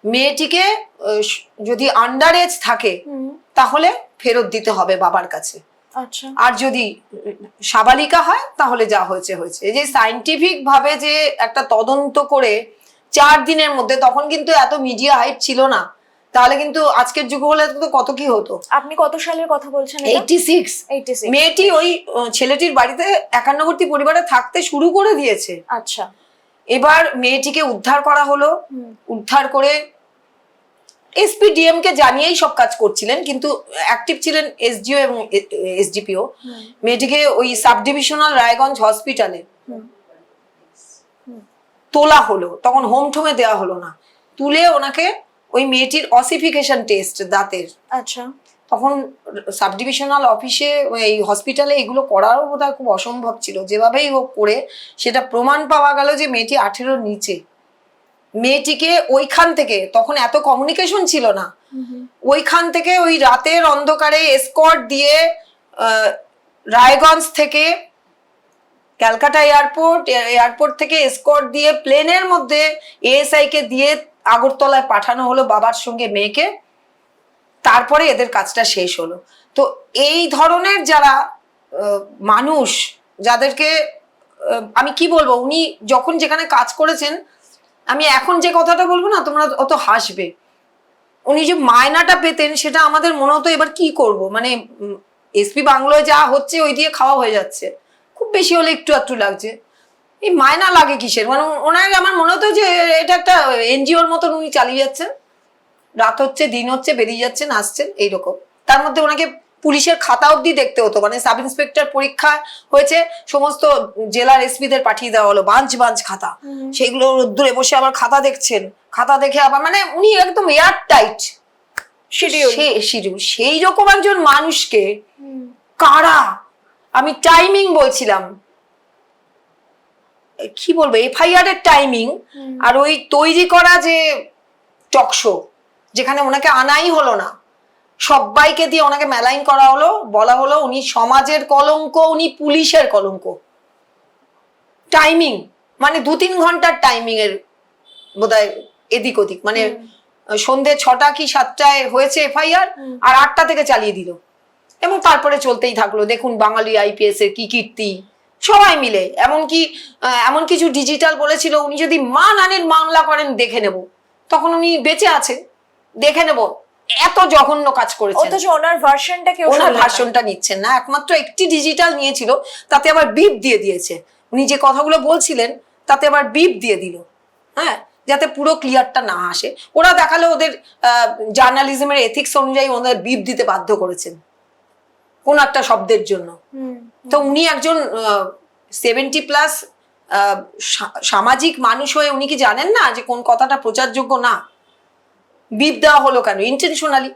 মেয়েটিকে যদি আন্ডার এজ থাকে তাহলে ফেরত দিতে হবে বাবার কাছে, আর যদি সাবালিকা হয় তাহলে যা হয়েছে হয়েছে। এই যে সায়েন্টিফিক ভাবে যে একটা তদন্ত করে 4 দিনের মধ্যে, তখন কিন্তু এত মিডিয়া হাইপ ছিল না, তাহলে কিন্তু আজকের যুগ হলে তো কত কি হতো। আপনি কত সালের কথা বলছেন? 86। 86। মেয়েটি ওই ছেলেটির বাড়িতে একান্নবর্তী পরিবারে থাকতে শুরু করে দিয়েছে। আচ্ছা। এবার মেয়েটিকে উদ্ধার করা হলো, উদ্ধার করে এসপি ডিএম কে জানিয়েই সব কাজ করছিলেন, কিন্তু অ্যাক্টিভ ছিলেন এসডিও এবং এসডিপিও। মেয়েটিকে ওই সাব ডিভিশনাল রায়গঞ্জ হসপিটালে তোলা হলো, তখন হোম ঠোমে দেওয়া হলো না, তুলে ওনাকে ওই মেয়েটির অসিফিকেশন টেস্ট দাঁতের, আচ্ছা, তখন সাব ডিভিশনাল অফিসে এই হসপিটালে এগুলো করারও বোধহয় খুব অসম্ভব ছিল, যেভাবেই হোক করে সেটা প্রমাণ পাওয়া গেল যে মেয়েটি 18-র নিচে। মেয়েটিকে ওইখান থেকে, তখন এত কমিউনিকেশন ছিল না, ওইখান থেকে ওই রাতের অন্ধকারে এসকর্ট দিয়ে রায়গঞ্জ থেকে ক্যালকাটা এয়ারপোর্ট থেকে এসকর্ট দিয়ে প্লেনের মধ্যে এএসআই কে দিয়ে আগরতলায় পাঠানো হলো বাবার সঙ্গে মেয়েকে, তারপরে এদের কাজটা শেষ হলো। তো এই ধরনের যারা মানুষ, যাদেরকে আমি কি বলবো, উনি যখন যেখানে কাজ করেছেন, আমি এখন যে কথাটা বলবো না তোমরা অত হাসবে, উনি যে মায়নাটা পেতেন সেটা আমাদের মনে হতো এবার কি করব, মানে এসপি বাংলোয় যা হচ্ছে ওই দিয়ে খাওয়া হয়ে যাচ্ছে, খুব বেশি হলে একটু একটু লাগছে, এই মায়না লাগে কিসের, মানে ওনার আমার মনে হতো যে এটা একটা এনজিওর মতন উনি চালিয়ে যাচ্ছেন, রাত হচ্ছে দিন হচ্ছে বেরিয়ে যাচ্ছেন আসছেন এইরকম। তার মধ্যে ওনাকে পুলিশের খাতা অবধি দেখতে হতো, মানে সাব ইন্সপেক্টর পরীক্ষা হয়েছে, সমস্ত জেলার এসপিদের পাঠিয়ে দেওয়া হলো বাঞ্চ বাঞ্চ খাতা, সেগুলো রোদ্দুরে বসে আবার খাতা দেখছেন, খাতা দেখে আবার, মানে উনি একদম এয়ার টাইট শিডিউল। সেই রকম একজন মানুষকে কারা, আমি টাইমিং বলছিলাম, কি বলবো, এফআইআর এর টাইমিং আর ওই তৈরি করা যে টকশো, যেখানে ওনাকে আনাই হলো না, সবাইকে দিয়ে ওনাকে মেলাইন করা হলো, বলা হলো উনি সমাজের কলঙ্ক, উনি পুলিশের কলঙ্ক। টাইমিং মানে 2-3 ঘন্টার টাইমিং এর বোধহয় এদিক ওদিক, মানে সন্ধ্যে 6টা কি 7টায় হয়েছে এফআইআর, আর 8টা থেকে চালিয়ে দিল, এবং তারপরে চলতেই থাকলো। দেখুন বাঙালি আইপিএস এর কি কীর্তি, সবাই মিলে, এমনকি এমন কিছু ডিজিটাল বলেছিল উনি যদি মানহানির মামলা করেন দেখে নেব, তখন উনি বেঁচে আছে, দেখে নেব, এত জঘন্য কাজ করেছেন। অথচ ওনার ভার্সনটা কেউ ওনার ভার্সনটা নিচ্ছেন না, একমাত্র একটি ডিজিটাল নিয়েছিল, তাতে আবার বিপ দিয়ে দিয়েছে, উনি যে কথাগুলো বলছিলেন তাতে আবার বিপ দিয়ে দিল, হ্যাঁ, যাতে পুরো ক্লিয়ারটা না আসে। ওরা দেখালো ওদের জার্নালিজমের এথিক্স অনুযায়ী ওদের বিপ দিতে বাধ্য করেছেন কোন একটা শব্দের জন্য। তো উনি একজন 70+ সামাজিক মানুষ হয়ে উনি কি জানেন না যে কোন কথাটা প্রচারযোগ্য না? বিপ দেওয়া হলো কেন? ইন্টেনশনালি।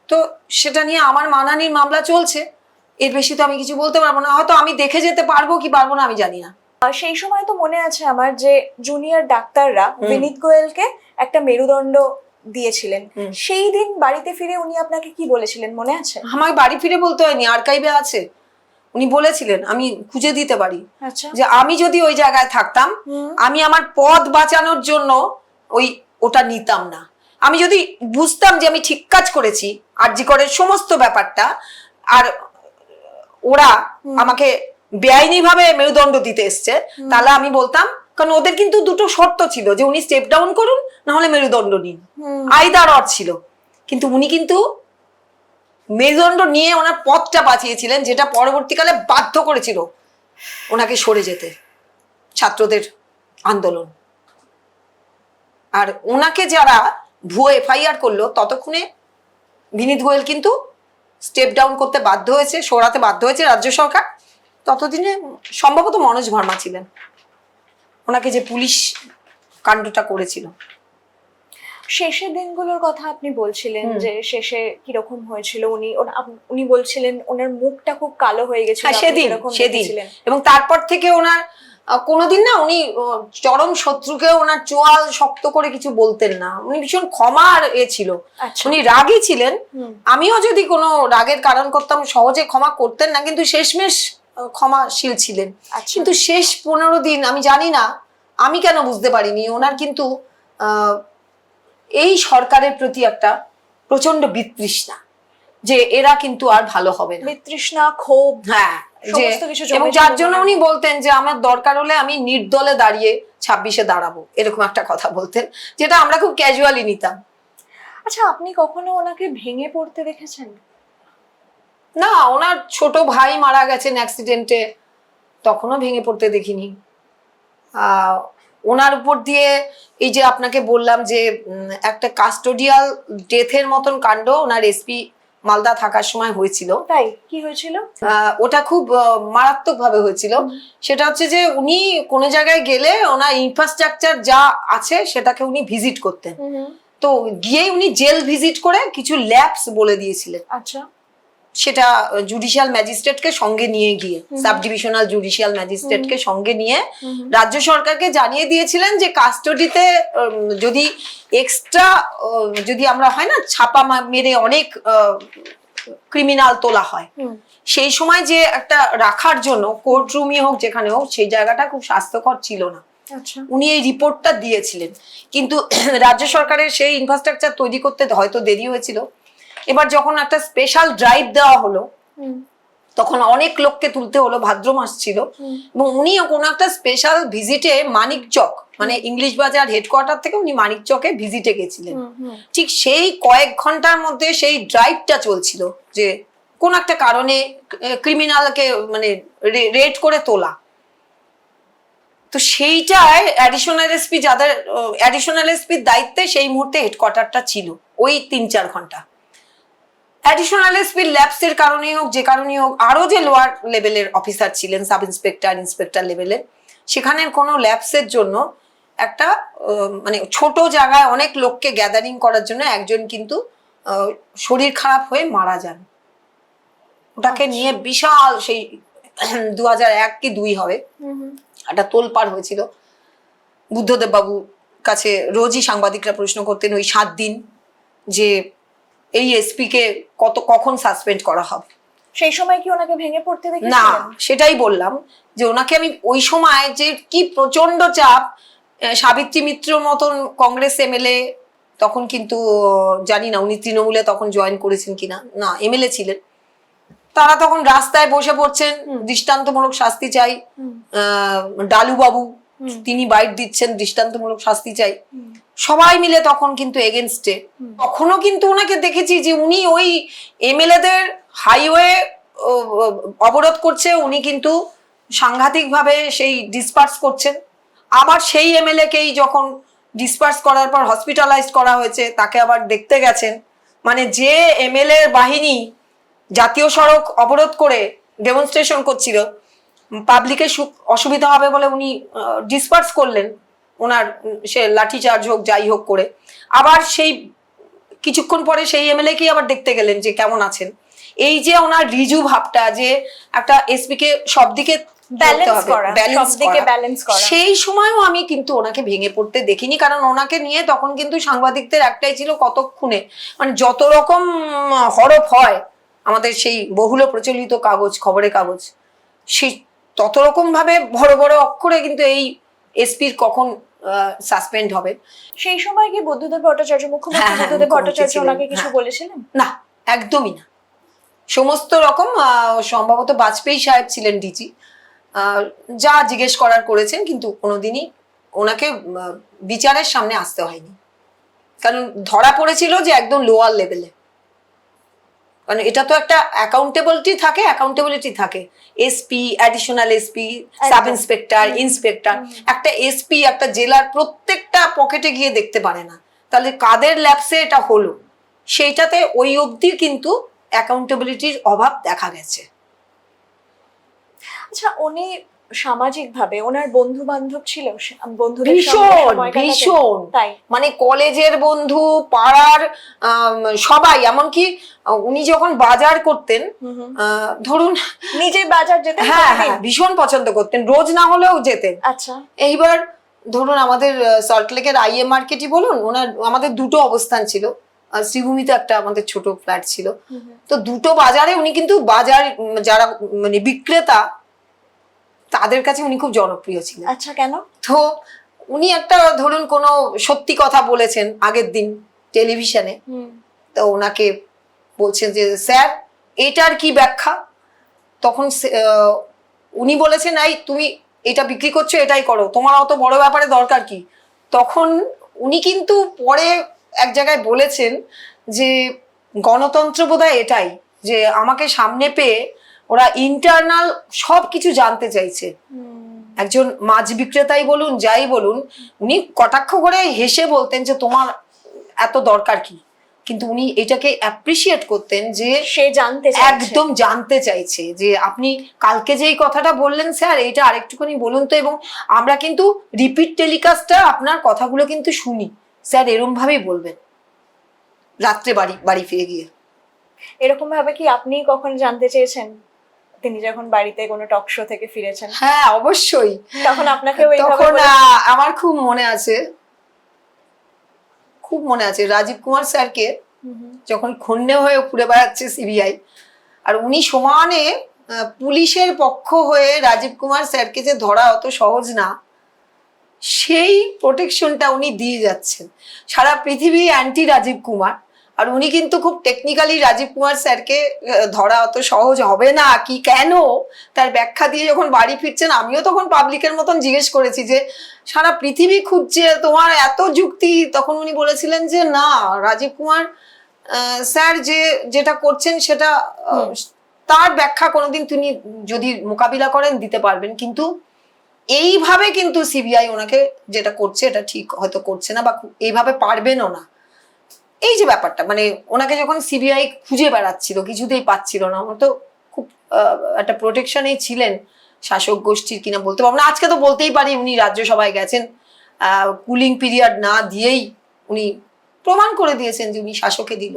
তো সেটা নিয়ে আমার মানহানির মামলা চলছে, এর বেশি তো আমি কিছু বলতে পারবো না, হয়তো আমি দেখে যেতে পারবো কি পারবো না আমি জানি না। সেই সময় তো মনে আছে আমার যে জুনিয়র ডাক্তাররা বিনীত গোয়েলকে একটা মেরুদণ্ড দিয়েছিলেন, সেই দিন বাড়িতে ফিরে উনি আপনাকে কি বলেছিলেন মনে আছে? আমায় বাড়ি ফিরে বলতে হয়নি, আর্কাইভে আছে, উনি বলেছিলেন, আমি খুঁজে দিতে পারি, যে আমি যদি ওই জায়গায় থাকতাম আমি আমার পদ বাঁচানোর জন্য ওটা নিতাম না। আমি যদি বুঝতাম যে আমি ঠিক কাজ করেছি আরজি করের সমস্ত ব্যাপারটা, আর ওরা আমাকে বেআইনি ভাবে মেরুদণ্ড দিতে এসছে, তাহলে আমি বলতাম, কারণ ওদের কিন্তু দুটো শর্ত ছিল, যে উনি স্টেপ ডাউন করুন না হলে মেরুদণ্ড নিন, আইদার অর ছিল। কিন্তু উনি কিন্তু মেরুদণ্ড নিয়ে ওনার পথটা বাঁচিয়েছিলেন, যেটা পরবর্তীকালে বাধ্য করেছিল ওনাকে সরে যেতে ছাত্রদের আন্দোলন। আর ওনাকে যারা ভুয়ো এফআইআর করলো ততক্ষণে বিনীত গোয়েল কিন্তু স্টেপ ডাউন করতে বাধ্য হয়েছে, সরাতে বাধ্য হয়েছে রাজ্য সরকার। ততদিনে সম্ভবত মনোজ ভার্মা ছিলেন, ওনাকে যে পুলিশ কাণ্ডটা করেছিল। শেষের দিনগুলোর কথা আপনি বলছিলেন যে শেষে কিরকম হয়েছিল, উনি বলছিলেন ওনার মুখটা খুব কালো হয়ে গেছিল সেদিন, এবং তারপর থেকে ওনার কোনোদিন না, উনি চরম শত্রুকে ওনার চোয়াল শক্ত করে কিছু বলতেন না, উনি ভীষণ ক্ষমার ছিল, উনি রাগী ছিলেন। আমিও যদি কোনো রাগের কারণ করতাম সহজে ক্ষমা করতেন না, কিন্তু শেষমেশ ক্ষমাশীল ছিলেন। কিন্তু শেষ 15 দিন আমি জানি না, আমি কেন বুঝতে পারিনি, ওনার কিন্তু এই সরকারের প্রতি একটা প্রচন্ড বিতৃষ্ণা, যে এরা কিন্তু আর ভালো হবে না, বিতৃষ্ণা, ক্ষোভ। হ্যাঁ, যে সমস্ত কিছু এবং জমে যার ছিল জন্য বলে। উনি বলতেন যে আমার দরকার হলে আমি নির্দলে দাঁড়িয়ে 26-এ দাঁড়াবো, এরকম একটা কথা বলতেন, যেটা আমরা খুব ক্যাজুয়ালি নিতাম। আচ্ছা, আপনি কখনো ওনাকে ভেঙে পড়তে দেখেছেন? না, ওনার ছোট ভাই মারা গেছেন অ্যাক্সিডেন্টে, তখনও ভেঙে পড়তে দেখিনি। ওনার উপর দিয়ে এই যে আপনাকে বললাম যে একটা কাস্টোডিয়াল ডেথের মতন কাণ্ড ওনার এসপি মালদা থাকার সময় হয়েছিল। তাই কি হয়েছিল? ওটা খুব মারাত্মক ভাবে হয়েছিল। সেটা হচ্ছে যে উনি কোনো জায়গায় গেলে ওনার ইনফ্রাস্ট্রাকচার যা আছে সেটাকে উনি ভিজিট করতেন। তো গিয়েই উনি জেল ভিজিট করে কিছু ল্যাবস বলে দিয়েছিলেন। আচ্ছা, সেটা জুডিশিয়াল ম্যাজিস্ট্রেটকে সঙ্গে নিয়ে গিয়ে, সাব ডিভিশনাল জুডিশিয়াল ম্যাজিস্ট্রেটকে সঙ্গে নিয়ে রাজ্য সরকারকে জানিয়ে দিয়েছিলেন যে কাস্টডিতে যদি এক্সট্রা যদি আমরা হয় না ছাপা মেরে অনেক ক্রিমিনাল তোলা হয়, সেই সময় যে একটা রাখার জন্য কোর্ট রুমই হোক যেখানে হোক সেই জায়গাটা খুব স্বাস্থ্যকর ছিল না। আচ্ছা, উনি এই রিপোর্টটা দিয়েছিলেন, কিন্তু রাজ্য সরকারের সেই ইনফ্রাস্ট্রাকচার তৈরি করতে হয়তো দেরি হয়েছিল। এবার যখন একটা স্পেশাল ড্রাইভ দেওয়া হলো তখন অনেক লোককে তুলতে হলো, ভাদ্র মাস ছিল, এবং উনি কোনো একটা স্পেশাল ভিজিটে মানিকচক মানে ইংলিশ বাজার হেডকোয়ার্টার থেকে উনি মানিকচকে ভিজিটে গেছিলেন। ঠিক সেই কয়েক ঘন্টার মধ্যে সেই ড্রাইভটা চলছিল যে কোন একটা কারণে ক্রিমিনালকে মানে রেড করে তোলা। তো সেইটাই অ্যাডিশনাল এসপি যাদের অ্যাডিশনাল এসপির দায়িত্বে সেই মুহূর্তে হেডকোয়ার্টারটা ছিল ওই 3-4 ঘন্টা। অ্যাডিশনাল এসপির ল্যাবসের কারণেই হোক যে কারণেই হোক আরো যে লোয়ার লেভেলের অফিসার ছিলেন সাব ইন্সপেক্টর ইন্সপেক্টর লেভেলের, সেখানের কোনো ল্যাবসের জন্য একটা মানে ছোট জায়গায় অনেক লোককে গ্যাদারিং করার জন্য একজন কিন্তু শরীর খারাপ হয়ে মারা যান। ওটাকে নিয়ে বিশাল সেই 2001 কি 2 হবে একটা তোলপাড় হয়েছিল। বুদ্ধদেব বাবুর কাছে রোজই সাংবাদিকরা প্রশ্ন করতেন ওই 7 দিন যে এই এসপি কে কখন সাসপেন্ড করা হবে। সেই সময় কি ওনাকে ভেঙে পড়তে না, দেখেছিলেন? সেটাই বললাম যে ওনাকে আমি ওই সময় যে কি প্রচন্ড চাপ, সাবিত্রী মিত্রর মতন কংগ্রেস এমএলএ, তখন কিন্তু জানি না উনি তৃণমূলে তখন জয়েন করেছেন কিনা, না এমএলএ ছিলেন, তারা তখন রাস্তায় বসে পড়ছেন দৃষ্টান্তমূলক শাস্তি চাই। ডালু বাবু তিনি বাইট দিচ্ছেন দৃষ্টান্তমূলক শাস্তি চাই, সবাই মিলে তখন কিন্তু এগেনস্টে। তখনও কিন্তু ওনাকে দেখেছি যে উনি ওই এমএলএদের হাইওয়ে অবরোধ করছে, উনি কিন্তু সাংঘাতিক ভাবে সেই ডিসপার্স করছেন। আবার সেই এমএলএ কেই যখন ডিসপার্স করার পর হসপিটালাইজ করা হয়েছে তাকে আবার দেখতে গেছেন। মানে যে এমএলএ বাহিনী জাতীয় সড়ক অবরোধ করে ডেমনস্ট্রেশন করছিল, পাবলিকের অসুবিধা হবে বলে উনি ডিসপার্স করলেন, ওনার সে লাঠিচার্জ হোক যাই হোক করে, আবার সেই কিছুক্ষণ পরে সেই এমএলএ কে আবার দেখতে গেলেন যে কেমন আছেন। এই যে ওনার রিজু ভাবটা যে একটা এসপি কে সব দিকে ব্যালেন্স করা, সেই সময়ও আমি কিন্তু ওনাকে ভেঙে পড়তে দেখিনি, কারণ ওনাকে নিয়ে তখন কিন্তু সাংবাদিকদের একটাই ছিল কতক্ষণে মানে যত রকম হরফ হয় আমাদের সেই বহুল প্রচলিত কাগজ খবরের কাগজ, সেই তত রকম ভাবে বড় বড় অক্ষরে কিন্তু এই এসপির কখন সাসপেন্ড হবে। সেই সময় কি বুদ্ধদেব ভট্টাচার্য মুখ্যমন্ত্রী বুদ্ধদেব ভট্টাচার্য ওনাকে কিছু বলেছিলেন? না, একদমই না। সমস্ত রকম সম্ভবত বাজপেয়ী সাহেব ছিলেন ডিজি, যা জিজ্ঞেস করার করেছেন, কিন্তু কোনোদিনই ওনাকে বিচারের সামনে আসতে হয়নি, কারণ ধরা পড়েছিল যে একদম লোয়ার লেভেলে। কারণ এটা তো একটা অ্যাকাউন্টেবিলিটি থাকে SP, additional SP, sub inspector, inspector. একটা এসপি একটা জেলার প্রত্যেকটা পকেটে গিয়ে দেখতে পারে না, তাহলে কাদের ল্যাবসে এটা হলো, সেইটাতে ওই অবধি কিন্তু অ্যাকাউন্টেবিলিটির অভাব দেখা গেছে। আচ্ছা, উনি সামাজিক ভাবে ওনার বন্ধু বান্ধব ছিল, বন্ধুদের ভীষণ তাই মানে কলেজের বন্ধু, পাড়ার সবাই, এমনকি উনি যখন বাজার করতেন ধরুন নিজে বাজার যেতেন, হ্যাঁ হ্যাঁ ভীষণ পছন্দ করতেন, রোজ না হলেও যেতেন। আচ্ছা, এইবার ধরুন আমাদের সল্টলেকের আইএ মার্কেটই বলুন, ওনার আমাদের দুটো অবস্থান ছিল, শ্রীভূমিতে একটা আমাদের ছোট ফ্ল্যাট ছিল, তো দুটো বাজারে উনি কিন্তু বাজার যারা মানে বিক্রেতা তাদের কাছে উনি খুব জনপ্রিয় ছিলেন। আচ্ছা, কেন? তো উনি একটা ধরুন কোনো সত্যি কথা বলেছেন আগের দিন টেলিভিশনে, তো ওনাকে বলছেন যে স্যার এটার কি ব্যাখ্যা, তখন উনি বলেছেন এই তুমি এটা বিক্রি করছো, এটাই করো, তোমার অত বড় ব্যাপারে দরকার কি। তখন উনি কিন্তু পরে এক জায়গায় বলেছেন যে গণতন্ত্র বোধহয় এটাই, যে আমাকে সামনে পেয়ে ওরা ইন্টারনাল সব কিছু জানতে চাইছে। একজন মাছ বিক্রেতাই বলুন, যাই বলুন, উনি কটাক্ষ করে হেসে বলতেন যে তোমার এত দরকার কি, কিন্তু উনি এটাকে অ্যাপ্রিসিয়েট করতেন যে সে জানতে চাইছে। একদম জানতে চাইছে যে আপনি কালকে যেই কথাটা বললেন স্যার এইটা আরেকটুখানি বলুন তো। এবং আমরা কিন্তু রিপিট টেলিকাস্টটা আপনার কথাগুলো কিন্তু শুনি, স্যার এরম ভাবেই বলবেন রাত্রে বাড়ি ফিরে গিয়ে। এরকম ভাবে কি আপনি কখন জানতে চেয়েছেন তিনি যখন বাড়িতে কোনো টক শো থেকে ফিরেছেন? হ্যাঁ অবশ্যই। তখন আপনাকেও তখন আমার খুব মনে আছে রাজীব কুমার স্যারকে যখন খন্ডে হয়ে ঘুরে বেড়াচ্ছে সিবিআই, আর উনি সমানে পুলিশের পক্ষ হয়ে রাজীব কুমার স্যারকে যে ধরা অত সহজ না, সেই প্রোটেকশনটা উনি দিয়ে যাচ্ছেন। সারা পৃথিবী অ্যান্টি রাজীব কুমার, আর উনি কিন্তু খুব টেকনিক্যালি রাজীব কুমার স্যারকে ধরা অত সহজ হবে না কি কেন তার ব্যাখ্যা দিয়ে যখন বাড়ি ফিরছেন, আমিও তখন পাবলিকের মতন জিজ্ঞেস করেছি যে সারা পৃথিবী খুঁজছে তোমার এত যুক্তি। তখন উনি বলেছিলেন যে না, রাজীব কুমার স্যার যেটা করছেন সেটা তার ব্যাখ্যা কোনোদিন তিনি যদি মোকাবিলা করেন দিতে পারবেন, কিন্তু এইভাবে কিন্তু সিবিআই ওনাকে যেটা করছে এটা ঠিক হয়তো করছে না, বা এইভাবে পারবেনও না। এই যে ব্যাপারটা, মানে ওনাকে যখন সিবিআই খুঁজে বেড়াচ্ছিল কিছুতেই পাচ্ছিল না, ওনার তো খুব একটা প্রোটেকশনেই ছিলেন শাসক গোষ্ঠীর কিনা বলতে পারবো না। আজকে তো বলতেই পারি উনি রাজ্যসভায় গেছেন, কুলিং পিরিয়ড না দিয়েই উনি প্রমাণ করে দিয়েছেন যে উনি শাসকে দিল,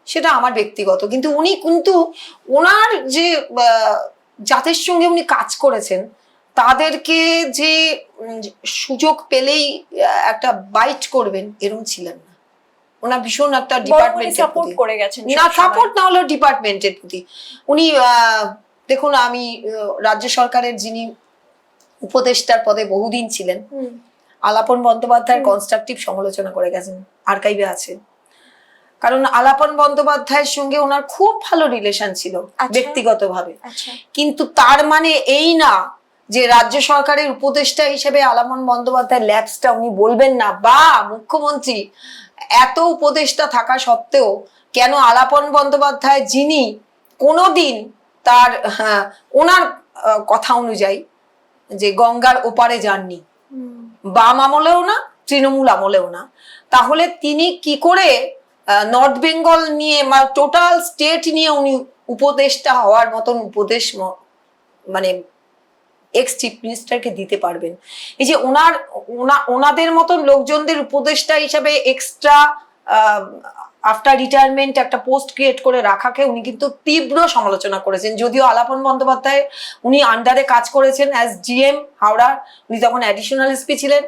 সেটা আমার ব্যক্তিগত। কিন্তু উনি কিন্তু ওনার যে জাতের সঙ্গে উনি কাজ করেছেন তাদেরকে যে সুযোগ পেলেই একটা বাইট করবেন এরকম ছিলেন না। ওনার ভীষণ একটা ডিপার্টমেন্টের সাপোর্ট করে গেছেন, না সাপোর্ট না হলেও ডিপার্টমেন্টের প্রতি উনি দেখুন, আমি রাজ্য সরকারের যিনি উপদেষ্টার পদে বহুদিন ছিলেন আলাপন বন্দ্যোপাধ্যায়ের কনস্ট্রাকটিভ সমালোচনা করে গেছেন, আর্কাইভে আছে। কারণ আলাপন বন্দ্যোপাধ্যায়ের সঙ্গে ওনার খুব ভালো রিলেশন ছিল ব্যক্তিগতভাবে, কিন্তু তার মানে এই না যে রাজ্য সরকারের উপদেষ্টা হিসেবে আলাপন বন্দ্যোপাধ্যায়ের ল্যাপসটা উনি বলবেন না, বা মুখ্যমন্ত্রী এত উপদেষ্টা থাকা সত্ত্বেও কেন আলাপন বন্দ্যোপাধ্যায় যিনি কোনোদিন তার ওনার কথা অনুযায়ী যে গঙ্গার ওপারে যাননি, বাম আমলেও না তৃণমূল আমলেও না, তাহলে তিনি কি করে নর্থ বেঙ্গল নিয়ে টোটাল স্টেট নিয়ে উনি উপদেষ্টা হওয়ার মতন উপদেশ মানে এক্স চিফ মিনিস্টারকে দিতে পারবেন? এই যে ওনাদের মতন লোকজনদের উপদেষ্টা হিসাবে এক্সট্রা আফটার রিটায়ারমেন্ট একটা পোস্ট ক্রিয়েট করে রাখাকে উনি কিন্তু তীব্র সমালোচনা করেছেন। যদিও আলাপন বন্দ্যোপাধ্যায় উনি আন্ডারে কাজ করেছেন অ্যাজ জিএম হাওড়া, উনি তখন অ্যাডিশনাল এসপি ছিলেন,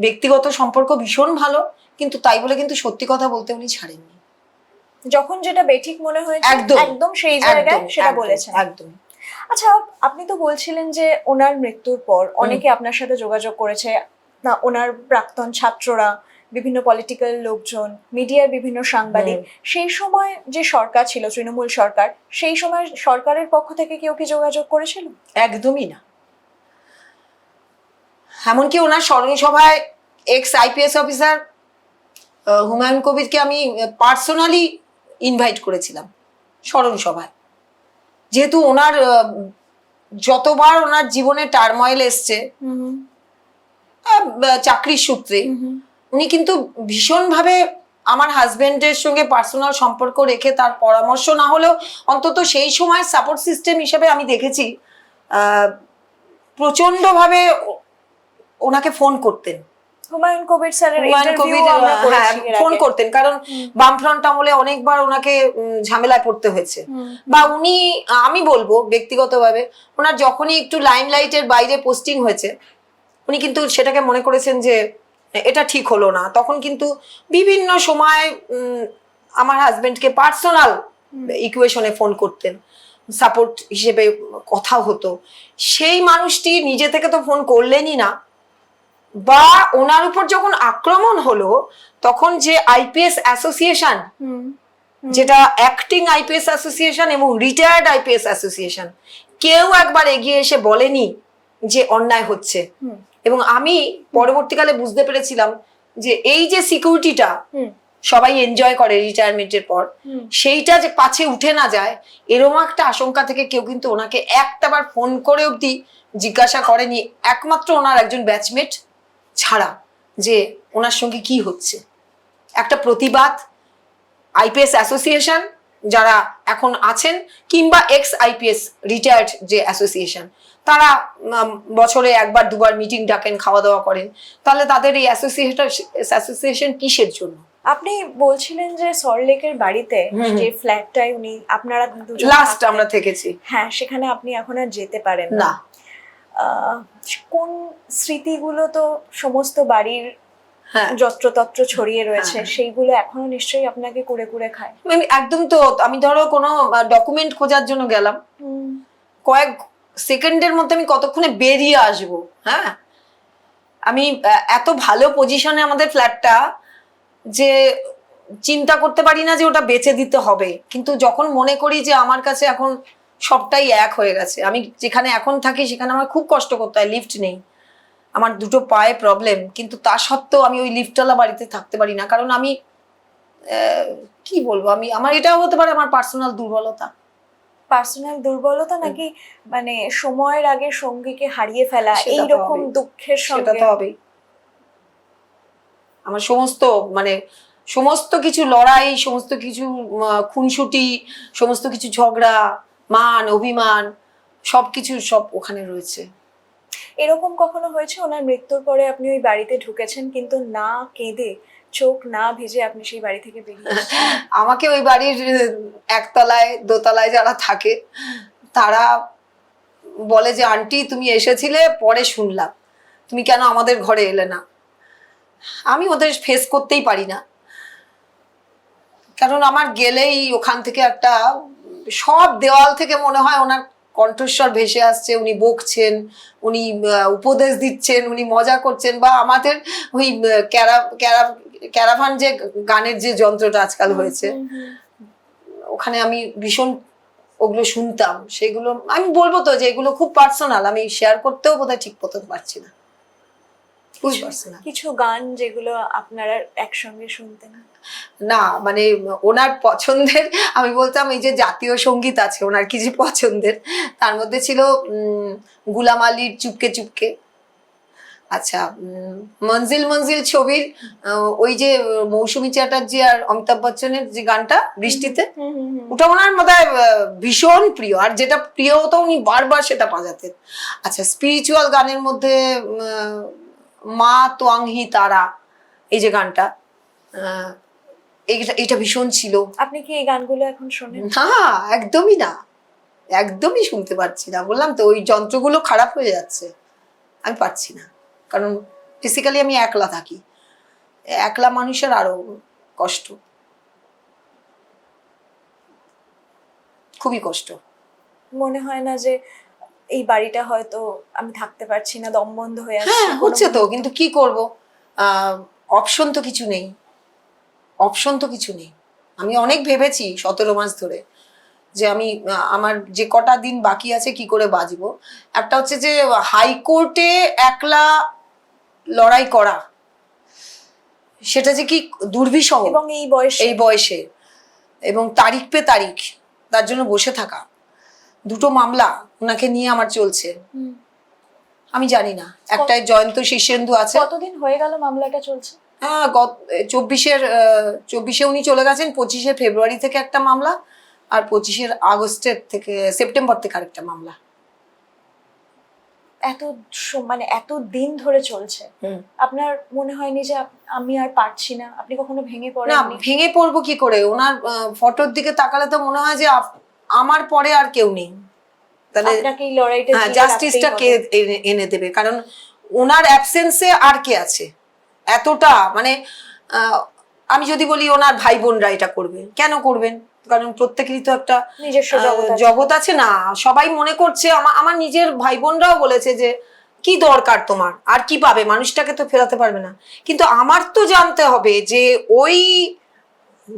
ব্যক্তিগত সম্পর্ক ভীষণ ভালো, কিন্তু তাই বলে কিন্তু সত্যি কথা বলতে উনি ছাড়েননি। যখন যেটা বেঠিক মনে হয়েছে একদম সেই জায়গায় সেটা বলেছেন। একদম। আচ্ছা, আপনি তো বলছিলেন যে ওনার মৃত্যুর পর অনেকে আপনার সাথে যোগাযোগ করেছে, না ওনার প্রাক্তন ছাত্ররা, বিভিন্ন পলিটিক্যাল লোকজন, মিডিয়ার বিভিন্ন সাংবাদিক। সেই সময় যে সরকার ছিল তৃণমূল সরকার, সেই সময় সরকারের পক্ষ থেকে কেউ কি যোগাযোগ করেছিল? একদমই না। এমনকি ওনার স্মরণ সভায় এক্স আইপিএস অফিসার হুমায়ুন কবিরকে আমি পার্সোনালি ইনভাইট করেছিলাম স্মরণ সভায়, যেহেতু ওনার যতবার ওনার জীবনে টার্ময়েল এসছে চাকরির সূত্রে, উনি কিন্তু ভীষণভাবে আমার হাজবেন্ডের সঙ্গে পার্সোনাল সম্পর্ক রেখে তার পরামর্শ না হলেও অন্তত সেই সময় সাপোর্ট সিস্টেম হিসেবে আমি দেখেছি প্রচন্ডভাবে ওনাকে ফোন করতেন। হুমায়ুন কবির স্যারের ফোন করতেন, কারণ বামফ্রন্ট আমলে অনেকবার ওনাকে ঝামেলায় পড়তে হয়েছে, বা উনি, আমি বলবো ব্যক্তিগতভাবে, ওনার যখনই একটু লাইমলাইটের বাইরে পোস্টিং হয়েছে উনি কিন্তু সেটাকে মনে করেছেন যে এটা ঠিক হলো না। তখন কিন্তু বিভিন্ন সময় আমার হাজবেন্ডকে পার্সোনাল ইকুয়েশনে ফোন করতেন, সাপোর্ট হিসেবে কথা হতো। সেই মানুষটি নিজে থেকে তো ফোন করলেনই না, বা ওনার উপর যখন আক্রমণ হলো তখন যে আইপিএস অ্যাসোসিয়েশন যেটা অ্যাক্টিং আইপিএস অ্যাসোসিয়েশন এবং রিটায়ার্ড আইপিএস অ্যাসোসিয়েশন কেউ একবার এগিয়ে এসে বলেনি যে অন্যায় হচ্ছে। এবং আমি পরবর্তীকালে বুঝতে পেরেছিলাম যে এই যে সিকিউরিটিটা সবাই এনজয় করে রিটায়ারমেন্টের পর, সেইটা যে পাছে উঠে না যায় এরকম একটা আশঙ্কা থেকে কেউ কিন্তু ওনাকে একটাবার ফোন করে অবধি জিজ্ঞাসা করেনি, একমাত্র ওনার একজন ব্যাচমেট ছাড়া, যে ওনার সঙ্গে কি হচ্ছে। একটা প্রতিবাদ আইপিএস অ্যাসোসিয়েশন যারা এখন আছেন কিংবা এক্স আইপিএস রিটায়ার্ড যে অ্যাসোসিয়েশন, তারা বছরে একবার দুবার মিটিং ডাকেন, খাওয়া দাওয়া করেন, তাহলে তাদের এই অ্যাসোসিয়েশন কিসের জন্য? আপনি বলছিলেন যে সল্টলেকের বাড়িতে যে ফ্ল্যাটটায় উনি আপনারা দুজন লাস্ট আমরা থেকেছি, হ্যাঁ, সেখানে আপনি এখন আর যেতে পারেন না। কোন স্মৃতিগুলো তো সমস্ত বাড়ির হ্যাঁ, যত্রতত্র ছড়িয়ে রয়েছে, সেইগুলো এখনো নিশ্চয়ই আপনাকে কুড়ে কুড়ে খায়। আমি একদম, তো আমি ধরো কোনো ডকুমেন্ট খোঁজার জন্য গেলাম, কয়েক সেকেন্ডের মধ্যে আমি কতক্ষণে বেরিয়ে আসব। হ্যাঁ, আমি এত ভালো পজিশনে আমাদের ফ্ল্যাটটা যে চিন্তা করতে পারি না যে ওটা বেচে দিতে হবে, কিন্তু যখন মনে করি যে আমার কাছে এখন সবটাই এক হয়ে গেছে, আমি যেখানে এখন থাকি সেখানে আমার খুব কষ্ট করতে হয়, লিফট নেই, আমার দুটো পায়ে প্রবলেম, কিন্তু তা সত্ত্বেও আমি ওই লিফটওয়ালা বাড়িতে থাকতে পারি না, কারণ আমি কি বলবো, আমি আমার এটাও হতে পারে আমার পার্সোনাল দুর্বলতা। পার্সোনাল দুর্বলতা নাকি মানে সময়ের আগে সঙ্গীকে হারিয়ে ফেলা, সেটা তো এইরকম হবেই। দুঃখের সেটা সঙ্গে? তো হবেই। আমার সমস্ত কিছু লড়াই, সমস্ত কিছু খুনসুটি, সমস্ত কিছু ঝগড়া, মান অভিমান, সবকিছু সব ওখানে রয়েছে। এরকম কখনো হয়েছে ওনার মৃত্যুর পরে আপনি ওই বাড়িতে ঢুকেছেন কিন্তু না কেঁদে, চোখ না ভিজে আপনি সেই বাড়ি থেকে বেরিয়ে এসেছেন? আমাকে ওই বাড়ির একতলায় দোতলায় যারা থাকে তারা বলে যে আন্টি তুমি এসেছিলে, পরে শুনলাম তুমি কেন আমাদের ঘরে এলে না। আমি ওদের ফেস করতেই পারি না, কারণ আমার গেলেই ওখান থেকে একটা সব দেওয়াল থেকে মনে হয় ওনার কণ্ঠস্বর ভেসে আসছে, উনি বকছেন, উনি উপদেশ দিচ্ছেন, উনি মজা করছেন, বা আমাদের ওই ক্যারাভান যে গানের যে যন্ত্রটা আজকাল হয়েছে ওখানে আমি ভীষণ ওগুলো শুনতাম, সেগুলো আমি বলবো তো যে এগুলো খুব পার্সোনাল, আমি শেয়ার করতেও বোধহয় ঠিক মতো পারছি না, খুব পার্সোনাল। কিছু গান যেগুলো আপনারা একসঙ্গে শুনতেন? না মানে ওনার পছন্দের, আমি বলতাম এই যে জাতীয় সঙ্গীত আছে ওনার কিছু পছন্দের, তার মধ্যে ছিল গুলাম আলীর চুপকে চুপকে, আচ্ছা মঞ্জিল মঞ্জিল ছবির ওই যে মৌসুমী চ্যাটার্জি আর অমিতাভ বচ্চনের যে গানটা বৃষ্টিতে, ওটা ওনার বোধহয় ভীষণ প্রিয়, আর যেটা প্রিয় হতো উনি বারবার সেটা বাজাতেন। আচ্ছা স্পিরিচুয়াল গানের মধ্যে মা তোয়াংহি তারা, এই যে গানটা, এইটা ভীষণ ছিল। আপনি কি এই গানগুলো এখন শোনেন? না একদমই না, একদমই শুনতে পারছি না, বললাম তো ওই যন্ত্রগুলো খারাপ হয়ে যাচ্ছে, আমি পারছি না, কারণ বেসিক্যালি আমি একলা থাকি, একলা মানুষের আরো কষ্ট, খুবই কষ্ট। মনে হয় না যে এই বাড়িটা হয়তো আমি থাকতে পারছি না, দম বন্ধ হয়ে আসছে? হ্যাঁ হচ্ছে তো, কিন্তু কি করব, অপশন তো কিছু নেই, অপশন তো কিছু নেই। আমি অনেক ভেবেছি 17 মাস ধরে যে আমি আমার যে কটা দিন বাকি আছে কি করে বাঁচবো। একটা হচ্ছে যে হাইকোর্টে একলা লড়াই করা, সেটা যে কি দুর্বিষহ, এবং এই বয়সে এবং তারিখ পে তারিখ তার জন্য বসে থাকা, দুটো মামলা ওনাকে নিয়ে আমার চলছে, আমি জানি না, একটা জয়ন্ত শীর্ষেন্দু আছে। কতদিন হয়ে গেল মামলাটা চলছে? হ্যাঁ 24-এ উনি চলে গেছেন, 25শে ফেব্রুয়ারি থেকে একটা মামলা, আর 25শে সেপ্টেম্বর থেকে আরেকটা মামলা। মানে এত দিন ধরে চলছে, আপনার মনে হয়নি যে আমি আর পারছি না? আপনি কখনো ভেঙে পড়েন? না ভেঙে পড়বো কি করে, ওনার ফটোর দিকে তাকালে তো মনে হয় যে আমার পরে আর কেউ নেই, তাহলে এই লড়াইটা জাস্টিসটা কে এনে দেবে, কারণ ওনার অ্যাবসেন্সে আর কে আছে এতটা, মানে আমি যদি বলি ওনার ভাই বোনরা এটা করবে, কেন করবেন, কারণ প্রত্যেকেরই তো একটা নিজস্ব জগৎ আছে না, সবাই মনে করছে, আমার নিজের ভাই বোনরাও বলেছে যে কি দরকার তোমার, আর কি পাবে, মানুষটাকে তো ফেরাতে পারবে না, কিন্তু আমার তো জানতে হবে যে ওই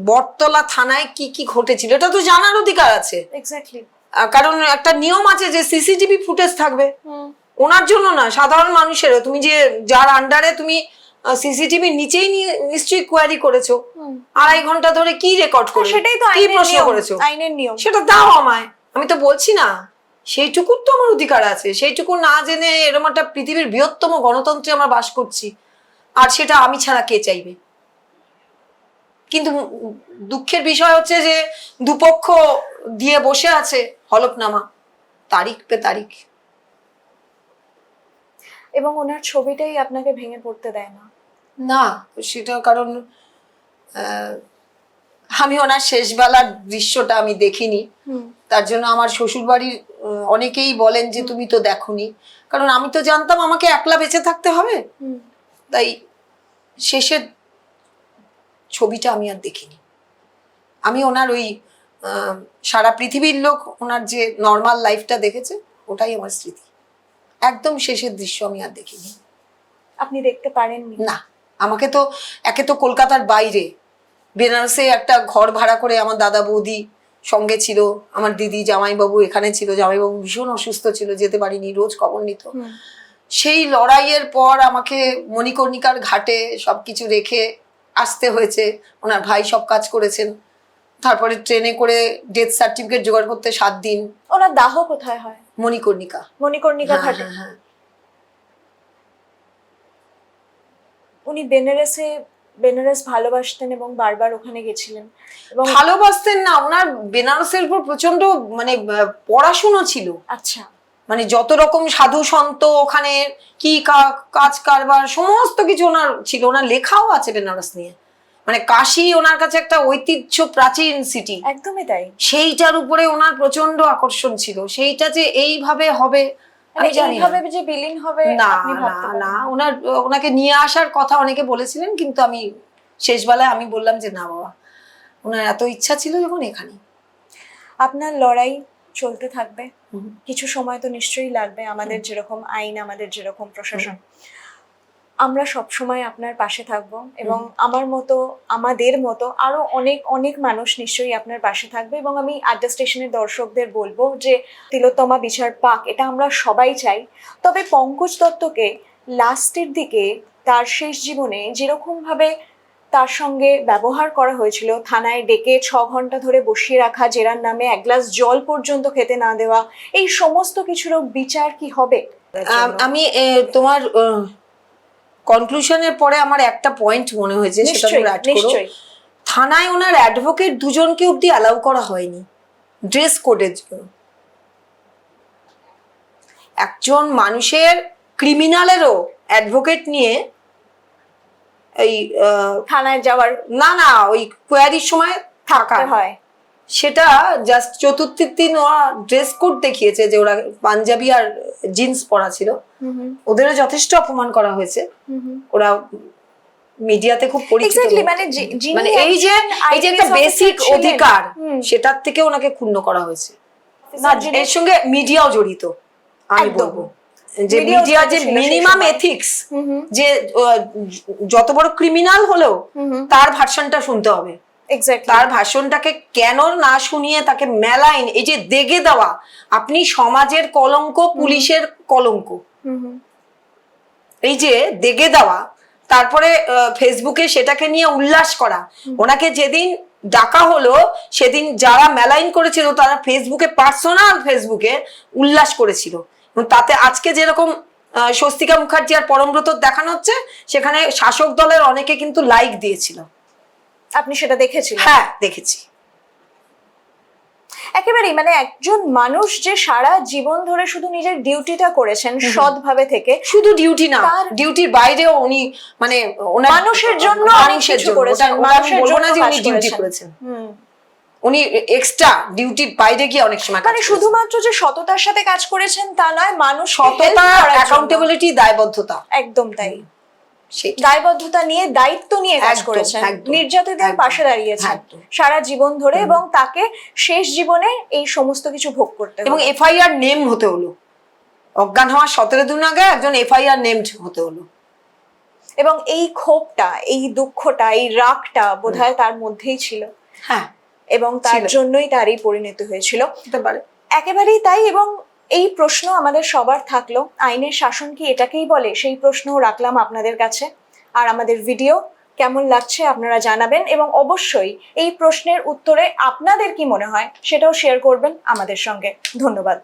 বটতলা থানায় কি কি ঘটেছিল এটা তো জানার অধিকার আছে। এক্স্যাক্টলি। কারণ একটা নিয়ম আছে যে সিসিটিভি ফুটেজ থাকবে। ওনার জন্য না, সাধারণ মানুষেরও। তুমি যে যার আন্ডারে তুমি সিসিটিভি নিচেই নিশ্চয়ই কোয়ারি করেছো, 2.5 ঘন্টা ধরে কি রেকর্ড করে, সেটাই তো কি আইনের প্রশ্ন নিয়ম, করেছো, আইনের নিয়ম। সেটা দাও আমায়। আমি তো বলছি না, সেইটুকুর তো আমার অধিকার আছে। সেইটুকু না জেনে এরকম একটা পৃথিবীর বৃহত্তম গণতন্ত্রে আমরা বাস করছি, আর সেটা আমি ছাড়া কে চাইবে? কিন্তু দুঃখের বিষয় হচ্ছে যে দুপক্ষ দিয়ে বসে আছে হলফনামা, তারিখ পে তারিখ। এবং ওনার ছবিটাই আপনাকে ভেঙে পড়তে দেয় না। না, সেটা কারণ আমি ওনার শেষবেলার দৃশ্যটা আমি দেখিনি। তার জন্য আমার শ্বশুর বাড়ির অনেকেই বলেন যে তুমি তো দেখোনি, কারণ আমি তো জানতাম আমাকে একলা বেঁচে থাকতে হবে। তাই শেষের ছবিটা আমি আর দেখিনি। আমি ওনার ওই সারা পৃথিবীর লোক ওনার যে নর্মাল লাইফটা দেখেছে, ওটাই আমার স্মৃতি। একদম শেষের দৃশ্য আমি আর দেখিনি। আপনি দেখতে পারেননি? না, আমাকে তো একে তো কলকাতার বাইরে বেনারসে একটা ঘর ভাড়া করে আমার দাদা বৌদি সঙ্গে ছিল, আমার দিদি জামাইবাবু এখানে ছিল। জামাইবাবু ভীষণ অসুস্থ ছিল, যেতে পারিনি, রোজ খবর নিত। সেই লড়াইয়ের পর আমাকে মণিকর্ণিকার ঘাটে সবকিছু রেখে আসতে হয়েছে। ওনার ভাই সব কাজ করেছেন। তারপরে ট্রেনে করে ডেথ সার্টিফিকেট জোগাড় করতে 7 দিন। ওনার দাহ কোথায় হয়? মণিকর্ণিকা। মণিকর্ণিকা হ্যাঁ, ঘাটে। হ্যাঁ, হ্যাঁ। উনি বেনারস ভালোবাসতেন এবং বারবার ওখানে গেছিলেন। এবং ভালোবাসতেন না, ওনার বেনারসের উপর প্রচন্ড মানে পড়াশুনো ছিল। আচ্ছা, মানে যত রকম সাধু সন্ত ওখানে কি কাজ কারবার সমস্ত কিছু ওনার ছিল। ওনার লেখাও আছে বেনারস নিয়ে। মানে কাশী ওনার কাছে একটা ঐতিহ্য, প্রাচীন সিটি। একদমই তাই। সেইটার উপরে ওনার প্রচন্ড আকর্ষণ ছিল। সেইটা যে এইভাবে হবে আমি জানি না। এইভাবে যে বিলীন হবে না আপনি ভাবতে না পারেন না, ওনাকে নিয়ে আসার কথা অনেকে বলেছিলেন, কিন্তু আমি শেষবেলায় আমি বললাম যে না বাবা, ওনার এত ইচ্ছা ছিল যখন এখানে। আপনার লড়াই চলতে থাকবে। কিছু সময় তো নিশ্চয়ই লাগবে। আমাদের যেরকম আইন, আমাদের যেরকম প্রশাসন, আমরা সব সময় আপনার পাশে থাকব। এবং আমাদের মতো আরো অনেক অনেক মানুষ নিশ্চয়ই আপনার পাশে থাকবে। এবং আমি আড্ডা স্টেশনের দর্শকদের বলবো যে তিলোত্তমা বিচার পাক, এটা আমরা সবাই চাই। তবে পঙ্কজ দত্তকে লাস্টের দিকে তার শেষ জীবনে যেরকম ভাবে তার সঙ্গে ব্যবহার করা হয়েছিল, থানায় ডেকে 6 ঘন্টা ধরে বসিয়ে রাখা, জেরার নামে 1 গ্লাস জল পর্যন্ত খেতে না দেওয়া, এই সমস্ত কিছুর বিচার কি হবে? আমি তোমার কনক্লুশনের পরে আমার একটা পয়েন্ট মনে হয়েছে, সেটা তোমরা অ্যাড করো। থানায় ওনার অ্যাডভোকেট 2 জনকে অবধি অ্যালাউ করা হয়নি ড্রেস কোডের জন্য। একজন মানুষের, ক্রিমিনালেরও অ্যাডভোকেট নিয়ে এই থানায় যাওয়ার না ওই কোয়ারির সময় থাকা হয়, সেটা জাস্ট চতুর্থীর দিন ওরা ড্রেস কোড দেখিয়েছে যে ওরা পাঞ্জাবি আর জিন্স পরা ছিল। ওদেরও যথেষ্ট অপমান করা হয়েছে। ওরা মিডিয়াতে খুব পরিচিত। মানে এই যে একটা বেসিক অধিকার, সেটার থেকে ওনাকে ক্ষুণ্ণ করা হয়েছে। না, এর সঙ্গে মিডিয়াও জড়িত। আমি বলবো যে মিডিয়া যে মিনিমাম এথিক্স, যে যত বড় ক্রিমিনাল হলেও তার ভার্সনটা শুনতে হবে। তার ভাষণটাকে কেন না শুনিয়ে তাকে মেলাইন, এই যে দেগে দেওয়া, আপনি সমাজের কলঙ্ক, পুলিশের কলঙ্ক, এই যে দেগে দেওয়া, তারপরে ফেসবুকে সেটাকে নিয়ে উল্লাস করা। ওনাকে যেদিন ডাকা হলো সেদিন যারা মেলাইন করেছিল তারা ফেসবুকে, পার্সোনাল ফেসবুকে উল্লাস করেছিল। তাতে আজকে যেরকম স্বস্তিকা মুখার্জি আর পরমব্রত দেখানো হচ্ছে, সেখানে শাসক দলের অনেকে কিন্তু লাইক দিয়েছিল। আপনি সেটা দেখেছিলেন? হ্যাঁ, দেখেছি। একেবারেই, মানে একজন মানুষ যে সারা জীবন ধরে শুধু নিজের ডিউটিটা করেছেন সৎভাবে থেকে, শুধু ডিউটি না, ডিউটির বাইরেও উনি মানে মানুষের জন্য ডিউটি করেছেন। উনি এক্সট্রা ডিউটির বাইরে গিয়ে অনেক সময়, মানে শুধুমাত্র যে সততার সাথে কাজ করেছেন তা নয়, মানুষ সততা, অ্যাকাউন্টেবিলিটি, দায়বদ্ধতা, একদম তাই, দায়বদ্ধতা নিয়ে, দায়িত্ব নিয়ে কাজ করেছেন, নির্যাতিতদের পাশে দাঁড়িয়েছেন সারা জীবন ধরে, এবং তাকে শেষ জীবনে এই সমস্ত কিছু ভোগ করতে হলো। এবং এফআইআর নেম হতে হলো। অজ্ঞান হওয়ার 17 দিন আগে একজন এফআইআর নেমড হতে হলো। এবং এই ক্ষোভটা, এই দুঃখটা, এই রাগটা বোধহয় তার মধ্যেই ছিল, হ্যাঁ এবং তার ছিল। জন্যই তার এই পরিণতি হয়েছিল। হতে পারে। একেবারেই তাই। এবং এই প্রশ্ন আমাদের সবার থাকলো, আইনের শাসন কি এটাকেই বলে, সেই প্রশ্নও রাখলাম আপনাদের কাছে। আর আমাদের ভিডিও কেমন লাগছে আপনারা জানাবেন, এবং অবশ্যই এই প্রশ্নের উত্তরে আপনাদের কি মনে হয় সেটাও শেয়ার করবেন আমাদের সঙ্গে। ধন্যবাদ।